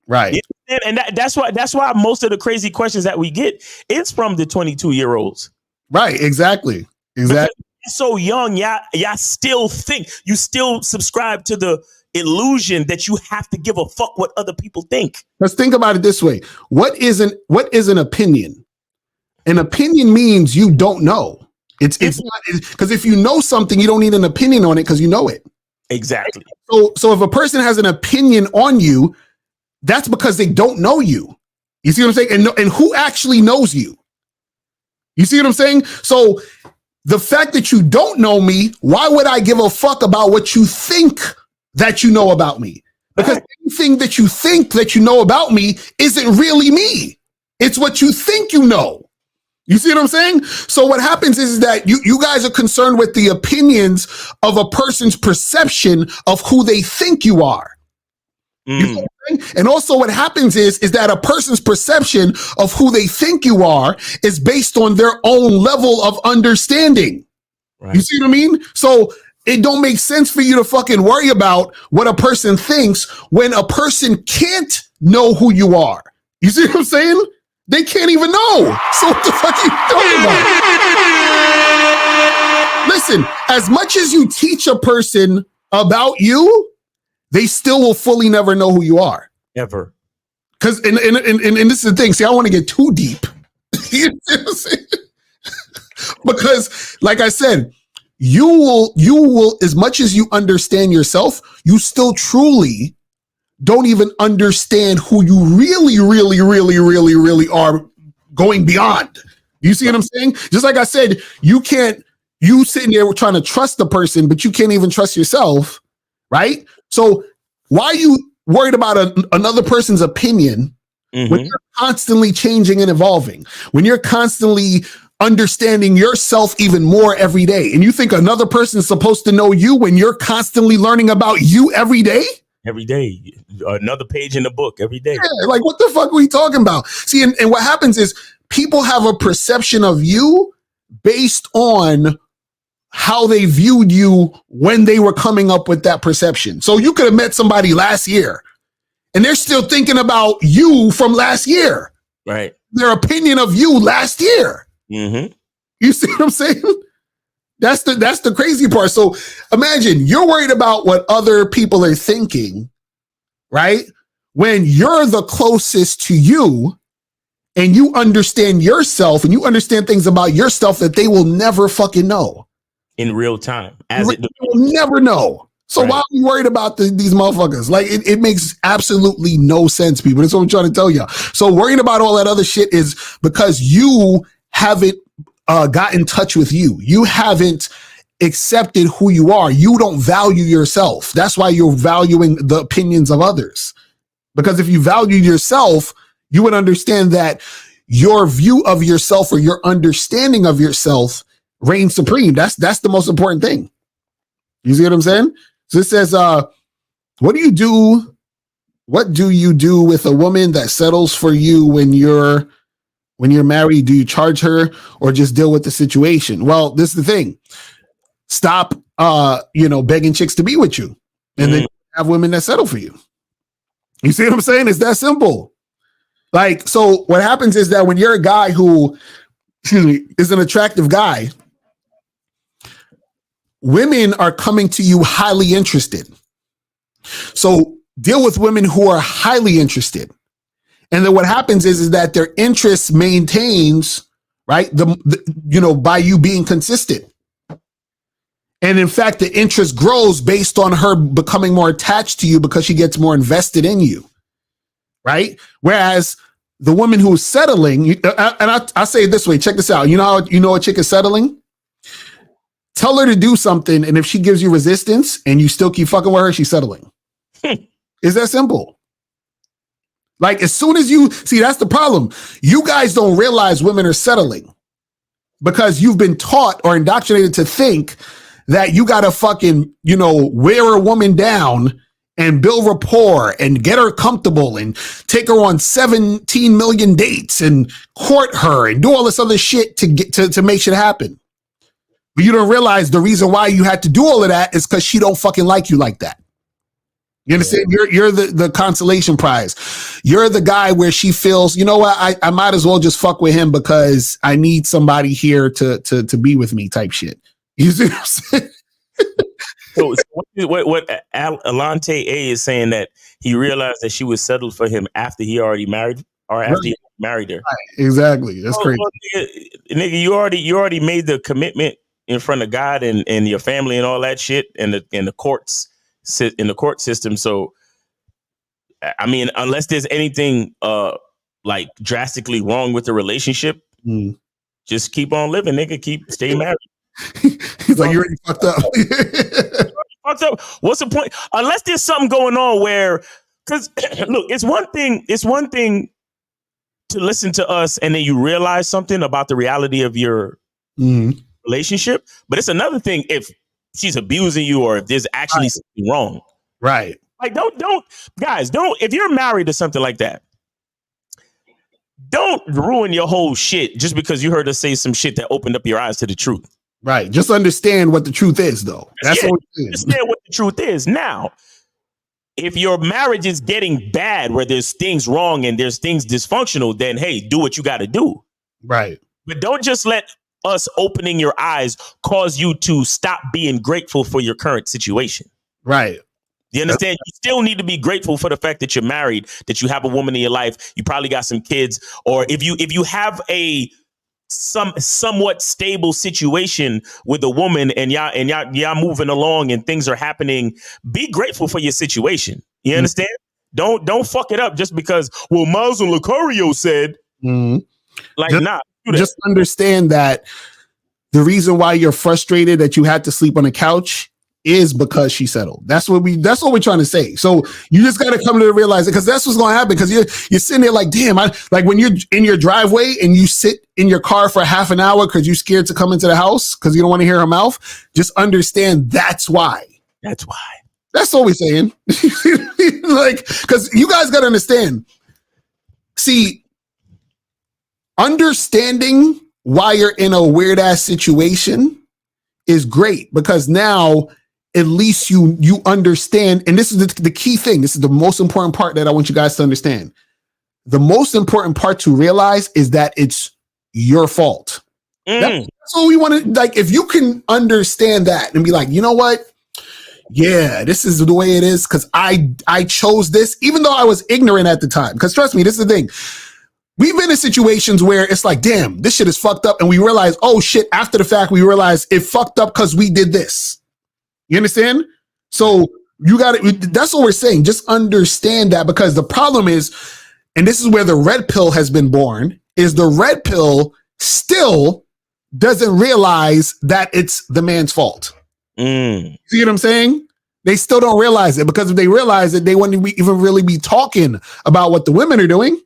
Right. And that's why most of the crazy questions that we get is from the 22-year-olds. Right. Exactly. Exactly. You're so young, y'all still think, you still subscribe to the illusion that you have to give a fuck what other people think. Let's think about it this way. What is an opinion? An opinion means you don't know. It's not, because if you know something, you don't need an opinion on it because you know it. Exactly. So if a person has an opinion on you, that's because they don't know you. You see what I'm saying? And who actually knows you? You see what I'm saying? So the fact that you don't know me, why would I give a fuck about what you think that you know about me? Because anything that you think that you know about me isn't really me. It's what you think you know. You see what I'm saying? So what happens is that you guys are concerned with the opinions of a person's perception of who they think you are. You know what I'm saying? And also what happens is that a person's perception of who they think you are is based on their own level of understanding. Right. You see what I mean? So it don't make sense for you to fucking worry about what a person thinks when a person can't know who you are. You see what I'm saying? They can't even know. So what the fuck are you talking about? Listen, as much as you teach a person about you, they still will fully never know who you are. Ever. Because and this is the thing. See, I want to get too deep. You know what I'm saying? Because, like I said, you will, as much as you understand yourself, you still truly don't even understand who you really are going beyond. You see what I'm saying? Just like I said, you sitting there trying to trust the person, but you can't even trust yourself, right? So why are you worried about another person's opinion When you're constantly changing and evolving, when you're constantly understanding yourself even more every day, and you think another person is supposed to know you when you're constantly learning about you every day? Every day, another page in the book every day. Yeah, like what the fuck are we talking about? See, and what happens is people have a perception of you based on how they viewed you when they were coming up with that perception. So you could have met somebody last year and they're still thinking about you from last year. Right. Their opinion of you last year. Mm-hmm. You see what I'm saying? That's the crazy part. So imagine you're worried about what other people are thinking, right? When you're the closest to you and you understand yourself and you understand things about yourself that they will never fucking know. In real time. You will never know. So why are you worried about these motherfuckers? Like it makes absolutely no sense, people. That's what I'm trying to tell you. So worrying about all that other shit is because you haven't got in touch with you. You haven't accepted who you are. You don't value yourself. That's why you're valuing the opinions of others. Because if you value yourself, you would understand that your view of yourself or your understanding of yourself reigns supreme. That's the most important thing. You see what I'm saying? So it says, what do you do with a woman that settles for you when you're married? Do you charge her or just deal with the situation? Well, this is the thing. Stop begging chicks to be with you. And then have women that settle for you. You see what I'm saying? It's that simple. Like, so what happens is that when you're a guy who is an attractive guy, women are coming to you highly interested. So deal with women who are highly interested. And then what happens is that their interest maintains, right? By you being consistent. And in fact, the interest grows based on her becoming more attached to you because she gets more invested in you. Right? Whereas the woman who is settling, and I say it this way, check this out. You know how a chick is settling? Tell her to do something, and if she gives you resistance and you still keep fucking with her, she's settling. It's that simple. Like, as soon as you see, that's the problem. You guys don't realize women are settling because you've been taught or indoctrinated to think that you gotta fucking, wear a woman down and build rapport and get her comfortable and take her on 17 million dates and court her and do all this other shit to get to make shit happen. But you don't realize the reason why you had to do all of that is because she don't fucking like you like that. You understand? You're the consolation prize. You're the guy where she feels, you know what, I might as well just fuck with him because I need somebody here to be with me type shit. You see what I'm saying? So what Alante A is saying, that he realized that she was settled for him after he already married or after he married her. Right. Exactly. That's crazy. Nigga, you already made the commitment in front of God and your family and all that shit and the courts in the court system. So, I mean, unless there's anything like drastically wrong with the relationship, just keep on living, nigga. Stay married. He's like, you already fucked up. What's the point? Unless there's something going on where, because look, it's one thing to listen to us and then you realize something about the reality of your relationship, but it's another thing if she's abusing you or if there's actually something wrong. Right. Like, don't if you're married to something like that, don't ruin your whole shit just because you heard us say some shit that opened up your eyes to the truth. Right. Just understand what the truth is, though. That's what it is. Understand what the truth is. Now, if your marriage is getting bad, where there's things wrong and there's things dysfunctional, then hey, do what you got to do. Right. But don't just let us opening your eyes cause you to stop being grateful for your current situation. Right. You understand? You still need to be grateful for the fact that you're married, that you have a woman in your life. You probably got some kids, or if you have a somewhat stable situation with a woman and y'all moving along and things are happening, be grateful for your situation. You understand? Don't fuck it up just because, well, Miles and Lucario said, just understand that the reason why you're frustrated that you had to sleep on the couch is because she settled. That's what we're trying to say. So you just got to come to realize it, because that's what's going to happen. Because you're sitting there like, damn, like when you're in your driveway and you sit in your car for half an hour because you're scared to come into the house because you don't want to hear her mouth. Just understand that's why. That's why. That's all we're saying. Like, because you guys got to understand. See, understanding why you're in a weird ass situation is great, because now at least you understand. And this is the key thing. This is the most important part that I want you guys to understand. The most important part to realize is that it's your fault. That's all we want to, like, if you can understand that and be like, you know what? Yeah, this is the way it is because I chose this, even though I was ignorant at the time. Because trust me, this is the thing. We've been in situations where it's like, damn, this shit is fucked up. And we realize, oh shit, after the fact, we realize it fucked up because we did this. You understand? So you got it. That's what we're saying. Just understand that, because the problem is, and this is where the red pill has been born, is the red pill still doesn't realize that it's the man's fault. See what I'm saying? They still don't realize it, because if they realize it, they wouldn't even really be talking about what the women are doing.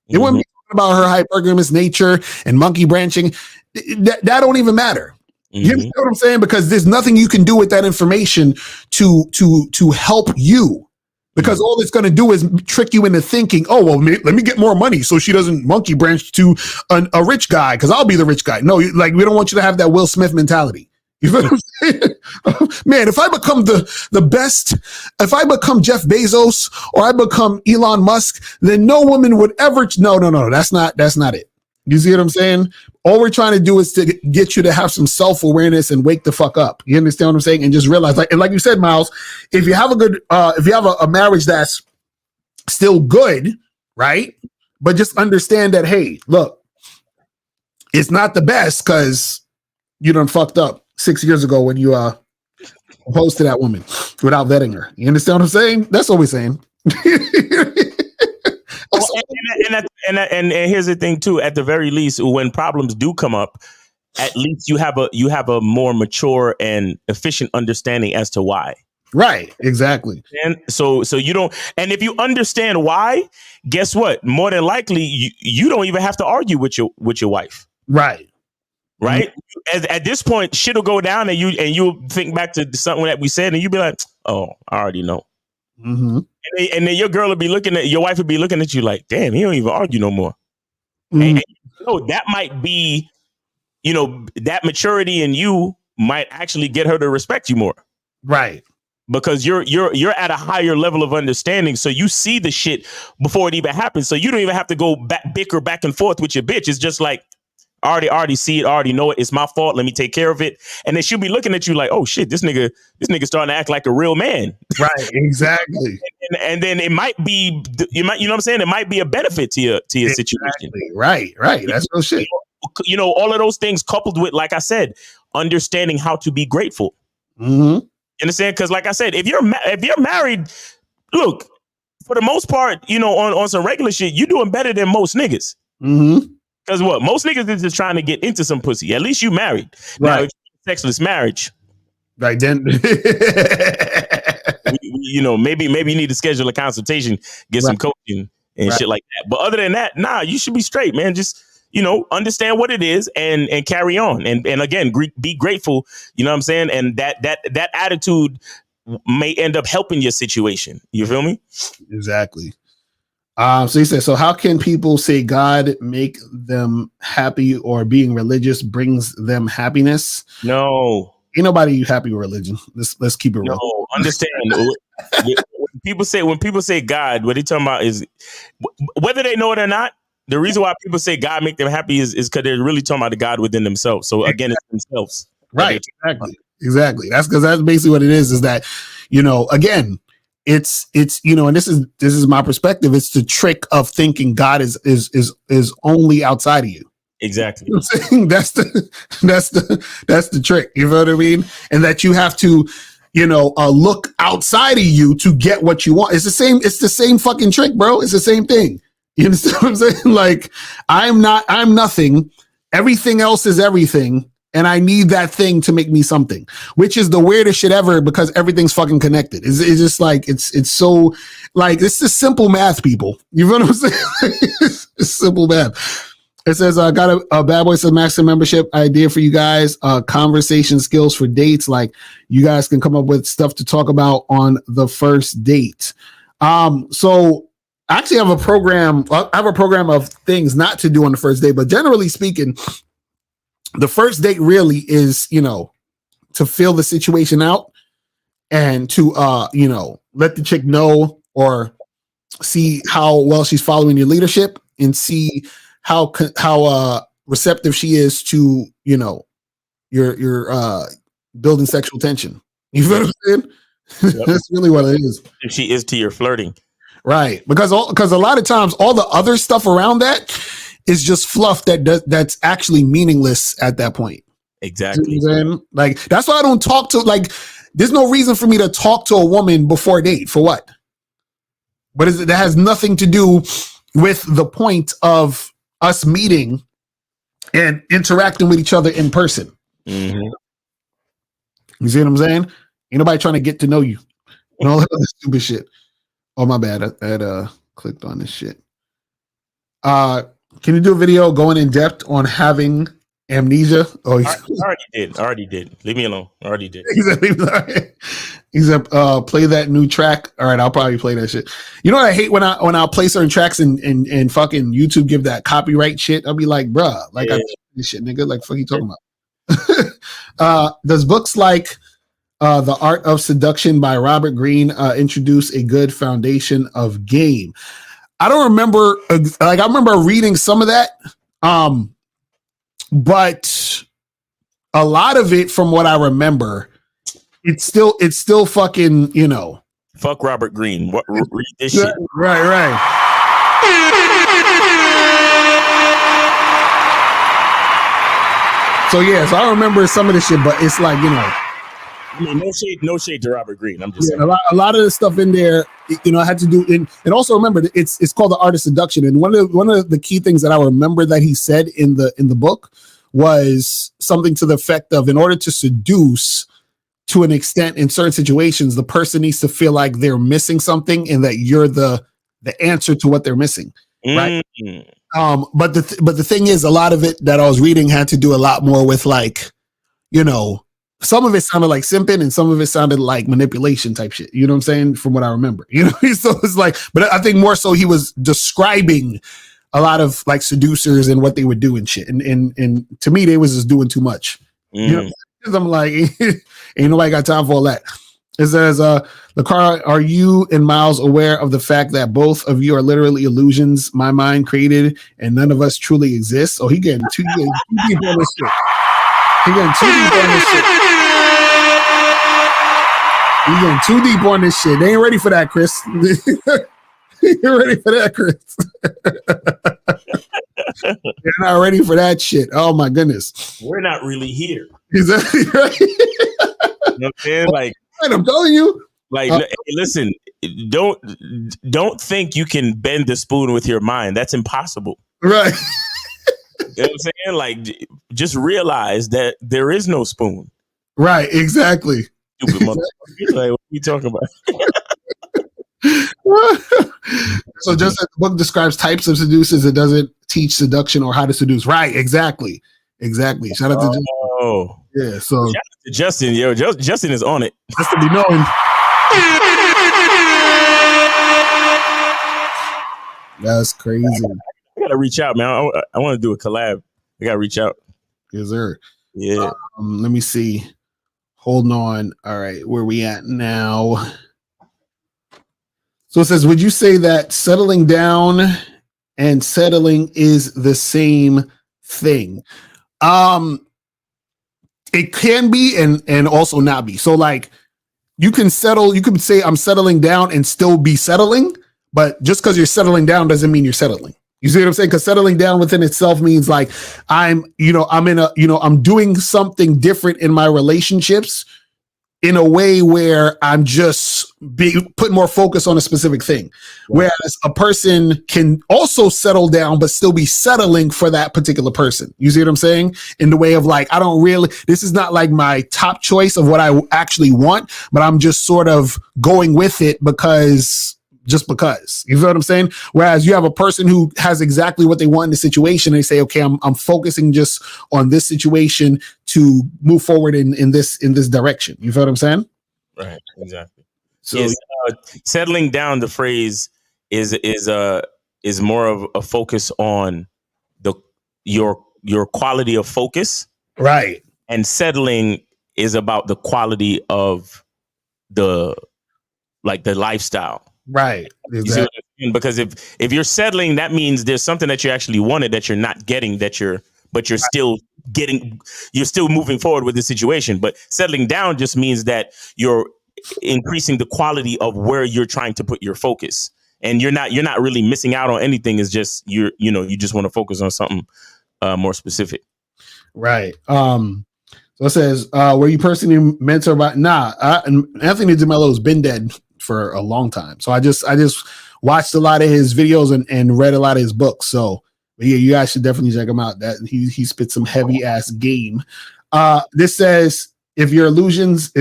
They wouldn't be talking about her hypergamous nature and monkey branching. That don't even matter. You know what I'm saying? Because there's nothing you can do with that information to help you. Because all it's going to do is trick you into thinking, oh, well, let me get more money so she doesn't monkey branch to a rich guy because I'll be the rich guy. No, like, we don't want you to have that Will Smith mentality. You know what I'm saying? Man, if I become the best, if I become Jeff Bezos or I become Elon Musk, then no woman would ever. No, that's not it. You see what I'm saying? All we're trying to do is to get you to have some self-awareness and wake the fuck up. You understand what I'm saying? And just realize, like you said, Miles, if you have a marriage that's still good, right? But just understand that, hey, look, it's not the best because you done fucked up 6 years ago when you proposed to that woman without vetting her. You understand what I'm saying? That's what we're saying. And here's the thing too. At the very least, when problems do come up, at least you have a more mature and efficient understanding as to why. Right. Exactly. And so you don't. And if you understand why, guess what? More than likely, you don't even have to argue with your wife. Right. Right. At this point, shit will go down, and you'll think back to something that we said, and you'll be like, "Oh, I already know." And then your girl will be your wife will be looking at you like, damn, he don't even argue no more. And that might be, that maturity in you might actually get her to respect you more. Right. Because you're at a higher level of understanding. So you see the shit before it even happens. So you don't even have to go bicker back and forth with your bitch. It's just like, I already see it, I already know it. It's my fault. Let me take care of it. And then she'll be looking at you like, oh shit, this nigga starting to act like a real man. Right. Exactly. and then it might be, you know what I'm saying? It might be a benefit to your situation. Right. That's real shit. All of those things coupled with, like I said, understanding how to be grateful. You understand? Because like I said, if you're married, look, for the most part, on some regular shit, you're doing better than most niggas. Because what? Most niggas is just trying to get into some pussy. At least you married. Right. Now, if sexless marriage. Right then. Maybe you need to schedule a consultation, get some coaching and shit like that. But other than that, nah, you should be straight, man. Just, understand what it is and carry on. And again, be grateful. You know what I'm saying? And that attitude may end up helping your situation. You feel me? Exactly. So he said, so how can people say God make them happy or being religious brings them happiness? No. Ain't nobody happy with religion. Let's keep it real. No, understand. When people say God, what they talking about is whether they know it or not. The reason why people say God make them happy is because they're really talking about the God within themselves. So again, it's themselves. Right. Exactly. That's because that's basically what it is that, again, it's and this is my perspective. It's the trick of thinking God is only outside of you. Exactly. You know what I'm saying? That's the trick. You know what I mean? And that you have to, look outside of you to get what you want. It's the same fucking trick, bro. It's the same thing. You understand what I'm saying? Like, I'm nothing. Everything else is everything. and I need that thing to make me something, which is the weirdest shit ever because everything's fucking connected. It's just like, it's so like, it's just simple math, people. You know what I'm saying? It's simple math. It says, I got a Bad Boy Says Master membership idea for you guys. Conversation skills for dates. Like you guys can come up with stuff to talk about on the first date. So I actually have a program. I have a program of things not to do on the first date, but generally speaking, the first date really is, to feel the situation out and to, let the chick know or see how well she's following your leadership and see how receptive she is to, your building sexual tension. You feel what I'm saying? Yep. That's really what it is. If she is to your flirting. Right. Because a lot of times all the other stuff around that is just fluff that's actually meaningless at that point. Exactly. You know what I'm saying? Like, that's why I don't talk to, like, there's no reason for me to talk to a woman before a date. For what? But that has nothing to do with the point of us meeting and interacting with each other in person. Mm-hmm. You see what I'm saying? Ain't nobody trying to get to know you and all that other stupid shit. Oh, my bad. I had clicked on this shit. Can you do a video going in depth on having amnesia? Oh, I already did. Leave me alone. I already did. He said, play that new track. All right, I'll probably play that shit. You know what I hate when I play certain tracks and fucking YouTube give that copyright shit? I'll be like, bruh, like, I this shit, nigga. Like, fuck you talking about? Does books like The Art of Seduction by Robert Greene introduce a good foundation of game? I don't remember, like, I remember reading some of that, but a lot of it, from what I remember, it's still fucking, Fuck Robert Greene. Read this shit. Right. So I remember some of this shit, but it's like, I mean, no shade to Robert Greene. I'm just saying. A lot of the stuff in there, I had to do. And also remember, it's called The Art of Seduction. And one of the key things that I remember that he said in the book was something to the effect of, in order to seduce to an extent in certain situations, the person needs to feel like they're missing something and that you're the answer to what they're missing. Right. But the thing is, a lot of it that I was reading had to do a lot more with, like, some of it sounded like simping and some of it sounded like manipulation type shit. You know what I'm saying? From what I remember, so it's like, but I think more so he was describing a lot of like seducers and what they would do and shit. And to me, they was just doing too much. I'm like, ain't nobody got time for all that. It says, LaCara, are you and Miles aware of the fact that both of you are literally illusions my mind created and none of us truly exist? Oh, he getting too deep on this shit. He getting too deep on this shit. He's getting too deep on this shit. They ain't ready for that, Chris. You're ready for that, Chris. They're not ready for that shit. Oh my goodness. We're not really here. Exactly right. You know what I'm saying? Like, I'm telling you. Like, hey, listen, don't think you can bend the spoon with your mind. That's impossible. Right. You know what I'm saying? Like, just realize that there is no spoon. Right, exactly. Stupid motherfucker. Like, what are you talking about? So just as the book describes types of seducers, it doesn't teach seduction or how to seduce. Right, exactly. Shout out to Justin. Oh. Yeah, so shout out to Justin. Yo, Justin is on it. Just to be known. That's crazy. I gotta reach out, man. I want to do a collab. I gotta reach out. Yes, sir. Yeah. Let me see. Holding on. All right, where we at now? So it says, would you say that settling down and settling is the same thing? It can be and also not be. So like you can settle, you can say I'm settling down and still be settling, but just because you're settling down doesn't mean you're settling. You see what I'm saying? Because settling down within itself means like I'm doing something different in my relationships in a way where I'm just put more focus on a specific thing. Whereas a person can also settle down, but still be settling for that particular person. You see what I'm saying? In the way of like, this is not like my top choice of what I actually want, but I'm just sort of going with it because. You feel what I'm saying? Whereas you have a person who has exactly what they want in the situation. They say, okay, I'm focusing just on this situation to move forward in this direction. You feel what I'm saying? Right. Exactly. So settling down, the phrase is more of a focus on your quality of focus. Right. And settling is about the quality of the lifestyle. Right. Exactly. You see what I mean? Because if you're settling, that means there's something that you actually wanted that you're not getting, but you're still moving forward with the situation. But settling down just means that you're increasing the quality of where you're trying to put your focus. And you're not really missing out on anything. It's just you just want to focus on something more specific. Right. So it says, were you personally mentored by Anthony DeMello's been dead for a long time. So I just watched a lot of his videos and read a lot of his books. So yeah, you guys should definitely check him out. That he spit some heavy ass game. This says, if your illusions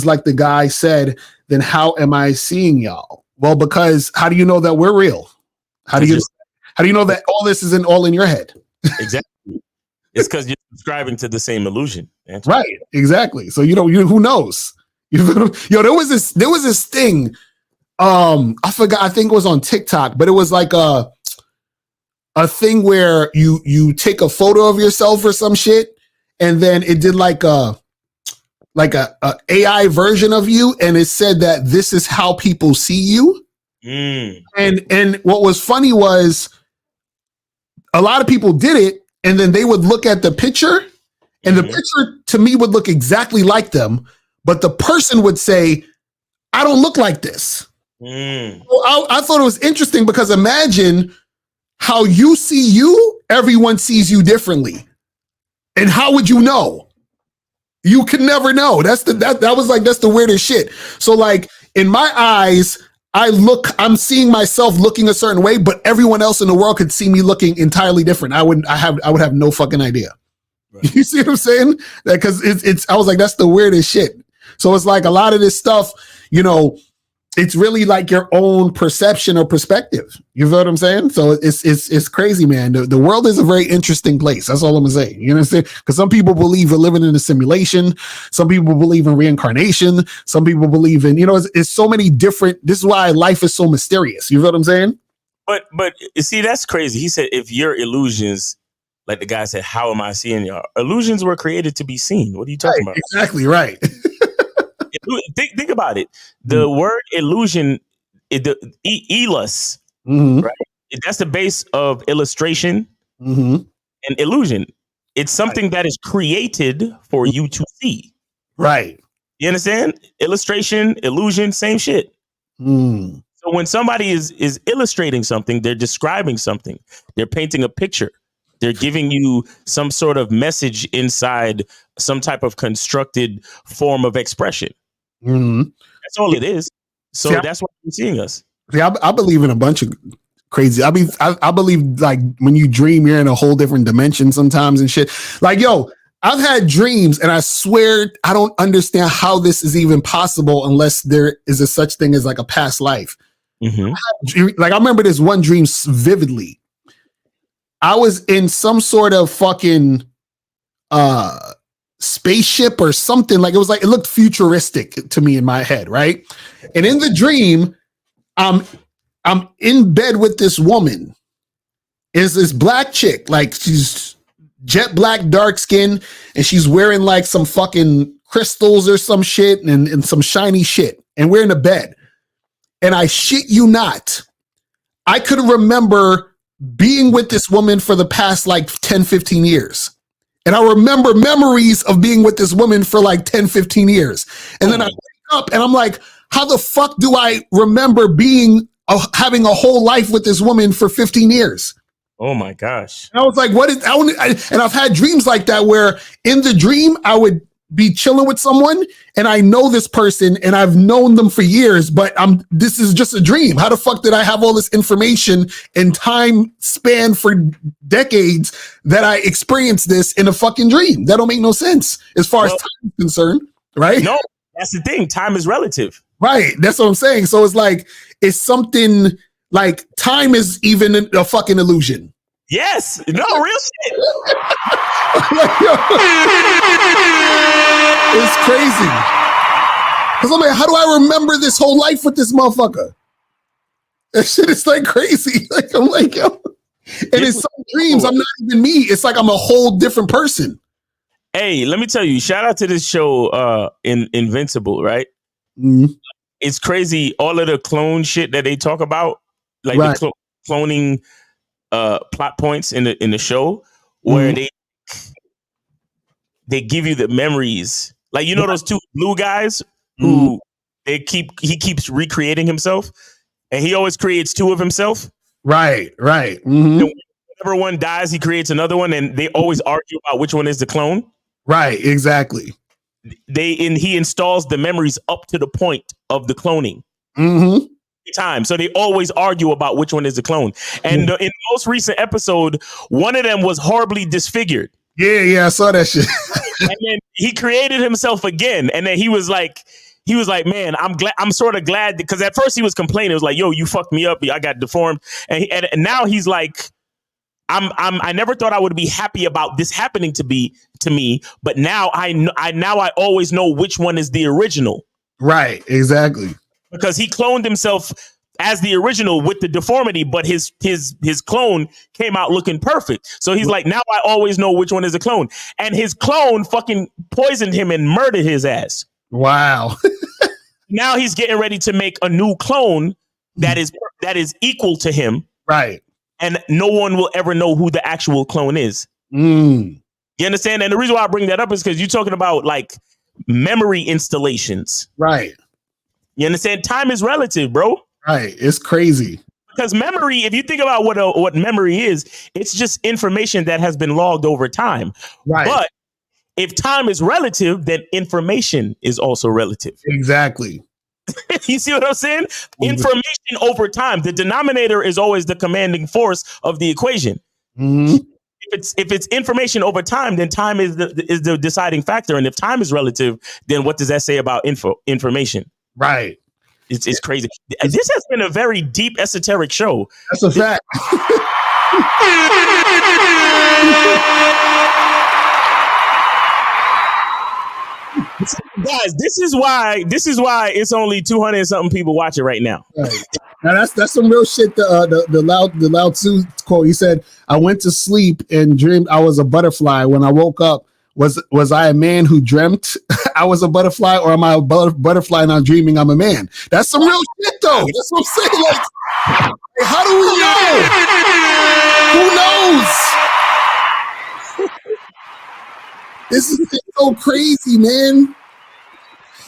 like the guy said, then how am I seeing y'all? Well, because how do you know that we're real? How do you know that all this isn't all in your head? Exactly. It's because you're subscribing to the same illusion. Antoine. Right. Exactly. So who knows? Yo, there was this thing. I forgot. I think it was on TikTok, but it was like a thing where you take a photo of yourself or some shit, and then it did like a AI version of you, and it said that this is how people see you. And what was funny was a lot of people did it, and then they would look at the picture, and the picture to me would look exactly like them. But the person would say, I don't look like this. Well, I thought it was interesting because imagine how you see you, everyone sees you differently. And how would you know? You could never know. That's the weirdest shit. So like in my eyes, I'm seeing myself looking a certain way, but everyone else in the world could see me looking entirely different. I would have no fucking idea. Right. You see what I'm saying? Because I was like, that's the weirdest shit. So it's like a lot of this stuff, it's really like your own perception or perspective. You feel what I'm saying? So it's crazy, man. The world is a very interesting place. That's all I'm gonna say. You know what I'm saying? Because some people believe we're living in a simulation. Some people believe in reincarnation. Some people believe in, it's so many different. This is why life is so mysterious. You feel what I'm saying? But you see, that's crazy. He said, if your illusions, like the guy said, how am I seeing y'all? Illusions were created to be seen. What are you talking about? Exactly right. Think about it. The word illusion, illus, right? That's the base of illustration and illusion. It's something that is created for you to see. Right. You understand? Illustration, illusion, same shit. So when somebody is illustrating something, they're describing something. They're painting a picture. They're giving you some sort of message inside some type of constructed form of expression. That's all it is. So that's why you're seeing us. See, I believe in a bunch of crazy. I believe like when you dream, you're in a whole different dimension sometimes and shit. Like, yo, I've had dreams and I swear I don't understand how this is even possible unless there is a such thing as like a past life. Like I remember this one dream vividly. I was in some sort of fucking spaceship or something. Like it looked futuristic to me in my head, right? And in the dream, I'm in bed with this woman. Is this black chick, like she's jet black, dark skin, and she's wearing like some fucking crystals or some shit and some shiny shit. And we're in the bed. And I shit you not, I could remember being with this woman for the past like 10, 15 years. And I remember memories of being with this woman for like 10, 15 years. And then I wake up and I'm like, how the fuck do I remember having a whole life with this woman for 15 years? Oh my gosh. And I was like, and I've had dreams like that where in the dream I would be chilling with someone and I know this person and I've known them for years, but this is just a dream. How the fuck did I have all this information and time span for decades that I experienced this in a fucking dream? That don't make no sense as far as time is concerned, right? No, that's the thing. Time is relative. Right. That's what I'm saying. So it's like, it's something like time is even a fucking illusion. Yes. No, real shit. It's crazy. Because I'm like, how do I remember this whole life with this motherfucker? That shit is like crazy. Like, I'm like, yo. And in some dreams, I'm not even me. It's like I'm a whole different person. Hey, let me tell you, shout out to this show, Invincible, right? Mm-hmm. It's crazy. All of the clone shit that they talk about, like the cloning plot points in the show, where they give you the memories. Like, you know, those two blue guys who he keeps recreating himself, and he always creates two of himself. Right. Mm-hmm. Whenever one dies, he creates another one, and they always argue about which one is the clone. Right, exactly. He installs the memories up to the point of the cloning. Mm-hmm. Time, so they always argue about which one is the clone. And in the most recent episode, one of them was horribly disfigured. Yeah, I saw that shit. And then he created himself again, and then he was like, man, I'm sort of glad, because at first he was complaining. It was like, yo, you fucked me up, I got deformed, and now he's like, I never thought I would be happy about this happening to me, but now I always know which one is the original. Right, exactly. Because he cloned himself as the original with the deformity, but his clone came out looking perfect. So he's like, now I always know which one is a clone. And his clone fucking poisoned him and murdered his ass. Wow. Now he's getting ready to make a new clone that is equal to him. Right. And no one will ever know who the actual clone is. You understand? And the reason why I bring that up is because you're talking about like memory installations. Right. You understand? Time is relative, bro. Right. It's crazy. Because memory, if you think about what memory is, it's just information that has been logged over time. Right. But if time is relative, then information is also relative. Exactly. You see what I'm saying? Information over time. The denominator is always the commanding force of the equation. Mm-hmm. If it's information over time, then time is the deciding factor. And if time is relative, then what does that say about information? Right. It's crazy. This has been a very deep, esoteric show. That's a fact. Guys, this is why it's only 200 and something people watching right now. Right. Now that's some real shit. The Lao Tzu quote. He said, "I went to sleep and dreamed I was a butterfly. When I woke up, was I a man who dreamt I was a butterfly, or am I a butterfly and I'm dreaming I'm a man?" That's some real shit, though. That's what I'm saying. Like, how do we know? Who knows? This is so crazy, man.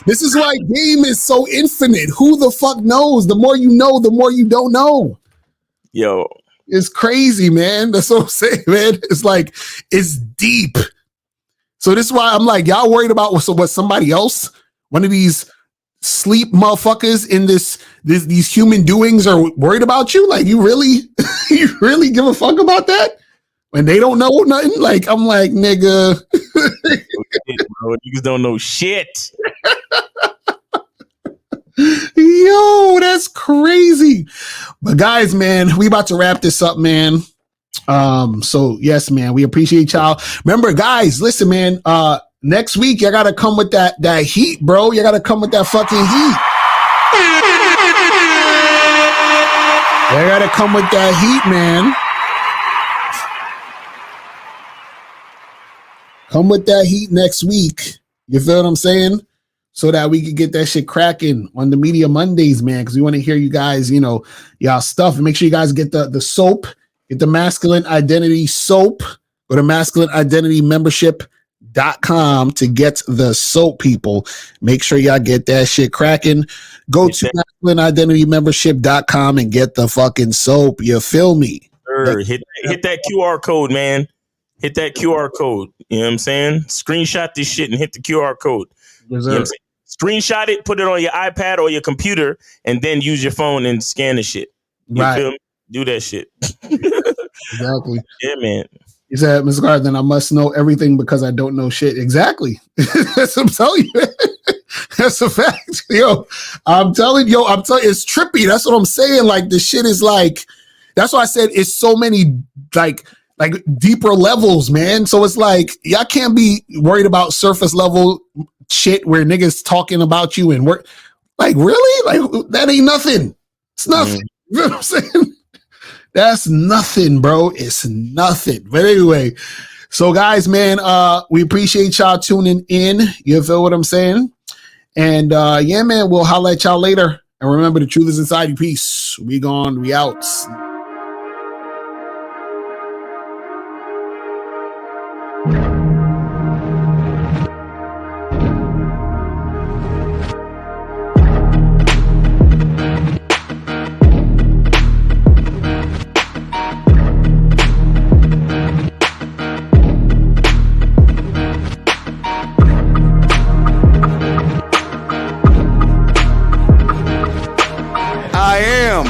This is why game is so infinite. Who the fuck knows? The more you know, the more you don't know. Yo. It's crazy, man. That's what I'm saying, man. It's like, it's deep. So this is why I'm like, y'all worried about what somebody else, one of these sleep motherfuckers in these human doings are worried about you? Like, you really give a fuck about that? When they don't know nothing? Like, I'm like, nigga. Bro, niggas don't know shit. Yo, that's crazy. But guys, man, we about to wrap this up, man. So yes, man, we appreciate y'all. Remember, guys, listen, man, next week y'all gotta come with that heat, bro. You gotta come with that fucking heat. You gotta come with that heat, man. Come with that heat next week. You feel what I'm saying? So that we can get that shit cracking on the Media Mondays, man. Because we want to hear you guys, y'all stuff. And make sure you guys get the soap. Get the Masculine Identity soap. Go to masculineidentitymembership.com to get the soap, people. Make sure y'all get that shit cracking. Go to masculineidentitymembership.com and get the fucking soap. You feel me? Hit that QR code, man. Hit that QR code. You know what I'm saying? Screenshot this shit and hit the QR code. Yes, You know what I'm saying? Screenshot it, put it on your iPad or your computer, and then use your phone and scan the shit. You Right. feel me? Do that shit. Exactly. Yeah, man. He said, Mr. Garden, I must know everything because I don't know shit. Exactly. That's what I'm telling you. That's a fact. I'm telling you, it's trippy. That's what I'm saying. Like, the shit is like, that's why I said it's so many, like deeper levels, man. So it's like, y'all can't be worried about surface level shit where niggas talking about you and work. Like, really? Like, that ain't nothing. It's nothing. You know what I'm saying? That's nothing, bro. It's nothing. But anyway, so guys, man, we appreciate y'all tuning in. You feel what I'm saying? And yeah, man, we'll holler at y'all later. And remember, the truth is inside you. Peace. We gone. We out. I am